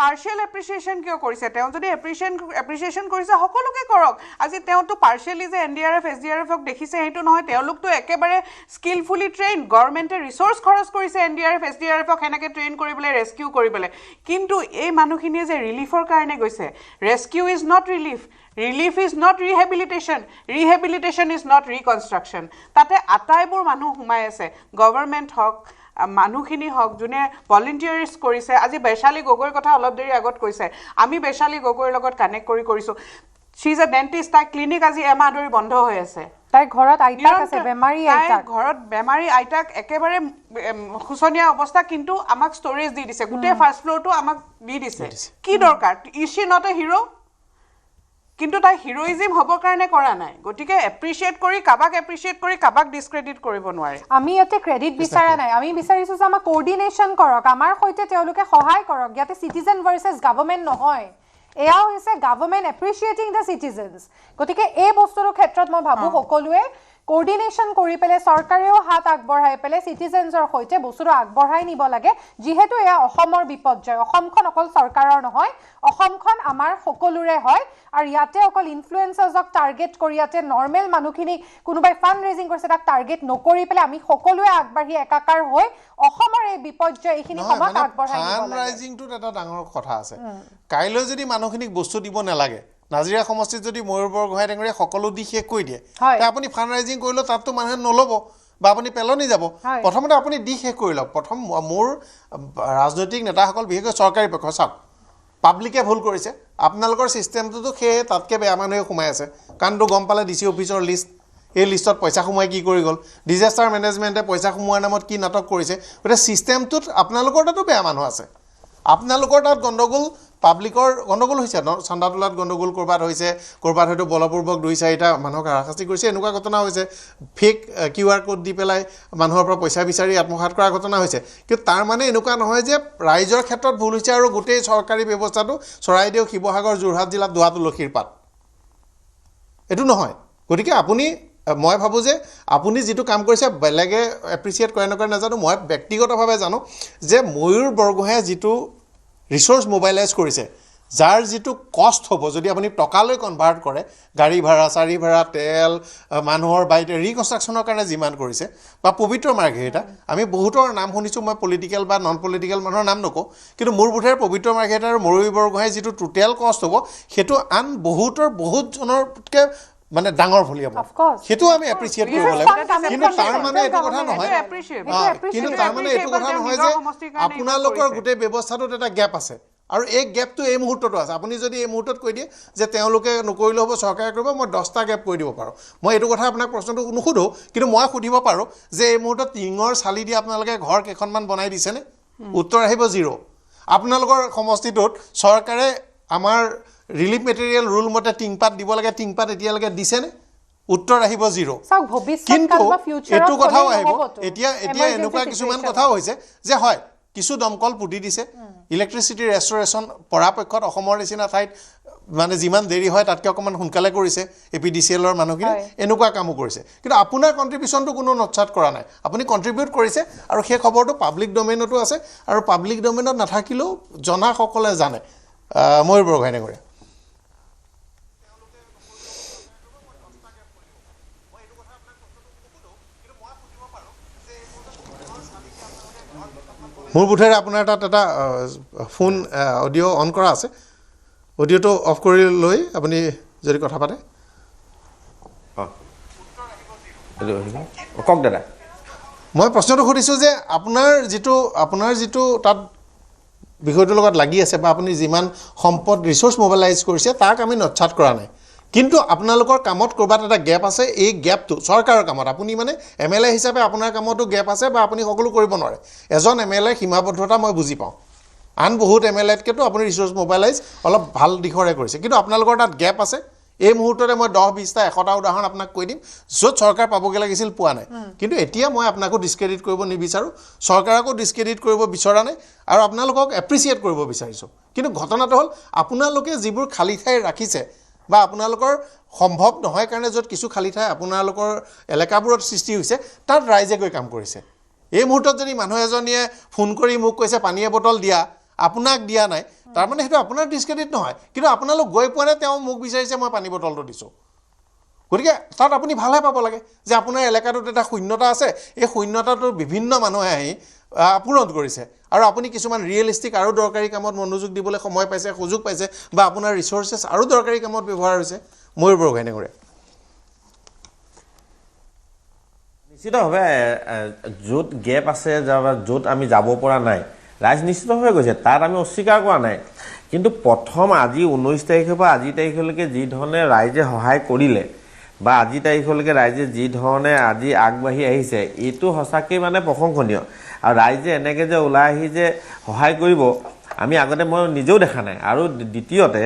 পাৰ্শিয়াল এপ্ৰিচিয়েচন কিয় কৰিছে তেওঁ যদি এপ্ৰিচিয়েচন কৰিছে সকলোকে কৰক আজি তেওঁটো পাৰ্শিয়ালি যে NDRF SDRF ক দেখিছে হেতু নহয় তেওঁলোকটো একেবাৰে স্কিলফুলি ট্ৰেইন গভৰ্নমেন্টে ৰিসোৰ্স খৰচ কৰিছে NDRF SDRF ক হেনেকে ট্ৰেইন কৰিবলৈ ৰেস্কিউ কৰিবলৈ কিন্তু এই মানুহখিনিয়ে যে ৰিলিফৰ কাৰণে গৈছে rescue is not relief is not rehabilitation is not reconstruction তাতে আটাইবোৰ মানুহ সোমাই আছে গভৰ্নমেন্ট হক মানুহখিনি হক জুনে ভলান্টিয়াৰ্স কৰিছে আজি বেশালী গগৈৰ কথা অলপ দেৰি আগত কৈছে আমি বেশালী গগৈৰ লগত কানেক্ট কৰিছো she is a dentist তাই ক্লিনিক আজি এমাহ ধৰি বন্ধ হৈ আছে তাই ঘৰত আইতাক আছে বেমাৰী আইতাক ঘৰত বেমাৰী আইতাক একেবাৰে খুছনিয়া অৱস্থা কিন্তু আমাক ষ্টৰেজ দি দিছে গুটে ফাৰ্স্ট ফ্লোৰটো আমাক দি দিছে কি দৰকাৰ is she not a hero কিন্তু তাই হিৰোইজম হবৰ কাৰণে কৰা নাই গটিকে এপ্ৰিশিয়েট কৰি কাবাক ডিসক্ৰেডিট কৰিব নোৱাৰে আমি ইয়াতে ক্ৰেডিট বিচাৰা নাই আমি বিচাৰিছো যে আমাৰ কোঅৰ্ডিনেশন কৰক আমাৰ সৈতে তেওঁলোকে সহায় কৰক ইয়াতে সিটিজেন ভাৰ্সেস গভৰ্নমেন্ট নহয় এয়া হৈছে গভৰ্নমেন্ট এপ্ৰিশিয়েটিং দ্য সিটিজেনস গটিকে এই বস্তুৰ ক্ষেত্ৰত মই ভাবো সকলোৱে কোঅৰ্ডিনেশন কৰি পেলে চৰকাৰেও হাত আগবঢ়াই পেলে সিটিজেনছৰ সৈতে বস্তুটো আগবঢ়াই নিব লাগে যেহেতু এয়া অসমৰ বিপৰ্যয় অসমখন অকল চৰকাৰৰ নহয় অসমখন আমাৰ সকলোৰে হয় আৰু ইয়াতে অকল ইনফ্লুয়েন্সাৰ্ছক টাৰ্গেট কৰি ইয়াতে নৰ্মেল মানুহখিনি কোনোবাই ফান্ড ৰেজিং কৰিছে তাক টাৰ্গেট নকৰি পেলে আমি সকলোৱে আগবাঢ়ি একাকাৰ হৈ অসমৰ এই বিপৰ্যয় এইখিনি সমাজ আগবঢ়াই নিব লাগে ফান্ড ৰেজিংটোত এটা ডাঙৰ কথা আছে কাইলৈ যদি মানুহখিনিক বস্তু দিব নালাগে নাজিৰা সমষ্টিত যদি ময়ূৰ বৰগোহাঁই টেঙৰীয়ে সকলো দি শেষ কৰি দিয়ে তে আপুনি ফান্ড ৰাইজিং কৰিলে তাততো মানুহে নলব বা আপুনি পেলনি যাব প্ৰথমতে আপুনি দি শেষ কৰি লওক প্ৰথম মোৰ ৰাজনৈতিক নেতাসকল বিশেষকৈ চৰকাৰী পক্ষ চাওক পাব্লিকে ভুল কৰিছে আপোনালোকৰ সিস্টেমটোতো সেই তাতকে বেয়া মানুহে সোমাই আছে কাৰণটো গম পালে ডিসি অফিচৰ লিষ্ট এই লিষ্টত পইচা সোমাই কি কৰি গল ডিজাস্টাৰ মেনেজমেন্টে পইচা সোমোৱাৰ নামত কি নাটক কৰিছে গতে সিস্টেমটোত আপোনালোকৰ তাতো বেয়া মানুহ আছে আপোনালোকৰ তাত গণ্ডগোল পাব্লিকৰ গণ্ডগোল হৈছে চান্দা তোলাত গণ্ডগোল ক'ৰবাত হৈছে ক'ৰবাত হয়তো বলপূৰ্বক 2-4টা মানুহক হাৰাশাস্তি কৰিছে এনেকুৱা ঘটনা হৈছে ফেক QR কোড দি পেলাই মানুহৰ পৰা পইচা বিচাৰি আত্মঘাত কৰাৰ ঘটনা হৈছে কিন্তু তাৰ মানে এনেকুৱা নহয় যে ৰাইজৰ ক্ষেত্ৰত ভুল হৈছে আৰু গোটেই চৰকাৰী ব্যৱস্থাটো চৰাইদেউ শিৱসাগৰ যোৰহাট জিলাত দুৱা তুলসীৰ পাত এইটো নহয় গতিকে মই ভাবোঁ যে আপুনি যিটো কাম কৰিছে বেলেগে এপ্ৰিচিয়েট কৰে নকৰে নাজানো মই ব্যক্তিগতভাৱে জানো যে ময়ূৰ বৰগোহাঁয়ে যিটো ৰিচোৰ্চ মোবাইলাইজ কৰিছে যাৰ যিটো কষ্ট হ'ব যদি আপুনি টকালৈ কনভাৰ্ট কৰে গাড়ী ভাড়া চাৰি ভাড়া তেল মানুহৰ বাৰীতে ৰিকনষ্ট্ৰাকশ্যনৰ কাৰণে যিমান কৰিছে বা পবিত্ৰ মাৰ্ঘেৰিটা আমি বহুতৰ নাম শুনিছোঁ মই পলিটিকেল বা নন পলিটিকেল মানুহৰ নাম নকওঁ কিন্তু মোৰ বোধেৰে পবিত্ৰ মাৰ্ঘেৰিটা আৰু ময়ূৰ বৰগোহাঁয়ে যিটো টোটেল কষ্ট হ'ব সেইটো আন বহুতজনৰতকৈ মানে ডাঙৰ ভলি হ'ব সেইটো আমি এপ্ৰিচিয়েট কৰিব লাগিব কিন্তু তাৰ মানে এইটো কথা নহয় যে আপোনালোকৰ গোটেই ব্যৱস্থাটোত এটা গেপ আছে আৰু এই গেপটো এই মুহূৰ্ততো আছে আপুনি যদি এই মুহূৰ্তত কৈ দিয়ে যে তেওঁলোকে নকৰিলে হ'ব চৰকাৰে কৰিব মই 10টা গেপ কৈ দিব পাৰোঁ মই এইটো কথা আপোনাক প্ৰশ্নটো নুসুধোঁ কিন্তু মই সুধিব পাৰোঁ যে এই মুহূৰ্তত টিঙৰ চালি দি আপোনালোকে ঘৰ কেইখনমান বনাই দিছেনে উত্তৰ আহিব 0 আপোনালোকৰ সমষ্টিটোত চৰকাৰে আমাৰ ৰিলিফ মেটেৰিয়েল ৰুল মতে টিংপাত দিব লাগে টিংপাত এতিয়ালৈকে দিছেনে উত্তৰ আহিব 0 কিন্তু এইটো কথাও আহিব এতিয়া এনেকুৱা কিছুমান কথাও হৈছে যে হয় কিছু দমকল পুতি দিছে ইলেক্ট্ৰিচিটি ৰেষ্টৰেশ্যন পৰাপক্ষত অসমৰ নিচিনা ঠাইত মানে যিমান দেৰি হয় তাতকৈ অকণমান সোনকালে কৰিছে APDCLৰ মানুহখিনি এনেকুৱা কামো কৰিছে কিন্তু আপোনাৰ কণ্ট্ৰিবিউশ্যনটো কোনো নৎসাত কৰা নাই আপুনি কণ্ট্ৰিবিউট কৰিছে আৰু সেই খবৰটো পাব্লিক ডমেইনতো আছে আৰু পাব্লিক ডমেইনত নাথাকিলেও জনাসকলে জানে ময়ূৰ বৰগোহাঁয়ে কৰে মোৰ বোধেৰে আপোনাৰ তাত এটা ফোন অডিঅ' অন কৰা আছে অডিঅ'টো অফ কৰি লৈ আপুনি যদি কথা পাতে কওক দাদা মই প্ৰশ্নটো সুধিছোঁ যে আপোনাৰ যিটো তাত বিষয়টোৰ লগত লাগি আছে বা আপুনি যিমান সম্পদ ৰিচোৰ্চ মোবিলাইজ কৰিছে তাক আমি নৎসাত কৰা নাই কিন্তু আপোনালোকৰ কামত ক'ৰবাত এটা গেপ আছে এই গেপটো চৰকাৰৰ কামত আপুনি মানে MLA হিচাপে আপোনাৰ কামতো গেপ আছে বা আপুনি সকলো কৰিব নোৱাৰে এজন MLA সীমাবদ্ধতা মই বুজি পাওঁ আন বহুত MLAতকৈতো আপুনি ৰিচোৰ্চ মোবিলাইজ অলপ ভাল দিশৰে কৰিছে কিন্তু আপোনালোকৰ তাত গেপ আছে এই মুহূৰ্ততে মই 10-20টা 100টা উদাহৰণ আপোনাক কৈ দিম য'ত চৰকাৰ পাবগৈ লাগিছিল পোৱা নাই কিন্তু এতিয়া মই আপোনাকো ডিছক্ৰেডিট কৰিব নিবিচাৰোঁ চৰকাৰকো ডিছক্ৰেডিট কৰিব বিচৰা নাই আৰু আপোনালোকক এপ্ৰিচিয়েট কৰিব বিচাৰিছোঁ কিন্তু ঘটনাটো হ'ল আপোনালোকে যিবোৰ খালী ঠাই ৰাখিছে বা আপোনালোকৰ সম্ভৱ নহয় কাৰণে য'ত কিছু খালী ঠাই আপোনালোকৰ এলেকাবোৰত সৃষ্টি হৈছে তাত ৰাইজে গৈ কাম কৰিছে এই মুহূৰ্তত যদি মানুহ এজনীয়ে ফোন কৰি মোক কৈছে পানীয়ে বটল দিয়া আপোনাক দিয়া নাই তাৰমানে সেইটো আপোনাৰ ডিছক্ৰেডিট নহয় কিন্তু আপোনালোক গৈ পোৱা নাই তেওঁ মোক বিচাৰিছে মই পানী বটলটো দিছোঁ গতিকে তাত আপুনি ভালহে পাব লাগে যে আপোনাৰ এলেকাটোত এটা শূন্যতা আছে এই শূন্যতাটোৰ বিভিন্ন মানুহে আহি পূৰণ কৰিছে আৰু আপুনি কিছুমান ৰিয়েলিষ্টিক আৰু দৰকাৰী কামত মনোযোগ দিবলৈ সময় পাইছে সুযোগ পাইছে বা আপোনাৰ ৰিচোৰ্চেছ আৰু দৰকাৰী কামত ব্যৱহাৰ হৈছে ময়ূৰ বৰগোহাঁয়ে কৰে নিশ্চিতভাৱে য'ত গেপ আছে য'ত আমি যাব পৰা নাই ৰাইজ নিশ্চিতভাৱে গৈছে তাত আমি অস্বীকাৰ কৰা নাই কিন্তু প্ৰথম আজি 19 তাৰিখৰ পৰা আজি তাৰিখলৈকে যি ধৰণে ৰাইজে সহায় কৰিলে বা আজি তাৰিখলৈকে ৰাইজে যি ধৰণে আজি আগবাঢ়ি আহিছে এইটো সঁচাকৈ মানে প্ৰশংসনীয় আৰু ৰাইজে এনেকৈ যে ওলাই আহি যে সহায় কৰিব আমি আগতে মই নিজেও দেখা নাই আৰু দ্বিতীয়তে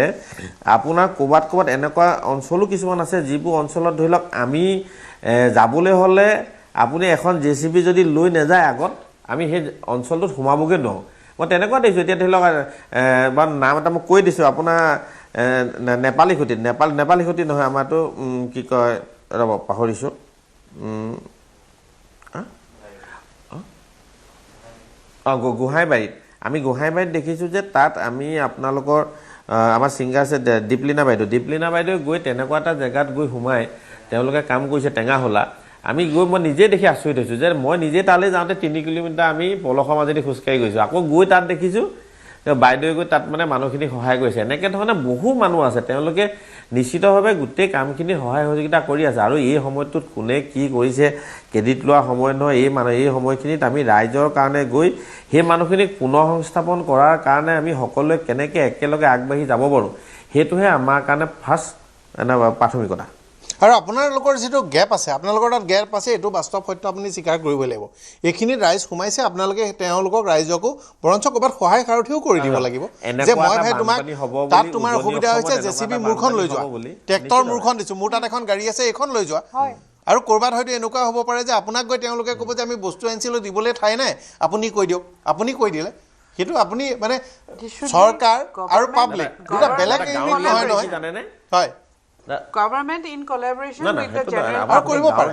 আপোনাৰ ক'ৰবাত এনেকুৱা অঞ্চলো কিছুমান আছে যিবোৰ অঞ্চলত ধৰি লওক আমি যাবলৈ হ'লে আপুনি এখন JCB যদি লৈ নাযায় আগত আমি সেই অঞ্চলটোত সোমাবগৈ নোৱাৰোঁ মই তেনেকুৱা দেখিছোঁ এতিয়া ধৰি লওক বা নাম এটা মই কৈ দিছোঁ আপোনাৰ নেপালী খুঁটি নহয় আমাৰতো কি কয় ৰ'ব পাহৰিছোঁ গোহাঁইবাৰীত আমি গোহাঁইবাৰীত দেখিছোঁ যে তাত আমি আপোনালোকৰ আমাৰ ছিংগাৰ আছে দীপলিনা বাইদেউ গৈ তেনেকুৱা এটা জেগাত গৈ সোমাই তেওঁলোকে কাম কৰিছে টেঙাহোলা আমি গৈ মই নিজে দেখি আচৰিত হৈছোঁ যে মই নিজে তালৈ যাওঁতে 3 কিলোমিটাৰ আমি পলসৰ মাজেদি খোজকাঢ়ি গৈছোঁ আকৌ গৈ তাত দেখিছোঁ বাইদেৱে গৈ তাত মানে মানুহখিনি সহায় কৰিছে এনেকৈ ধৰণে বহু মানুহ আছে তেওঁলোকে নিশ্চিতভাৱে গোটেই কামখিনি সহায় সহযোগিতা কৰি আছে আৰু এই সময়টোত কোনে কি কৰিছে ক্ৰেডিট লোৱা সময় নহয় এই সময়খিনিত আমি ৰাইজৰ কাৰণে গৈ সেই মানুহখিনিক পুনৰ সংস্থাপন কৰাৰ কাৰণে আমি সকলোৱে কেনেকৈ একেলগে আগবাঢ়ি যাব পাৰোঁ সেইটোহে আমাৰ কাৰণে ফাৰ্ষ্ট প্ৰাথমিকতা আৰু আপোনালোকৰ যিটো গেপ আছে আপোনালোকৰ তাত গেপ আছে এইটো বাস্তৱ সত্য আপুনি স্বীকাৰ কৰিব লাগিব এইখিনি ৰাইজ সোমাইছে আপোনালোকে তেওঁলোকক ৰাইজকো বৰঞ্চ ক'ৰবাত সহায় সাৰথিও কৰি দিব লাগিব যে মই ভাই তোমাক তাত তোমাৰ অসুবিধা হৈছে জেচিবি মূৰখন লৈ যোৱা ট্ৰেক্টৰ মূৰখন দিছোঁ মোৰ তাত এখন গাড়ী আছে এইখন লৈ যোৱা আৰু ক'ৰবাত হয়তো এনেকুৱা হ'ব পাৰে যে আপোনাক গৈ তেওঁলোকে ক'ব যে আমি বস্তু আনিছিলোঁ দিবলৈ ঠাই নাই আপুনি কৈ দিয়ক আপুনি কৈ দিলে সেইটো আপুনি মানে চৰকাৰ আৰু পাব্লিক দুটা বেলেগ নহয় নহয় হয় government in collaboration with the general আৰু কৰিব পাৰে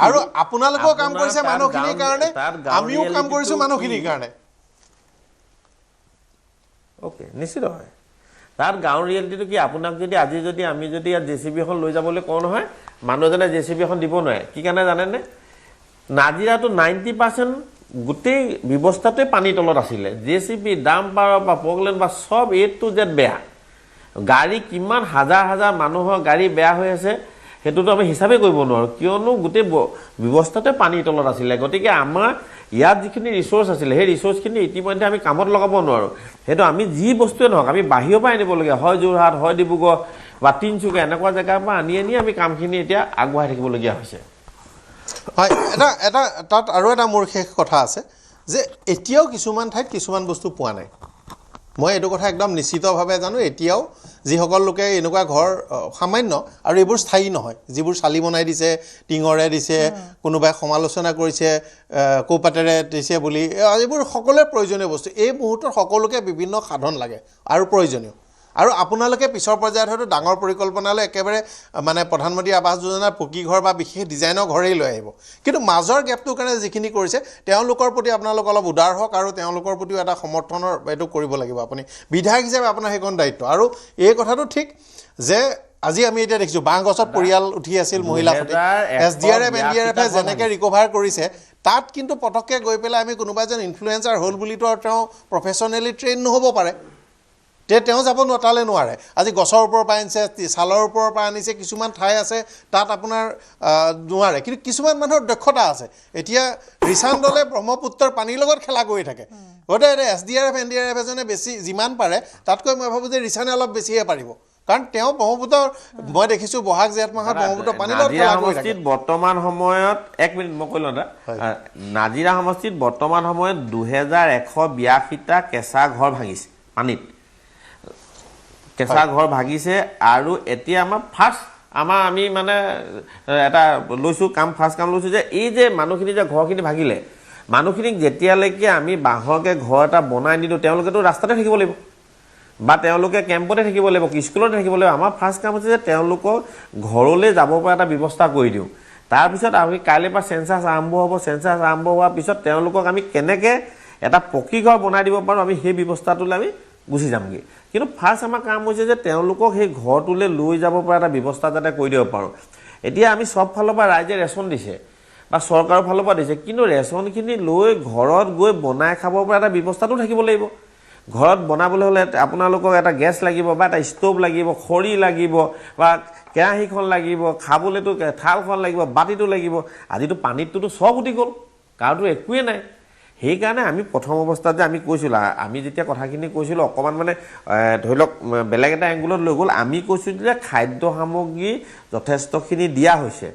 আৰু আপোনালোকেও কাম কৰিছে মানুহখিনিৰ কাৰণে আমিও কাম কৰিছোঁ মানুহখিনিৰ কাৰণে অ'কে নিশ্চিত হয় তাত গাঁৱৰ ৰিয়েলিটিটো কি আপোনাক যদি আজি যদি আমি যদি ইয়াত জেচিবি এখন লৈ যাবলৈ কওঁ নহয় মানুহজনে জেচিবি এখন দিব নোৱাৰে কি কাৰণে জানেনে নাজিৰাটো 90% গোটেই ব্যৱস্থাটোৱে পানীৰ তলত আছিলে জেচিবি ডাম্পাৰ বা পগলেণ্ড বা চব A to Z বেয়া গাড়ী কিমান হাজাৰ হাজাৰ মানুহৰ গাড়ী বেয়া হৈ আছে সেইটোতো আমি হিচাপে কৰিব নোৱাৰোঁ কিয়নো গোটেই ব্যৱস্থাটোৱে পানীৰ তলত আছিলে গতিকে আমাৰ ইয়াত যিখিনি ৰিচোৰ্চ আছিলে সেই ৰিচোৰ্চখিনি ইতিমধ্যে আমি কামত লগাব নোৱাৰোঁ সেইটো আমি যি বস্তুৱে নহওক আমি বাহিৰৰ পৰা আনিবলগীয়া হয় যোৰহাট হয় ডিব্ৰুগড় বা তিনিচুকীয়া এনেকুৱা জেগাৰ পৰা আনি আমি কামখিনি এতিয়া আগবঢ়াই থাকিবলগীয়া হৈছে হয় এটা তাত আৰু এটা মোৰ শেষ কথা আছে যে এতিয়াও কিছুমান ঠাইত কিছুমান বস্তু পোৱা নাই মই এইটো কথা একদম নিশ্চিতভাৱে জানো এতিয়াও যিসকল লোকে এনেকুৱা ঘৰ সামান্য আৰু এইবোৰ স্থায়ী নহয় যিবোৰ চালি বনাই দিছে টিঙৰে দিছে কোনোবাই সমালোচনা কৰিছে কৌপাতেৰে দিছে বুলি এইবোৰ সকলোৱে প্ৰয়োজনীয় বস্তু এই মুহূৰ্তত সকলোকে বিভিন্ন সাধন লাগে আৰু প্ৰয়োজনীয় আৰু আপোনালোকে পিছৰ পৰ্যায়ত হয়তো ডাঙৰ পৰিকল্পনালৈ একেবাৰে মানে প্ৰধানমন্ত্ৰী আৱাস যোজনাৰ পকী ঘৰ বা বিশেষ ডিজাইনৰ ঘৰেই লৈ আহিব কিন্তু মাজৰ গেপটোৰ কাৰণে যিখিনি কৰিছে তেওঁলোকৰ প্ৰতি আপোনালোক অলপ উদাৰ হওক আৰু তেওঁলোকৰ প্ৰতিও এটা সমৰ্থনৰ এইটো কৰিব লাগিব আপুনি বিধায়ক হিচাপে আপোনাৰ সেইখন দায়িত্ব আৰু এই কথাটো ঠিক যে আজি আমি এতিয়া দেখিছোঁ বাঁহগছত পৰিয়াল উঠি আছিল মহিলাসকলে SDRF NDRF যেনেকৈ ৰিকভাৰ কৰিছে তাত কিন্তু পটককৈ গৈ পেলাই আমি কোনোবা এজন ইনফ্লুৱেঞ্চাৰ হ'ল বুলিতো আৰু তেওঁ প্ৰফেশ্যনেলি ট্ৰেইন নহ'ব পাৰে তেওঁ যাব তালৈ নোৱাৰে আজি গছৰ ওপৰৰ পৰা আনিছে ছালৰ ওপৰৰ পৰা আনিছে কিছুমান ঠাই আছে তাত আপোনাৰ নোৱাৰে কিন্তু কিছুমান মানুহৰ দক্ষতা আছে এতিয়া ৰিচান দলে ব্ৰহ্মপুত্ৰৰ পানীৰ লগত খেলা কৰি থাকে গতিকে SDRF NDRF এজনে বেছি যিমান পাৰে তাতকৈ মই ভাবোঁ যে ৰিচানে অলপ বেছিহে পাৰিব কাৰণ তেওঁ ব্ৰহ্মপুত্ৰ মই দেখিছোঁ বহাগ জেঠ মাহত ব্ৰহ্মপুত্ৰ পানীৰ লগত খেলা কৰি থাকে বৰ্তমান সময়ত 1 মিনিট মই কৈলোঁ না নাজিৰা সমষ্টিত বৰ্তমান সময়ত 2182টা কেঁচা ঘৰ ভাঙিছে পানীত কেঁচা ঘৰ ভাগিছে আৰু এতিয়া আমাৰ ফাৰ্ষ্ট আমি মানে এটা লৈছোঁ ফাৰ্ষ্ট কাম লৈছোঁ যে এই যে মানুহখিনি যে ঘৰখিনি ভাগিলে মানুহখিনিক যেতিয়ালৈকে আমি বাঁহৰকৈ ঘৰ এটা বনাই নিদিওঁ তেওঁলোকেতো ৰাস্তাতে থাকিব লাগিব বা তেওঁলোকে কেম্পতে থাকিব লাগিব স্কুলতে থাকিব লাগিব আমাৰ ফাৰ্ষ্ট কাম হৈছে যে তেওঁলোকক ঘৰলৈ যাব পৰা এটা ব্যৱস্থা কৰি দিওঁ তাৰপিছত আমি কাইলৈ পৰা চেঞ্চাছ আৰম্ভ হ'ব চেঞ্চাছ আৰম্ভ হোৱাৰ পিছত তেওঁলোকক আমি কেনেকৈ এটা পকী ঘৰ বনাই দিব পাৰোঁ আমি সেই ব্যৱস্থাটোলৈ আমি গুচি যামগৈ কিন্তু ফাৰ্ষ্ট আমাৰ কাম হৈছে যে তেওঁলোকক সেই ঘৰটোলৈ লৈ যাব পৰা এটা ব্যৱস্থা যাতে কৰি দিব পাৰোঁ এতিয়া আমি চব ফালৰ পৰা ৰাইজে ৰেচন দিছে বা চৰকাৰৰ ফালৰ পৰা দিছে কিন্তু ৰেচনখিনি লৈ ঘৰত গৈ বনাই খাব পৰা এটা ব্যৱস্থাটো থাকিব লাগিব ঘৰত বনাবলৈ হ'লে আপোনালোকক এটা গেছ লাগিব বা এটা ষ্ট'ভ লাগিব খৰি লাগিব বা কেৰাহীখন লাগিব খাবলৈতো থালখন লাগিব বাতিটো লাগিব আজিতো পানীতটোতো চব উঠি গ'ল কাৰণটো একোৱেই নাই সেইকাৰণে আমি প্ৰথম অৱস্থাত যে আমি কৈছিলোঁ আমি যেতিয়া কথাখিনি কৈছিলোঁ অকণমান মানে ধৰি লওক বেলেগ এটা এংগুলত লৈ গ'ল আমি কৈছোঁ যে খাদ্য সামগ্ৰী যথেষ্টখিনি দিয়া হৈছে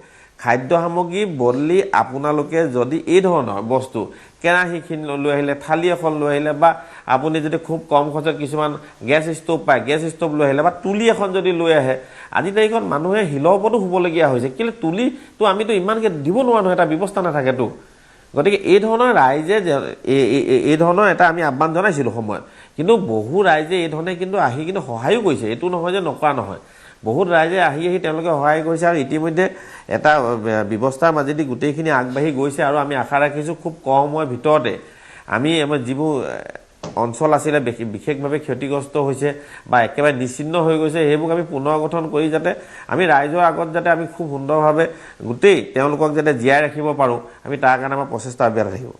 খাদ্য সামগ্ৰী বদলি আপোনালোকে যদি এই ধৰণৰ বস্তু কেৰাহীখিনি লৈ আহিলে থালি এখন লৈ আহিলে বা আপুনি যদি খুব কম খৰচত কিছুমান গেছ ষ্ট'ভ পায় গেছ ষ্ট'ভ লৈ আহিলে বা তুলি এখন যদি লৈ আহে আজি তাৰিখত মানুহে শিলৰ ওপৰতো শুবলগীয়া হৈছে কেলৈ তুলিটো আমিতো ইমানকৈ দিব নোৱাৰোঁ নহয় এটা ব্যৱস্থা নাথাকেতো গতিকে এই ধৰণৰ ৰাইজে এই ধৰণৰ এটা আমি আহ্বান জনাইছিলোঁ সময়ত কিন্তু বহু ৰাইজে এই ধৰণে কিন্তু আহি কিন্তু সহায়ো কৰিছে এইটো নহয় যে নকৰা নহয় বহুত ৰাইজে আহি তেওঁলোকে সহায় কৰিছে আৰু ইতিমধ্যে এটা ব্যৱস্থাৰ মাজেদি গোটেইখিনি আগবাঢ়ি গৈছে আৰু আমি আশা ৰাখিছোঁ খুব কম সময়ৰ ভিতৰতে আমি আমাৰ যিবোৰ অঞ্চল আছিলে বিশেষভাৱে ক্ষতিগ্ৰস্ত হৈছে বা একেবাৰে নিশ্চিন্ন হৈ গৈছে সেইবোৰ আমি পুনৰ গঠন কৰি যাতে আমি ৰাইজৰ আগত যাতে আমি খুব সুন্দৰভাৱে গোটেই তেওঁলোকক যাতে জীয়াই ৰাখিব পাৰোঁ আমি তাৰ কাৰণে আমাৰ প্ৰচেষ্টা অব্যাহত থাকিব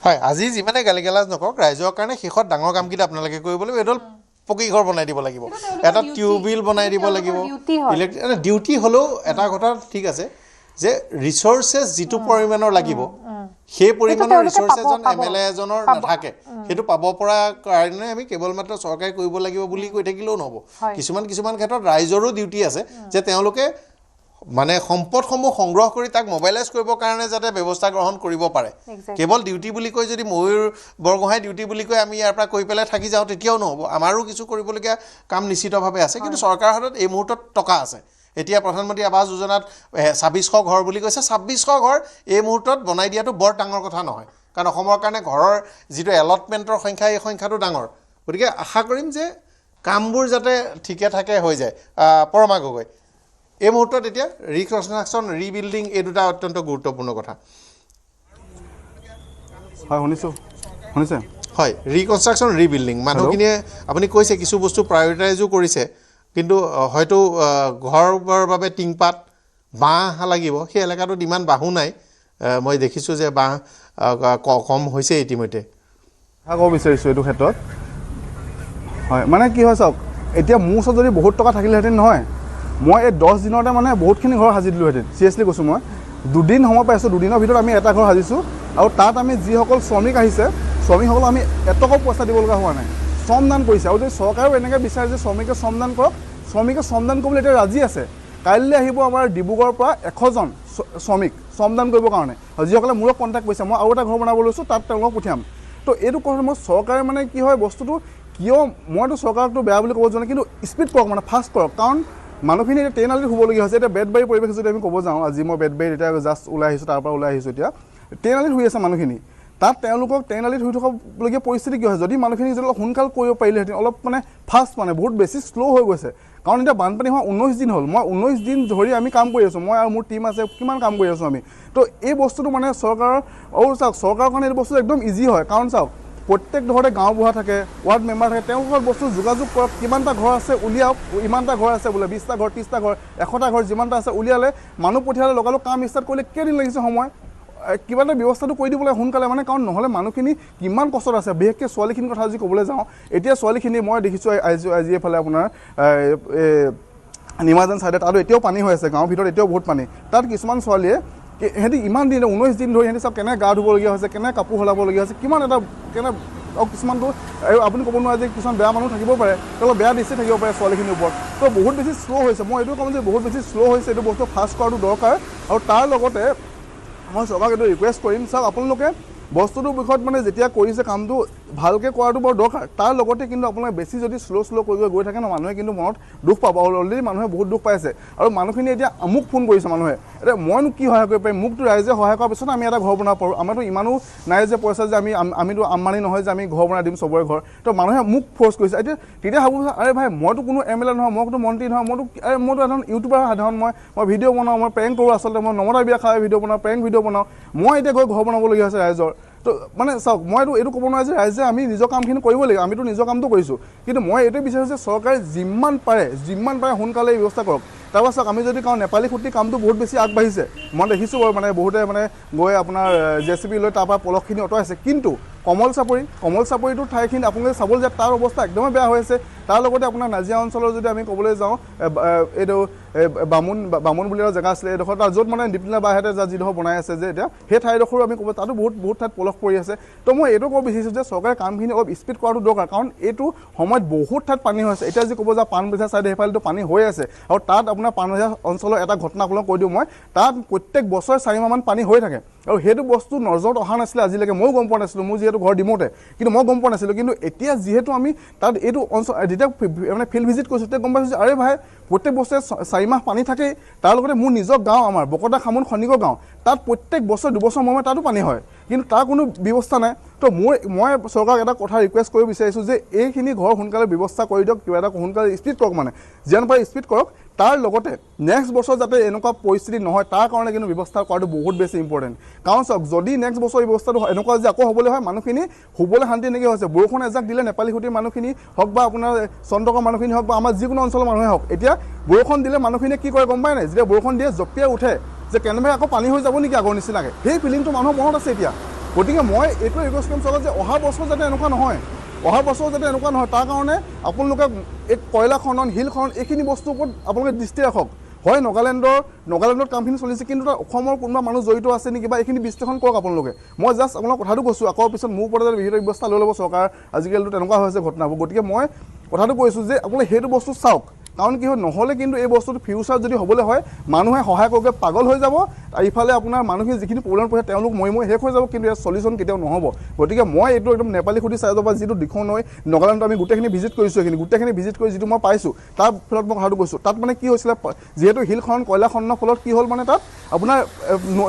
হয় আজি যিমানে গালি গালাজ নকৰক ৰাইজৰ কাৰণে শেষত ডাঙৰ কামকেইটা আপোনালোকে কৰিব লাগিব এইডাল পকী ঘৰ বনাই দিব লাগিব এটা টিউবৱেল বনাই দিব লাগিব ডিউটি হ'লেও এটা কথা ঠিক আছে যে ৰিচোৰ্চেছ যিটো পৰিমাণৰ লাগিব সেই পৰিমাণৰ ৰিচোৰ্চ এজন MLA এজনৰ নাথাকে সেইটো পাব পৰা কাৰণে আমি কেৱল মাত্ৰ চৰকাৰে কৰিব লাগিব বুলি কৈ থাকিলেও নহ'ব কিছুমান ক্ষেত্ৰত ৰাইজৰো ডিউটি আছে যে তেওঁলোকে মানে সম্পদসমূহ সংগ্ৰহ কৰি তাক মোবাইলাইজ কৰিবৰ কাৰণে যাতে ব্যৱস্থা গ্ৰহণ কৰিব পাৰে কেৱল ডিউটি বুলি কৈ যদি ময়ূৰ বৰগোহাঁই ডিউটি বুলি কৈ আমি ইয়াৰ পৰা কৈ পেলাই থাকি যাওঁ তেতিয়াও নহ'ব আমাৰো কিছু কৰিবলগীয়া কাম নিশ্চিতভাৱে আছে কিন্তু চৰকাৰৰ হাতত এই মুহূৰ্তত টকা আছে এতিয়া প্ৰধানমন্ত্ৰী আৱাস যোজনাত ২৬০০ ঘৰ বুলি কৈছে ২৬০০ ঘৰ এই মুহূৰ্তত বনাই দিয়াটো বৰ ডাঙৰ কথা নহয় কাৰণ অসমৰ কাৰণে ঘৰৰ যিটো এলটমেণ্টৰ সংখ্যা এই সংখ্যাটো ডাঙৰ গতিকে আশা কৰিম যে কামবোৰ যাতে ঠিকে ঠাকে হৈ যায় পৰমা গগৈ এই মুহূৰ্তত এতিয়া ৰিকনষ্ট্ৰাকশ্যন ৰিবিল্ডিং এই দুটা অত্যন্ত গুৰুত্বপূৰ্ণ কথা হয় শুনিছে হয় ৰিকনষ্ট্ৰাকশ্যন ৰিবিল্ডিং মানুহখিনিয়ে আপুনি কৈছে কিছু বস্তু প্ৰায়ৰিটাইজো কৰিছে কিন্তু হয়তো ঘৰৰ বাবে টিংপাত বাঁহ লাগিব সেই এলেকাটোত ইমান বাঁহো নাই মই দেখিছোঁ যে বাঁহ কম হৈছে ইতিমধ্যে ক'ব বিচাৰিছোঁ এইটো ক্ষেত্ৰত হয় মানে কি হয় চাওক এতিয়া মোৰ ওচৰত যদি বহুত টকা থাকিলেহেঁতেন নহয় মই এই 10 দিনতে মানে বহুতখিনি ঘৰ সাজি দিলোঁহেঁতেন চিৰিয়াছলি কৈছোঁ মই 2 দিন সময় পাইছোঁ 2 দিনৰ ভিতৰত আমি এটা ঘৰ সাজিছোঁ আৰু তাত আমি যিসকল শ্ৰমিক আহিছে শ্ৰমিকসকলক আমি এটকাও পইচা দিব লগা হোৱা নাই শ্ৰমদান কৰিছে আৰু যদি চৰকাৰেও এনেকৈ বিচাৰে যে শ্ৰমিকে শ্ৰমদান কৰক শ্ৰমিকে শ্ৰমদান কৰিবলৈ এতিয়া ৰাজি আছে কাইলৈ আহিব আমাৰ ডিব্ৰুগড়ৰ পৰা 100জন শ্ৰমিক শ্ৰমদান কৰিবৰ কাৰণে আৰু যিসকলে মোৰক কণ্টেক্ট কৰিছে মই আৰু এটা ঘৰ বনাব লৈছোঁ তাত তেওঁলোকক পঠিয়াম তো এইটো কথা মই চৰকাৰে মানে কি হয় বস্তুটো কিয় মইতো চৰকাৰকতো বেয়া বুলি ক'ব যোৱা কিন্তু স্পীড কৰক মানে ফাষ্ট কৰক কাৰণ মানুহখিনি এতিয়া ট্ৰেইন আলিত শুবলগীয়া হৈছে এতিয়া বেতবাৰী পৰিৱেশ যদি আমি ক'ব যাওঁ আজি মই বেতবাৰীত এতিয়া জাষ্ট ওলাই আহিছোঁ তাৰ পৰা ওলাই আহিছোঁ এতিয়া ট্ৰেইন আলিত শুই আছে মানুহখিনি তাত তেওঁলোকক ট্ৰেইন আলিত শুই থকাবলগীয়া পৰিস্থিতি কি হয় যদি মানুহখিনি যদি অলপ সোনকাল কৰিব পাৰিলেহেঁতেন অলপ মানে ফাষ্ট মানে বহুত বেছি শ্ল' হৈ গৈছে কাৰণ এতিয়া বানপানী হোৱা 19 দিন হ'ল মই 19 দিন ধৰি আমি কাম কৰি আছোঁ মই আৰু মোৰ টীম আছে কিমান কাম কৰি আছোঁ আমি তো এই বস্তুটো মানে চৰকাৰৰ চাওক চৰকাৰৰ কাৰণে এইটো বস্তু একদম ইজি হয় কাৰণ চাওক প্ৰত্যেক ঘৰতে গাঁওবুঢ়া থাকে ৱাৰ্ড মেম্বাৰ থাকে তেওঁলোকৰ বস্তু যোগাযোগ কৰক কিমানটা ঘৰ আছে উলিয়াওক ইমানটা ঘৰ আছে বোলে 20টা ঘৰ 30টা ঘৰ 100টা ঘৰ যিমানটা আছে উলিয়ালে মানুহ পঠিয়ালে লগালগ কাম ষ্টাৰ্ট কৰিলে কেইদিন লাগিছে সময় কিবা এটা ব্যৱস্থাটো কৰি দিবলৈ সোনকালে মানে কাৰণ নহ'লে মানুহখিনি কিমান কষ্টত আছে বিশেষকৈ ছোৱালীখিনিৰ কথা যদি ক'বলৈ যাওঁ এতিয়া ছোৱালীখিনি মই দেখিছোঁ আজি এইফালে আপোনাৰ নিমাজান ছাইডে তাতো এতিয়াও পানী হৈ আছে গাঁৱৰ ভিতৰত এতিয়াও বহুত পানী তাত কিছুমান ছোৱালীয়ে সিহঁতি ইমান দিন 19 দিন ধৰি সিহঁতি চব কেনে গা ধুবলগীয়া হৈছে কেনে কাপোৰ সলাবলগীয়া হৈছে কিমান এটা কেনে আৰু কিছুমানটো আৰু আপুনি ক'ব নোৱাৰে যে কিছুমান বেয়া মানুহ থাকিব পাৰে অলপ বেয়া দৃষ্টি থাকিব পাৰে ছোৱালীখিনিৰ ওপৰত তো বহুত বেছি শ্ল' হৈছে মই এইটো ক'ম যে বহুত বেছি শ্ল' হৈছে এইটো বস্তু ফাষ্ট কৰাটো দৰকাৰ আৰু তাৰ লগতে মই চৰকাৰক এইটো ৰিকুৱেষ্ট কৰিম চাওক আপোনালোকে বস্তুটোৰ বিষয়ত মানে যেতিয়া কৰিছে কামটো ভালকৈ কৰাটো বৰ দৰকাৰ তাৰ লগতে কিন্তু আপোনালোকে বেছি যদি শ্ল' কৰি গৈ থাকে ন মানুহে কিন্তু মনত দুখ পাব অলৰেডি মানুহে বহুত দুখ পাইছে আৰু মানুহখিনি এতিয়া মোক ফোন কৰিছে মানুহে এতিয়া মইনো কি সহায় কৰিব পাৰিম মোকতো ৰাইজে সহায় কৰাৰ পিছত আমি এটা ঘৰ বনাব পাৰোঁ আমাৰতো ইমানো নাই যে পইচা যে আমিতো আম্বানী নহয় যে আমি ঘৰ বনাই দিম চবৰে ঘৰ তো মানুহে মোক ফ'ৰ্চ কৰিছে তেতিয়া ভাবোঁ আৰে ভাই মইতো কোনো MLA নহয় মইতো মন্ত্ৰী নহয় মইতো এজন ইউটিউবাৰ সাধাৰণ মই ভিডিঅ' বনাওঁ মই প্ৰেংক কৰোঁ আচলতে মই নমতা বিয়া খাই ভিডিঅ' বনাওঁ প্ৰেংক ভিডিঅ' বনাওঁ মই এতিয়া গৈ ঘৰ বনাবলগীয়া হৈছে ৰাইজৰ তো মানে চাওক মইতো এইটো ক'ব নোৱাৰোঁ যে ৰাইজে আমি নিজৰ কামখিনি কৰিব লাগিব আমিতো নিজৰ কামটো কৰিছোঁ কিন্তু মই এইটোৱে বিচাৰোঁ যে চৰকাৰে যিমান পাৰে সোনকালে এই ব্যৱস্থা কৰক তাৰপৰা চাওক আমি যদি কওঁ নেপালী খুঁটি কামটো বহুত বেছি আগবাঢ়িছে মই দেখিছোঁ বাৰু মানে বহুতে মানে গৈ আপোনাৰ JCB লৈ তাৰপৰা পলহখিনি আঁতৰাইছে কিন্তু কমল চাপৰিটোৰ ঠাইখিনি আপোনালোকে চাবলৈ যায় তাৰ অৱস্থা একদমেই বেয়া হৈ আছে তাৰ লগতে আপোনাৰ নাজিৰা অঞ্চলৰ যদি আমি ক'বলৈ যাওঁ এইটো বামুণ বুলি এটা জেগা আছিলে এইডোখৰ তাত য'ত মানে দীপলিনা বাহেঁতে যিডোখৰ বনাই আছে যে এতিয়া সেই ঠাইডোখৰো আমি ক'ব তাতো বহুত ঠাইত পলস পৰি আছে তো মই এইটো ক'ব বিচাৰিছোঁ যে চৰকাৰে কামখিনি অলপ স্পীড কৰাটো দৰকাৰ কাৰণ এইটো সময়ত বহুত ঠাইত পানী হৈ আছে এতিয়া যদি ক'ব যাওঁ পাণবজাৰ ছাইডে সেইফালেতো পানী হৈ আছে আৰু তাত আপোনাৰ পাণবজাৰ অঞ্চলৰ এটা ঘটনা আপোনাক কৈ দিওঁ মই তাত প্ৰত্যেক বছৰে 4 মাহমান পানী হৈ থাকে আৰু সেইটো বস্তু নজৰত অহা নাছিলে আজিলৈকে ময়ো গম পোৱা নাছিলোঁ মোৰ যিহেতু ঘৰ ডিমৌতে কিন্তু মই গম পোৱা নাছিলোঁ কিন্তু এতিয়া যিহেতু আমি তাত এইটো অঞ্চল যেতিয়া মানে ফিল্ড ভিজিট কৰিছোঁ তেতিয়া গম পাইছোঁ যে আৰে ভাই প্ৰত্যেক বছৰে 4 মাহ পানী থাকেই তাৰ লগতে মোৰ নিজৰ গাঁও আমাৰ বকতা খামুন খনিকৰ গাঁও তাত প্ৰত্যেক বছৰ 2 বছৰ মূৰে তাতো পানী হয় কিন্তু তাৰ কোনো ব্যৱস্থা নাই তো মই চৰকাৰক এটা কথা ৰিকুৱেষ্ট কৰিব বিচাৰিছোঁ যে এইখিনি ঘৰ সোনকালে ব্যৱস্থা কৰি দিয়ক কিবা এটা সোনকালে স্পীড কৰক মানে যিমান পাৰে স্পীড কৰক তাৰ লগতে নেক্সট বছৰ যাতে এনেকুৱা পৰিস্থিতি নহয় তাৰ কাৰণে কিন্তু ব্যৱস্থা কৰাটো বহুত বেছি ইম্পৰ্টেণ্ট কাৰণ চাওক যদি নেক্সট বছৰ এই ব্যৱস্থাটো এনেকুৱা যে আকৌ হ'বলৈ হয় মানুহখিনি শুবলৈ শান্তি এনেকৈ হৈছে বৰষুণ এজাক দিলে নেপালী খুঁটিৰ মানুহখিনি হওক বা আপোনাৰ চন্দ্ৰকৰ মানুহখিনি হওক বা আমাৰ যিকোনো অঞ্চলৰ মানুহে হওক এতিয়া বৰষুণ দিলে মানুহখিনিয়ে কি কৰে গম পায় নাই যেতিয়া বৰষুণ দিয়ে জঁপিয়াই উঠে যে কেনেবাকৈ আকৌ পানী হৈ যাব নেকি আগৰ নিচিনাকৈ সেই ফিলিংটো মানুহৰ মনত আছে এতিয়া গতিকে মই এইটোৱে ৰিকুৱেষ্ট কৰিম চৰকাৰক যে অহা বছৰ যাতে এনেকুৱা নহয় তাৰ কাৰণে আপোনালোকে এই কয়লা খনন শিল খনন এইখিনি বস্তুৰ ওপৰত আপোনালোকে দৃষ্টি ৰাখক হয় নগালেণ্ডত কামখিনি চলিছে কিন্তু তাত অসমৰ কোনোবা মানুহ জড়িত আছে নেকি বা এইখিনি বিশ্লেষণ কৰক আপোনালোকে মই জাষ্ট আপোনাক কথাটো কৈছোঁ আকৌ পিছত মোৰ ওপৰত যাতে বিহিত ব্যৱস্থা লৈ ল'ব চৰকাৰ আজিকালিতো তেনেকুৱা হৈছে ঘটনাবোৰ গতিকে মই কথাটো কৈছোঁ যে আপোনালোকে সেইটো বস্তু চাওক কাৰণ কি হয় নহ'লে কিন্তু এই বস্তুটো ফিউচাৰ যদি হ'বলৈ হয় মানুহে সহায় কৰোঁতে পাগল হৈ যাব আৰু ইফালে আপোনাৰ মানুহখিনি যিখিনি প্ৰব্লেম পৰে তেওঁলোক মই শেষ হৈ যাব কিন্তু ইয়াৰ চলিউশ্যন কেতিয়াও নহ'ব গতিকে মই এইটো একদম নেপালী খুটি চাইজৰ পৰা যিটো দিখৌ নৈ নগালেণ্ডত আমি গোটেইখিনি ভিজিট কৰিছোঁ এইখিনি গোটেইখিনি ভিজিট কৰি যিটো মই পাইছোঁ তাৰ ফলত মই কথাটো কৈছোঁ তাত মানে কি হৈছিলে যিহেতু শিল খনন কয়লা খননৰ ফলত কি হ'ল মানে তাত আপোনাৰ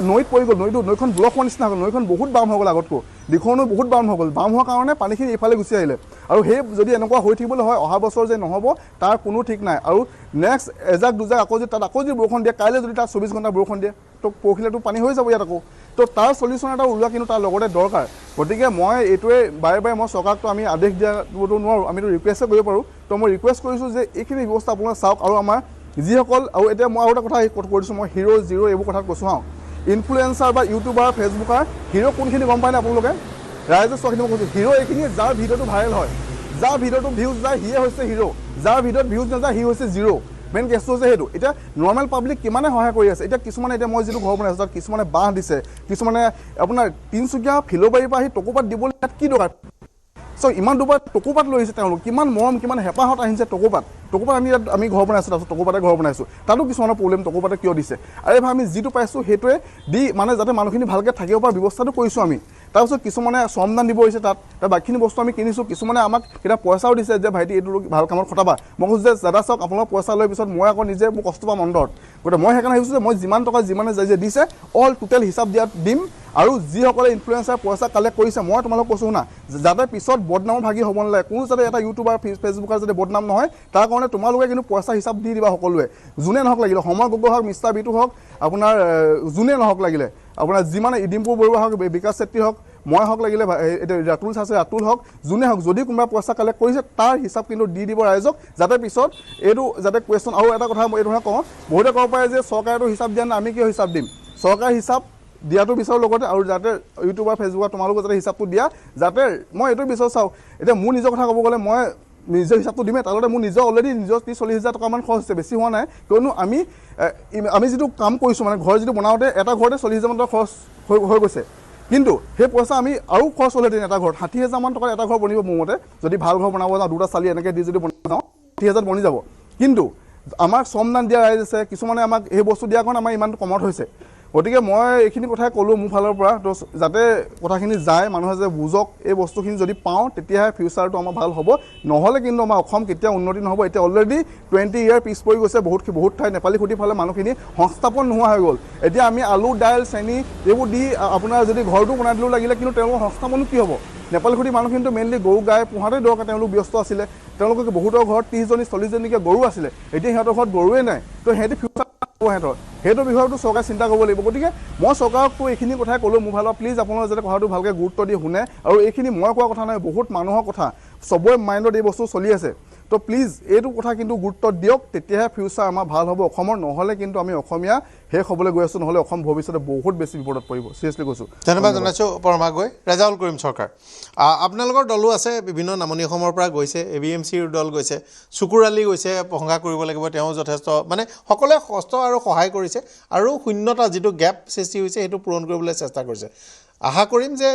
নৈত পৰি গ'ল নৈখন ব্লক হোৱাৰ নিচিনা হ'ল নৈখন বহুত বাম হৈ গ'ল আগতকৈ দিখৌ নৈ বহুত বাম হৈ গ'ল বাম হোৱাৰ কাৰণে পানীখিনি এইফালে গুচি আহিলে আৰু সেই যদি এনেকুৱা হৈ থাকিবলৈ হয় অহা বছৰ যে নহ'ব তাৰ কোনো ঠিক নাই আৰু নেক্সট এজাক দুজাক আকৌ যদি তাত আকৌ যদি বৰষুণ দিয়ে কাইলৈ যদি তাত 24 ঘণ্টা বৰষুণ দিয়ে তো পৰহিলেতো পানী হৈ যাব ইয়াত আকৌ তো তাৰ চলিউশ্যন এটা ওলোৱা কিন্তু তাৰ লগতে দৰকাৰ গতিকে মই এইটোৱে বাৰে বাৰে মই চৰকাৰকতো আমি আদেশ দিয়াটো নোৱাৰোঁ আমিতো ৰিকুৱেষ্টে কৰিব পাৰোঁ তো মই ৰিকুৱেষ্ট কৰিছোঁ যে এইখিনি ব্যৱস্থা আপোনালোকে চাওক আৰু আমাৰ যিসকল আৰু এতিয়া মই আৰু এটা কথা কৈ দিছোঁ মই হিৰ' জিৰ' এইবোৰ কথাত কৈছোঁ হা ইনফ্লুৱেঞ্চাৰ বা ইউটিউবাৰ ফেচবুকাৰ হিৰ' কোনখিনি গম পায়নে আপোনালোকে ৰাইজে চোৱাখিনি মই কৈছোঁ হিৰ' এইখিনি যাৰ ভিডিঅ'টো ভাইৰেল হয় যাৰ ভিডিঅ'টো ভিউজ যায় সিয়ে হৈছে হিৰ' যাৰ ভিডিঅ'ত ভিউজ নাযায় সি হৈছে জিৰ' মেইন কেছটো হৈছে সেইটো এতিয়া নৰ্মেল পাব্লিক কিমানে সহায় কৰি আছে এতিয়া কিছুমানে এতিয়া মই যিটো ঘৰ বনাই আছোঁ তাত কিছুমানে বাঁহ দিছে কিছুমানে আপোনাৰ তিনিচুকীয়া ফিল'বাৰীৰ পৰা আহি টকোপাত দিবলৈ তাত কি দৰকাৰ চ' ইমান দুবাৰ টকোপাত লৈ আহিছে তেওঁলোক কিমান মৰম কিমান হেঁপাহত আহিছে টকোপাত আমি ঘৰ বনাইছোঁ তাৰপিছত টকোপাতে ঘৰ বনাইছোঁ তাতো কিছুমানৰ প্ৰব্লেম টকোপাতে কিয় দিছে আৰু এইবাৰ আমি যিটো পাইছোঁ সেইটোৱে দি মানে যাতে মানুহখিনি ভালকৈ থাকিব পৰা ব্যৱস্থাটো কৰিছোঁ আমি তাৰপিছত কিছুমানে শ্ৰমদান দিব আহিছে তাত বাকীখিনি বস্তু আমি কিনিছোঁ কিছুমানে আমাক কেতিয়া পইচাও দিছে যে ভাইটি এইটো ভাল কামত খটাবা মই কৈছোঁ যে দাদা চাওক আপোনালোকৰ পইচা লৈ পিছত মই আকৌ নিজে মোৰ কষ্ট পাম অন্তৰত গতিকে মই সেইকাৰণে ভাবিছোঁ যে মই যিমান টকা যিমানে যে দিছে অল টোটেল হিচাপ দিম আৰু যিসকলে ইনফ্লুৱেঞ্চাৰ পইচা কালেক্ট কৰিছে মই তোমালোকক কৈছোঁ না যাতে পিছত বদনামৰ ভাগি হ'ব নালাগে কোনো যাতে এটা ইউটিউবাৰ ফেচবুকাৰ যাতে বদনাম নহয় তাৰ কাৰণে তোমালোকে কিন্তু পইচা হিচাপ দি দিবা সকলোৱে যোনে নহওক লাগিলে সময় গগৈ হওক মিষ্টাৰ বিটু হওক আপোনাৰ যোনে নহওক লাগিলে আপোনাৰ যিমানে ডিম্পু বৰুৱা হওক বিকাশ চেত্ৰী হওক মই হওক লাগিলে ৰাতুল আছে ৰাতুল হওক যোনে হওক যদি কোনোবা পইচা কালেক্ট কৰিছে তাৰ হিচাপ কিন্তু দি দিব ৰাইজক যাতে পিছত এইটো যাতে কুৱেশ্যন আৰু এটা কথা মই এইটো কওঁ বহুতে ক'ব পাৰে যে চৰকাৰেতো হিচাপ দিয়া নাই আমি কিয় হিচাপ দিম চৰকাৰে হিচাপ দিয়াটো বিচাৰোঁ লগতে আৰু যাতে ইউটিউবাৰ ফেচবুকত তোমালোকে যাতে হিচাপটো দিয়া যাতে মই এইটো বিচাৰোঁ চাওঁ এতিয়া মোৰ নিজৰ কথা ক'ব গ'লে মই নিজৰ হিচাপটো দিমেই তাৰ লগতে মোৰ নিজৰ অলৰেডি নিজৰ 30-40 হাজাৰ টকামান খৰচ হৈছে বেছি হোৱা নাই কিয়নো আমি যিটো কাম কৰিছোঁ মানে ঘৰ যিটো বনাওঁতে এটা ঘৰতে 40 হাজাৰমান টকা খৰচ হৈ গৈছে কিন্তু সেই পইচা আমি আৰু খৰচ হ'লেহেঁতেন এটা ঘৰত 60 হাজাৰমান টকাৰ এটা ঘৰ বনিব মোৰ মতে যদি ভাল ঘৰ বনাব যাওঁ দুটা চালি এনেকৈ দি যদি বনাব যাওঁ 60 হাজাৰ বনি যাব কিন্তু আমাক শ্ৰমদান দিয়া ৰাইজ আছে কিছুমানে আমাক সেই বস্তু দিয়াৰ কাৰণে আমাৰ ইমানটো কমত হৈছে গতিকে মই এইখিনি কথাই ক'লোঁ মোৰ ফালৰ পৰা তো যাতে কথাখিনি যায় মানুহে যে বুজক এই বস্তুখিনি যদি পাওঁ তেতিয়াহে ফিউচাৰটো আমাৰ ভাল হ'ব নহ'লে কিন্তু আমাৰ অসম কেতিয়াও উন্নতি নহ'ব এতিয়া অলৰেডি 20 ইয়াৰ পিছ পৰি গৈছে বহুত ঠাই নেপালী খুটি ফালে মানুহখিনি সংস্থাপন নোহোৱা হৈ গ'ল এতিয়া আমি আলু দাইল চেনি এইবোৰ দি আপোনাৰ যদি ঘৰটো বনাই দিলেও লাগিলে কিন্তু তেওঁলোকৰ সংস্থাপনো কি হ'ব নেপালী খুটি মানুহখিনিতো মেইনলি গৰু গাই পোহাতে দৰকাৰ তেওঁলোক ব্যস্ত আছিলে তেওঁলোকে বহুতৰ ঘৰত 30-40জনীকৈ গৰু আছিলে এতিয়া সিহঁতৰ ঘৰত গৰুৱে নাই তো সিহঁতি ফিউচাৰ সিহঁতৰ সেইটো বিষয়টো চৰকাৰে চিন্তা কৰিব লাগিব গতিকে মই চৰকাৰকতো এইখিনি কথাই ক'লোঁ মোৰ ফালৰ প্লিজ আপোনালোকে যাতে কথাটো ভালকৈ গুৰুত্ব দি শুনে আৰু এইখিনি মই কোৱা কথা নাই বহুত মানুহৰ কথা চবৰে মাইণ্ডত এই বস্তু চলি আছে তো প্লিজ এইটো কথা কিন্তু গুৰুত্ব দিয়ক তেতিয়াহে ফিউচাৰ আমাৰ ভাল হ'ব অসমৰ নহ'লে কিন্তু আমি অসমীয়া শেষ হ'বলৈ গৈ আছোঁ নহ'লে অসম ভৱিষ্যতে বহুত বেছি বিপদত পৰিব চিৰিয়াছলি কৈছোঁ ধন্যবাদ জনাইছোঁ পৰমা গগৈ ৰেজাউল কৰিম চৰকাৰ আপোনালোকৰ দলো আছে বিভিন্ন নামনি অসমৰ পৰা গৈছে ABMCৰ দল গৈছে চুকুৰ আলী গৈছে প্ৰশংসা কৰিব লাগিব তেওঁ যথেষ্ট মানে সকলোৱে কষ্ট আৰু সহায় কৰিছে আৰু শূন্যতা যিটো গেপ সৃষ্টি হৈছে সেইটো পূৰণ কৰিবলৈ চেষ্টা কৰিছে আশা কৰিম যে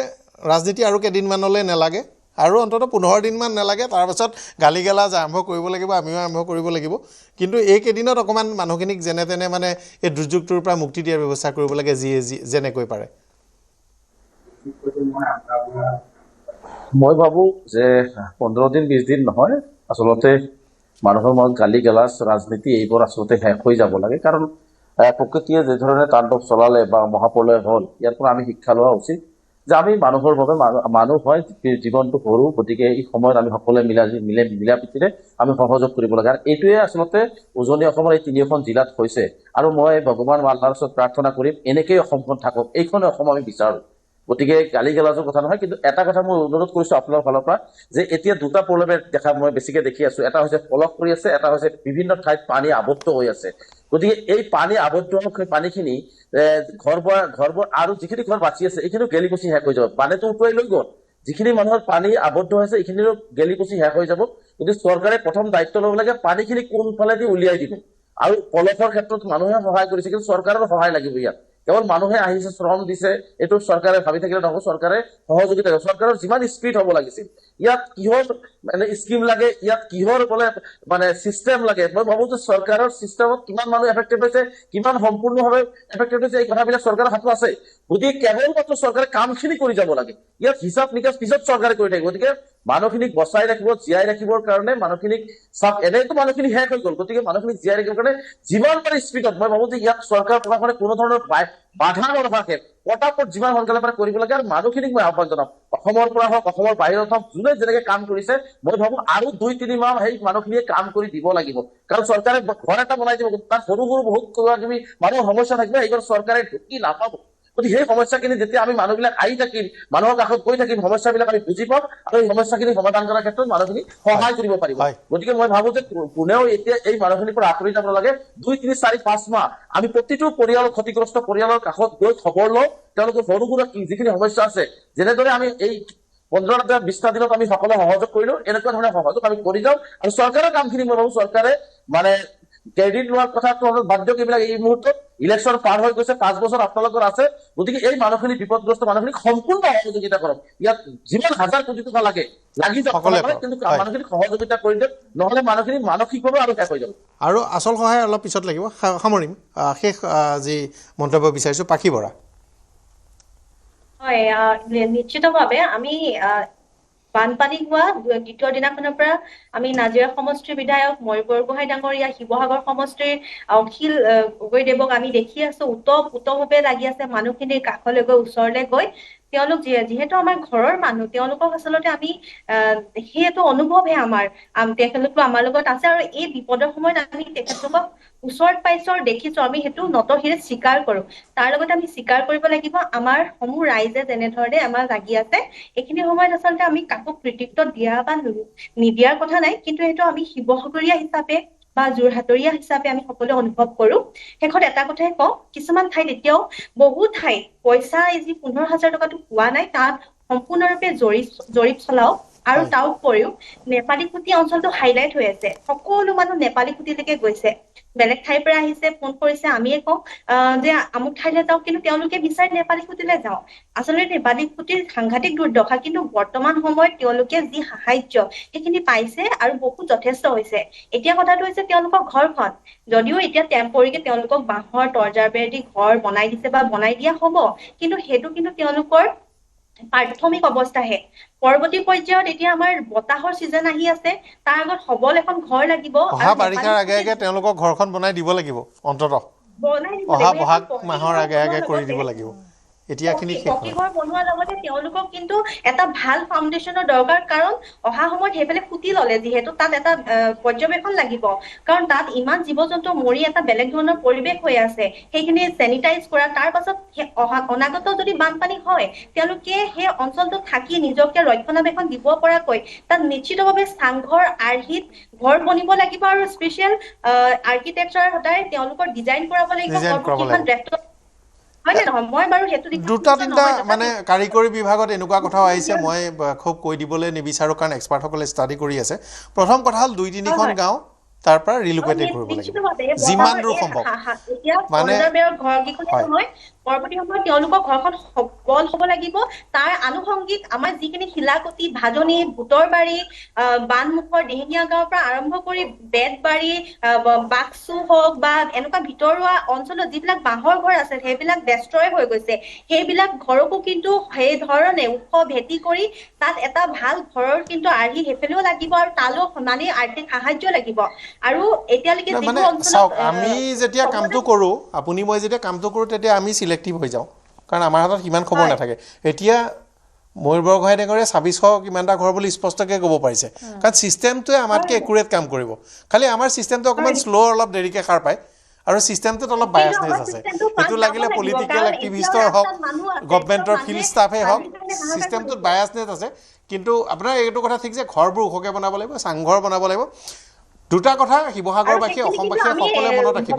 ৰাজনীতি আৰু কেইদিনমানলৈ নালাগে আৰু অন্ততঃ 15 দিনমান নালাগে তাৰপাছত গালি গালাজ আৰম্ভ কৰিব লাগিব আমিও আৰম্ভ কৰিব লাগিব কিন্তু এইকেইদিনত অকণমান মানুহখিনিক যেনে তেনে মানে এই দুৰ্যোগটোৰ পৰা মুক্তি দিয়াৰ ব্যৱস্থা কৰিব লাগে যেনেকৈ পাৰে মই ভাবোঁ যে 15 দিন 20 দিন নহয় আচলতে মানুহৰ মনত গালি গালাজ ৰাজনীতি এইবোৰ আচলতে শেষ হৈ যাব লাগে কাৰণ প্ৰকৃতিয়ে যে ধৰণে তাণ্ডৱ চলালে বা মহাপ্ৰলয় হ'ল ইয়াৰ পৰা আমি শিক্ষা লোৱা উচিত যে আমি মানুহৰ বাবে মানুহ হয় জীৱনটো সৰু গতিকে এই সময়ত আমি সকলোৱে মিলা প্ৰীতিৰে আমি সহযোগ কৰিব লাগে আৰু এইটোৱে আচলতে উজনি অসমৰ এই 3খন জিলাত হৈছে আৰু মই ভগৱান আল্লাহৰ ওচৰত প্ৰাৰ্থনা কৰিম এনেকেই অসমখন থাকক এইখন অসম আমি বিচাৰোঁ গতিকে গালি গালাজৰ কথা নহয় কিন্তু এটা কথা মই অনুৰোধ কৰিছোঁ আপোনাৰ ফালৰ পৰা যে এতিয়া দুটা প্ৰব্লেম মই বেছিকৈ দেখি আছোঁ এটা হৈছে পলস কৰি আছে এটা হৈছে বিভিন্ন ঠাইত পানী আবদ্ধ হৈ আছে গতিকে এই পানী আবদ্ধ হোৱা পানীখিনি ঘৰবোৰ আৰু যিখিনি ঘৰ বাচি আছে এইখিনিও গেলি পচি শেষ হৈ যাব পানীটো উটুৱাই লৈ গ'ল যিখিনি মানুহৰ পানী আবদ্ধ হৈছে এইখিনিও গেলি পচি শেষ হৈ যাব কিন্তু চৰকাৰে প্ৰথম দায়িত্ব ল'ব লাগে পানীখিনি কোনফালেদি উলিয়াই দিব আৰু পলসৰ ক্ষেত্ৰত মানুহে সহায় কৰিছে কিন্তু চৰকাৰৰ সহায় লাগিব ইয়াত কেৱল মানুহে আহিছে শ্ৰম দিছে এইটো চৰকাৰে ভাবি থাকিলে নহ'ব চৰকাৰে সহযোগিতা চৰকাৰৰ যিমান স্পীড হ'ব লাগিছিল ইয়াত কিহৰ মানে স্কিম লাগে ইয়াত কিহৰ বোলে মানে চিষ্টেম লাগে মই ভাবো যে চৰকাৰৰ চিষ্টেমত কিমান মানুহ এফেক্টেড হৈছে কিমান সম্পূৰ্ণভাৱে এফেক্টেড হৈছে এই কথাবিলাক চৰকাৰৰ হাতত আছে গতিকে কেৱল মাত্ৰ চৰকাৰে কামখিনি কৰি যাব লাগে ইয়াত হিচাপ নিকাচ পিছত চৰকাৰে কৰি থাকিব গতিকে মানুহখিনিক বচাই ৰাখিব জীয়াই ৰাখিবৰ কাৰণে মানুহখিনিক এনেইতো মানুহখিনি শেষ হৈ গ'ল গতিকে মানুহখিনিক জীয়াই ৰাখিবৰ কাৰণে যিমান পাৰে স্পীডত মই ভাবো যে ইয়াত চৰকাৰ প্ৰশাসনে কোনো ধৰণৰ বাধা নৰখাকে পটাপট যিমান সোনকালে পাৰে কৰিব লাগে আৰু মানুহখিনিক মই আহ্বান জনাম অসমৰ পৰা হওক অসমৰ বাহিৰত হওক যোনে যেনেকে কাম কৰিছে মই ভাবো আৰু 2-3 মাহ সেই মানুহখিনিয়ে কাম কৰি দিব লাগিব কাৰণ চৰকাৰে ঘৰ এটা বনাই দিব তাত সৰু সৰু বহুত কিবা মানুহৰ সমস্যা থাকিব এইবোৰ চৰকাৰে ঢুকি নাপাব গতিকে সেই সমস্যাখিনি যেতিয়া আমি মানুহবিলাক আহি থাকিম মানুহৰ কাষত গৈ থাকিম সমস্যাবিলাক আমি বুজি পাম আৰু এই সমস্যাখিনি সমাধান কৰাৰ ক্ষেত্ৰত মানুহখিনি সহায় কৰিব পাৰিব গতিকে মই ভাবো যে কোনেও এতিয়া এই মানুহখিনিৰ পৰা আঁতৰি যাব লাগে 2-3-4-5 মাহ আমি প্ৰতিটো পৰিয়াল ক্ষতিগ্ৰস্ত পৰিয়ালৰ কাষত গৈ খবৰ লওঁ তেওঁলোকৰ সৰু সুৰা যিখিনি সমস্যা আছে যেনেদৰে আমি এই 15-20 দিনত আমি সকলো সহযোগ কৰিলো এনেকুৱা ধৰণৰ সহযোগ আমি কৰি যাওঁ আৰু চৰকাৰৰ কামখিনি মই ভাবো চৰকাৰে মানে ক্ৰেডিট লোৱাৰ কথাটো অলপ বাদ দিয়ক এইবিলাক এই মুহূৰ্তত ইলেকশ্যন পাৰ হৈ গৈছে 5 বছৰ আপোনালোকৰ আছে গতিকে এই মানুহখিনি বিপদগ্ৰস্ত মানুহখিনিক সম্পূৰ্ণ সহযোগিতা কৰক ইয়াত যিমান হাজাৰ কোটি টকা লাগে লাগি যাওক কিন্তু মানুহখিনিক সহযোগিতা কৰি দিয়ক নহ'লে মানুহখিনি মানসিকভাৱে আৰু শেষ হৈ যাব আৰু আচল সহায় অলপ পিছত লাগিব সামৰিম শেষ যি মন্তব্য বিচাৰিছোঁ পাখি বৰা হয় নিশ্চিতভাৱে আমি বানপানী হোৱা দ্বিতীয় দিনাখনৰ পৰা আমি নাজিৰা সমষ্টিৰ বিধায়ক ময়ূৰ বৰগোহাঁই ডাঙৰীয়া শিৱসাগৰ সমষ্টিৰ অখিল গগৈদেৱক আমি দেখি আছো উতভাৱে লাগি আছে মানুহখিনিৰ কাষলৈ গৈ ওচৰলৈ গৈ তেওঁলোক যিহেতু আমাৰ ঘৰৰ মানুহ তেওঁলোকক আচলতে আমি সেইটো অনুভৱহে আমাৰ তেখেতলোক আমাৰ লগত আছে আৰু এই বিপদৰ সময়ত আমি তেখেতলোকক ওচৰত পাইছো আৰু দেখিছো আমি সেইটো নতশিৰে স্বীকাৰ কৰো তাৰ লগতে আমি স্বীকাৰ কৰিব লাগিব আমাৰ সমূহ ৰাইজে যেনেধৰণে আমাৰ লাগি আছে এইখিনি সময়ত আচলতে আমি কাকো কৃতিত্ব দিয়া বা নিদিয়াৰ কথা নাই কিন্তু সেইটো আমি শিৱসাগৰীয়া হিচাপে বা যোৰহাটৰীয়া হিচাপে আমি সকলোৱে অনুভৱ কৰো শেষত এটা কথাই কওঁ কিছুমান ঠাইত এতিয়াও বহু ঠাইত পইচা এই যি 15,000 টকাটো পোৱা নাই তাত সম্পূৰ্ণৰূপে জৰীপ চলাও আৰু তাৰ উপৰিও নেপালী খুটি অঞ্চলটো হাইলাইট হৈ আছে সকলো মানুহ নেপালী খুটিলৈকে গৈছে বেলেগ ঠাইৰ পৰা আহিছে ফোন কৰিছে আমিয়ে কওঁ যে আমুক ঠাইলৈ যাওঁ কিন্তু তেওঁলোকে বিচাৰে নেপালী খুটিলৈ যাওঁ আচলতে নেপালী খুটিৰ সাংঘাতিক দুৰ্দশা কিন্তু বৰ্তমান সময়ত তেওঁলোকে যি সাহায্য সেইখিনি পাইছে আৰু বহুত যথেষ্ট হৈছে এতিয়া কথাটো হৈছে তেওঁলোকৰ ঘৰখন যদিও এতিয়া টেম্পৰিকে তেওঁলোকক বাঁহৰ তৰ্জাৰ বেৰ দি ঘৰ বনাই দিছে বা বনাই দিয়া হ'ব কিন্তু সেইটো কিন্তু তেওঁলোকৰ প্ৰাথমিক অৱস্থাহে পৰৱৰ্তী পৰ্যায়ত এতিয়া আমাৰ বতাহৰ সিজন আহি আছে তাৰ আগত সবল এখন ঘৰ লাগিব অহা বাৰিষাৰ আগে আগে তেওঁলোকক ঘৰখন বনাই দিব লাগিব অন্ততঃ অহা বহাগ মাহৰ আগে আগে কৰি দিব লাগিব এতিয়াখিনি পকী ঘৰ বনোৱাৰ লগতে তেওঁলোকক কিন্তু এটা ভাল ফাউণ্ডেশ্যনৰ দৰকাৰ কাৰণ অহা সময়ত সেইফালে ফুটি ল'লে যিহেতু তাত এটা পৰ্যবেক্ষণ লাগিব কাৰণ তাত ইমান জীৱ জন্তু মৰি এটা বেলেগ ধৰণৰ পৰিৱেশ হৈ আছে সেইখিনি চেনিটাইজ কৰা তাৰ পাছত অনাগত যদি বানপানী হয় তেওঁলোকে সেই অঞ্চলটোত থাকি নিজকে ৰক্ষণাবেক্ষণ দিব পৰাকৈ তাত নিশ্চিতভাৱে চাংঘৰ আৰ্হিত ঘৰ বনিব লাগিব আৰু স্পেচিয়েল আৰ্কিটেক্সাৰ সদায় তেওঁলোকৰ ডিজাইন কৰাব লাগিব দুটা তিনিটা মানে কাৰিকৰী বিভাগত এনেকুৱা কথাও আহিছে মই খুব কৈ দিবলৈ নিবিচাৰোঁ কাৰণ এক্সপাৰ্টসকলে ষ্টাডি কৰি আছে প্ৰথম কথা হ'ল 2-3খন গাঁও তাৰ পৰা ৰিলোকেটেড কৰিব লাগিব যিমান দূৰ সম্ভৱ মানে পৰৱৰ্তী সময়ত তেওঁলোকৰ ঘৰখন সবল হ'ব লাগিব তাৰ আনুষংগিক আমাৰ যিখিনি শিলাকটি ভাজনি বুটৰবাৰী বানমুখৰ দিহিঙীয়া গাঁৱৰ পৰা আৰম্ভ কৰি বেতবাৰী বাক্সু হওক বা এনেকুৱা ভিতৰুৱা অঞ্চলত যিবিলাক বাঁহৰ ঘৰ আছে সেইবিলাক ডেষ্ট্ৰয় হৈ গৈছে সেইবিলাক ঘৰকো কিন্তু সেই ধৰণে ওখ ভেটি কৰি তাত এটা ভাল ঘৰৰ কিন্তু আৰ্হি সেইফালেও লাগিব আৰু তালৈও সমানে আৰ্থিক সাহায্য লাগিব আৰু এতিয়ালৈকে মানে চাওক আমি যেতিয়া কামটো কৰোঁ আপুনি মই যেতিয়া কামটো কৰোঁ তেতিয়া আমি চিলেক্টিভ হৈ যাওঁ কাৰণ আমাৰ হাতত সিমান খবৰ নাথাকে এতিয়া ময়ূৰ বৰগোহাঁই ডাঙৰীয়া 2600 কিমানটা ঘৰ বুলি স্পষ্টকৈ ক'ব পাৰিছে কাৰণ ছিষ্টেমটোৱে আমাতকৈ একুৰেট কাম কৰিব খালি আমাৰ ছিষ্টেমটো অকণমান শ্ল' অলপ দেৰিকৈ সাৰ পায় আৰু ছিষ্টেমটোত অলপ বায়াছনেছ আছে এইটো লাগিলে পলিটিকেল এক্টিভিষ্টৰ হওক গভৰ্ণমেণ্টৰ ফিল্ড ষ্টাফেই হওক ছিষ্টেমটোত বায়াছনেছ আছে কিন্তু আপোনাৰ এইটো কথা ঠিক যে ঘৰবোৰ ওখকৈ বনাব লাগিব চাংঘৰ বনাব লাগিব দুটা কথা শিৱসাগৰবাসী অসমবাসীয়ে সকলোৱে মনত ৰাখিব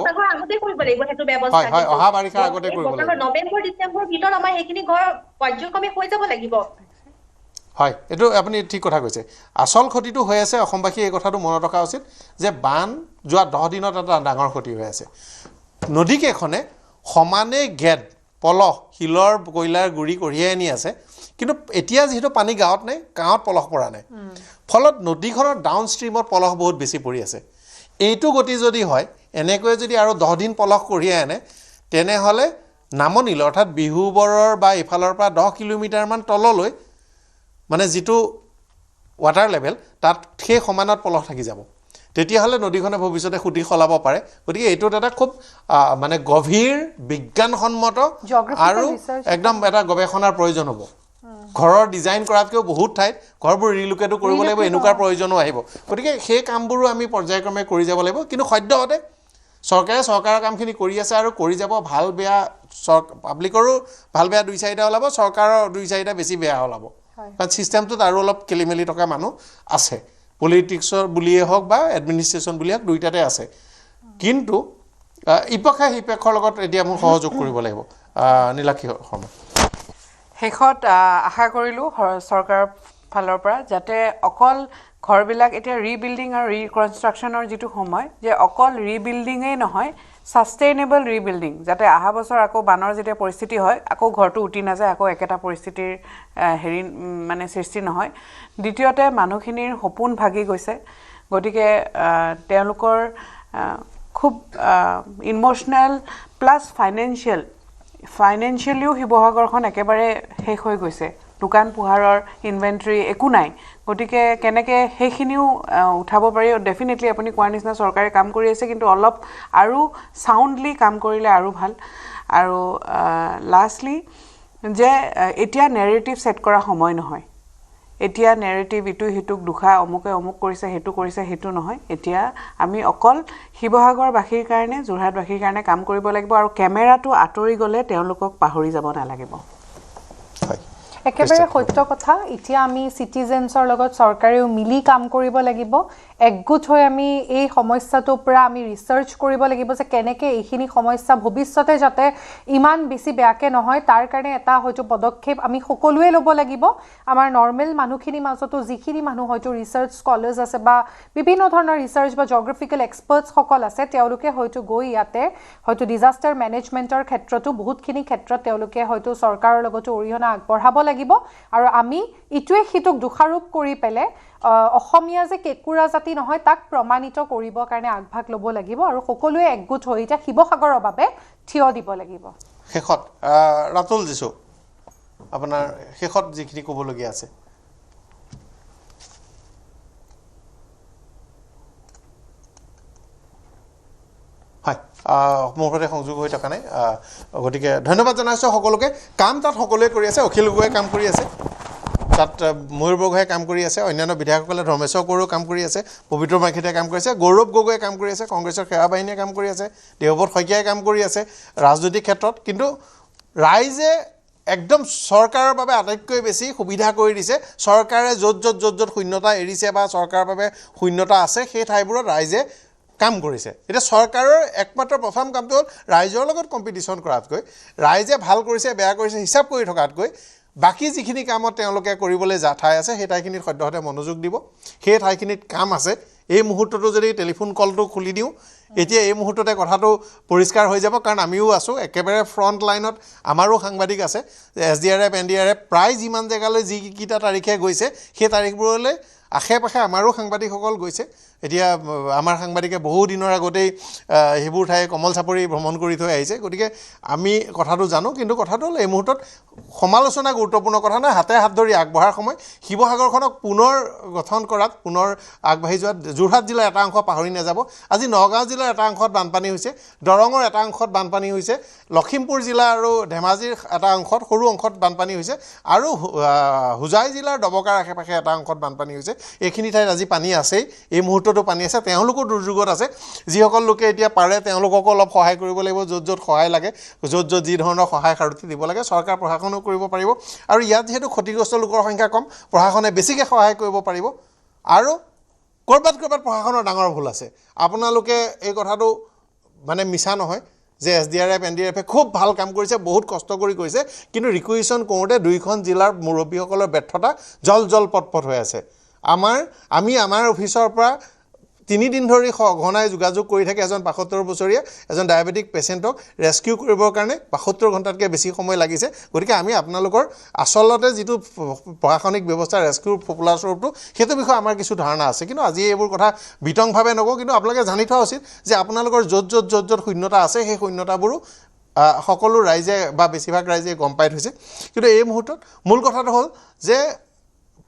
হয় হয় অহা বাৰিষাৰ আগতে কৰিব লাগিব নৱেম্বৰ ডিচেম্বৰ ভিতৰত আমাৰ সেইখিনি ঘৰ পৰ্যক্ৰমে হৈ যাব লাগিব হয় এইটো আপুনি ঠিক কথা কৈছে আচল ক্ষতিটো হৈ আছে অসমবাসীয়ে এই কথাটো মনত ৰখা উচিত যে বান যোৱা 10 দিনত এটা ডাঙৰ ক্ষতি হৈ আছে নদীকেইখনে সমানে গেদ পলহ শিলৰ কয়লাৰ গুৰি কঢ়িয়াই আনি আছে কিন্তু এতিয়া যেহেতু পানী গাঁৱত নাই গাঁৱত পলহ পৰা নাই ফলত নদীখনৰ ডাউন ষ্ট্ৰীমত পলহ বহুত বেছি পৰি আছে এইটো গতি যদি হয় এনেকৈ যদি আৰু 10 দিন পলহ কঢ়িয়াই আনে তেনেহ'লে নামনিল অৰ্থাৎ বিহুবৰৰ বা ইফালৰ পৰা 10 কিলোমিটাৰমান তললৈ মানে যিটো ৱাটাৰ লেভেল তাত সেই সমানত পলহ থাকি যাব তেতিয়াহ'লে নদীখনে ভৱিষ্যতে খুটি খলাব পাৰে গতিকে এইটোত এটা খুব মানে গভীৰ বিজ্ঞানসন্মত আৰু একদম এটা গৱেষণাৰ প্ৰয়োজন হ'ব ঘৰৰ ডিজাইন কৰাতকৈও বহুত ঠাইত ঘৰবোৰ ৰিলোকেটো কৰিব লাগিব এনেকুৱাৰ প্ৰয়োজনো আহিব গতিকে সেই কামবোৰো আমি পৰ্যায়ক্ৰমে কৰি যাব লাগিব কিন্তু সদ্যহতে চৰকাৰে চৰকাৰৰ কামখিনি কৰি আছে আৰু কৰি যাব ভাল বেয়া পাব্লিকৰো ভাল বেয়া দুই চাৰিটা ওলাব চৰকাৰৰ দুই চাৰিটা বেছি বেয়া ওলাব কাৰণ ছিষ্টেমটোত আৰু অলপ খেলিমেলি থকা মানুহ আছে পলিটিক্সৰ বুলিয়ে হওক বা এডমিনিষ্ট্ৰেশ্যন বুলিয়ে হওক দুইটাতে আছে কিন্তু ইপক্ষে সিপক্ষৰ লগত এতিয়া মোৰ সহযোগ কৰিব লাগিব নীলাক্ষী শৰ্মা শেষত আশা কৰিলোঁ চৰকাৰৰ ফালৰ পৰা যাতে অকল ঘৰবিলাক এতিয়া ৰিবিল্ডিং আৰু ৰিকনষ্ট্ৰাকশ্যনৰ যিটো সময় যে অকল ৰিবিল্ডিঙেই নহয় ছাষ্টেইনেবল ৰিবিল্ডিং যাতে অহা বছৰ আকৌ বানৰ যেতিয়া পৰিস্থিতি হয় আকৌ ঘৰটো উটি নাযায় আকৌ একেটা পৰিস্থিতিৰ মানে সৃষ্টি নহয় দ্বিতীয়তে মানুহখিনিৰ সপোন ভাগি গৈছে গতিকে তেওঁলোকৰ খুব ইমোশ্যনেল প্লাছ ফাইনেন্সিয়েলিও শিৱসাগৰখন একেবাৰে শেষ হৈ গৈছে দোকান পোহাৰৰ ইনভেণ্টৰী একো নাই গতিকে কেনেকৈ সেইখিনিও উঠাব পাৰি ডেফিনেটলি আপুনি কোৱাৰ নিচিনা চৰকাৰে কাম কৰি আছে কিন্তু অলপ আৰু চাউণ্ডলি কাম কৰিলে আৰু ভাল আৰু লাষ্টলি যে এতিয়া নেৰেটিভ ছেট কৰা সময় নহয় এতিয়া নেৰেটিভ ইটো সিটোক দুখা অমুকে অমুক কৰিছে সেইটো নহয় এতিয়া আমি অকল শিৱসাগৰবাসীৰ কাৰণে যোৰহাটবাসীৰ কাৰণে কাম কৰিব লাগিব আৰু কেমেৰাটো আঁতৰি গ'লে তেওঁলোকক পাহৰি যাব নালাগিব একেবাৰে সত্য কথা এতিয়া আমি সিটিজেন্সৰ লগত চৰকাৰেও মিলি কাম কৰিব লাগিব একগোট হৈ আমি এই সমস্যাটোৰ পৰা আমি ৰিসাৰ্চ কৰিব লাগিব যে কেনেকৈ এইখিনি সমস্যা ভৱিষ্যতে যাতে ইমান বেছি বেয়াকে নহয় তাৰ কাৰণে এটা হয়তো পদক্ষেপ আমি সকলোৱে ল'ব লাগিব আমাৰ নৰ্মেল মানুহখিনি মাজতো যিখিনি মানুহ হয়তো ৰিসাৰ্চ স্কলাৰ্ছ আছে বা বিভিন্ন ধৰণৰ ৰিসাৰ্চ বা জিঅগ্ৰাফিকেল এক্সপাৰ্টছ সকল আছে তেওঁলোকে হয়তো গৈ ইয়াতে হয়তো ডিজাস্টাৰ মেনেজমেণ্টৰ ক্ষেত্ৰতো বহুতখিনি ক্ষেত্ৰত তেওঁলোকে হয়তো চৰকাৰৰ লগতো অৰিহণা আগবঢ়াব লাগিব আৰু আমি ইটোৱে সিটোক দোষাৰোপ কৰি পেলে অসমীয়া যে কেকুৰা জাতি নহয় তাক প্ৰমাণিত কৰিবৰ কাৰণে আগভাগ ল'ব লাগিব আৰু সকলোৱে একগোট হৈ এতিয়া শিৱসাগৰৰ বাবে থিয় দিব লাগিব শেষত ৰাতুল দিছো আপোনাৰ শেষত যিখিনি ক'বলগীয়া আছে হয় মোৰ সৈতে সংযোগ হৈ থকা নাই গতিকে ধন্যবাদ জনাইছোঁ সকলোকে কাম তাত সকলোৱে কৰি আছে অখিল গগৈয়ে কাম কৰি আছে তাত ময়ূৰ বৰগোহাঁয়ে কাম কৰি আছে অন্যান্য বিধায়কসকলে ধৰ্মেশ্বৰ কোঁৱৰেও কাম কৰি আছে পবিত্ৰ মাইকীয়ে কাম কৰি আছে গৌৰৱ গগৈয়ে কাম কৰি আছে কংগ্ৰেছৰ সেৱা বাহিনীয়ে কাম কৰি আছে দেৱব্ৰত শইকীয়াই কাম কৰি আছে ৰাজনৈতিক ক্ষেত্ৰত কিন্তু ৰাইজে একদম চৰকাৰৰ বাবে আটাইতকৈ বেছি সুবিধা কৰি দিছে চৰকাৰে য'ত শূন্যতা এৰিছে বা চৰকাৰৰ বাবে শূন্যতা আছে সেই ঠাইবোৰত ৰাইজে কাম কৰিছে এটা চৰকাৰৰ একমাত্ৰ প্ৰথম কামটো হ'ল ৰাইজৰ লগত কম্পিটিশ্যন কৰাতকৈ ৰাইজে ভাল কৰিছে বেয়া কৰিছে হিচাপ কৰি থকাতকৈ বাকি যিখিনি কামত তেওঁলোকে কৰিবলৈ ঠাই আছে সেই ঠাইখিনিত সদ্যহতে মনোযোগ দিব সেই ঠাইখিনিত কাম আছে এই মুহূৰ্তটো যদি টেলিফোন কলটো খুলি দিওঁ এতিয়া এই মুহূৰ্ততে কথাটো পৰিষ্কাৰ হৈ যাব কাৰণ আমিও আছোঁ একেবাৰে ফ্ৰণ্ট লাইনত আমাৰো সাংবাদিক আছে SDRF NDRF প্ৰায় যিমান জেগালৈ যিকেইটা তাৰিখে গৈছে সেই তাৰিখবোৰলৈ আশে পাশে আমাৰো সাংবাদিকসকল গৈছে এতিয়া আমাৰ সাংবাদিকে বহু দিনৰ আগতেই সেইবোৰ ঠাই কমল চাপৰি ভ্ৰমণ কৰি থৈ আহিছে গতিকে আমি কথাটো জানো কিন্তু কথাটো হ'ল এই মুহূৰ্তত সমালোচনা গুৰুত্বপূৰ্ণ কথা নহয় হাতে হাত ধৰি আগবঢ়াৰ সময় শিৱসাগৰখনক পুনৰ গঠন কৰাত পুনৰ আগবাঢ়ি যোৱাত যোৰহাট জিলাৰ এটা অংশ পাহৰি নাযাব আজি নগাঁও জিলাৰ এটা অংশত বানপানী হৈছে দৰঙৰ এটা অংশত বানপানী হৈছে লখিমপুৰ জিলা আৰু ধেমাজিৰ এটা অংশত সৰু অংশত বানপানী হৈছে আৰু হোজাই জিলাৰ ডবকাৰ আশে পাশে এটা অংশত বানপানী হৈছে এইখিনি ঠাইত আজি পানী আছেই এই মুহূৰ্ততো পানী আছে তেওঁলোকো দুৰ্যোগত আছে যিসকল লোকে এতিয়া পাৰে তেওঁলোককো অলপ সহায় কৰিব লাগিব য'ত সহায় লাগে য'ত যি ধৰণৰ সহায় সাৰথি দিব লাগে চৰকাৰ প্ৰশাসনেও কৰিব পাৰিব আৰু ইয়াত যিহেতু ক্ষতিগ্ৰস্ত লোকৰ সংখ্যা কম প্ৰশাসনে বেছিকৈ সহায় কৰিব পাৰিব আৰু ক'ৰবাত প্ৰশাসনৰ ডাঙৰ ভুল আছে আপোনালোকে এই কথাটো মানে মিছা নহয় যে SDRF NDRF খুব ভাল কাম কৰিছে বহুত কষ্ট কৰি কৰিছে কিন্তু ৰিকুইজিশ্যন কৰোঁতে দুইখন জিলাৰ মুৰব্বীসকলৰ ব্যৰ্থতা জল পটপট হৈ আছে আমি আমাৰ অফিচৰ পৰা 3 দিন ধৰি সঘনাই যোগাযোগ কৰি থাকে এজন 75 বছৰীয়া এজন ডায়েবেটিক পেচেণ্টক ৰেস্কিউ কৰিবৰ কাৰণে 72 ঘণ্টাতকৈ বেছি সময় লাগিছে গতিকে আমি আপোনালোকৰ আচলতে যিটো প্ৰশাসনিক ব্যৱস্থা ৰেস্কিউ পপুলাৰ স্বৰূপটো সেইটো বিষয়ে আমাৰ কিছু ধাৰণা আছে কিন্তু আজি এইবোৰ কথা বিতংভাৱে নকওঁ কিন্তু আপোনালোকে জানি থোৱা উচিত যে আপোনালোকৰ য'ত শূন্যতা আছে সেই শূন্যতাবোৰো সকলো ৰাইজে বা বেছিভাগ ৰাইজে গম পাই থৈছে কিন্তু এই মুহূৰ্তত মূল কথাটো হ'ল যে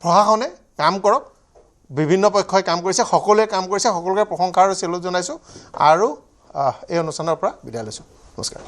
প্ৰশাসনে কাম কৰক বিভিন্ন পক্ষই কাম কৰিছে সকলোৱে কাম কৰিছে সকলোকে প্ৰশংসা আৰু চেলুট জনাইছোঁ আৰু এই অনুষ্ঠানৰ পৰা বিদায় লৈছোঁ নমস্কাৰ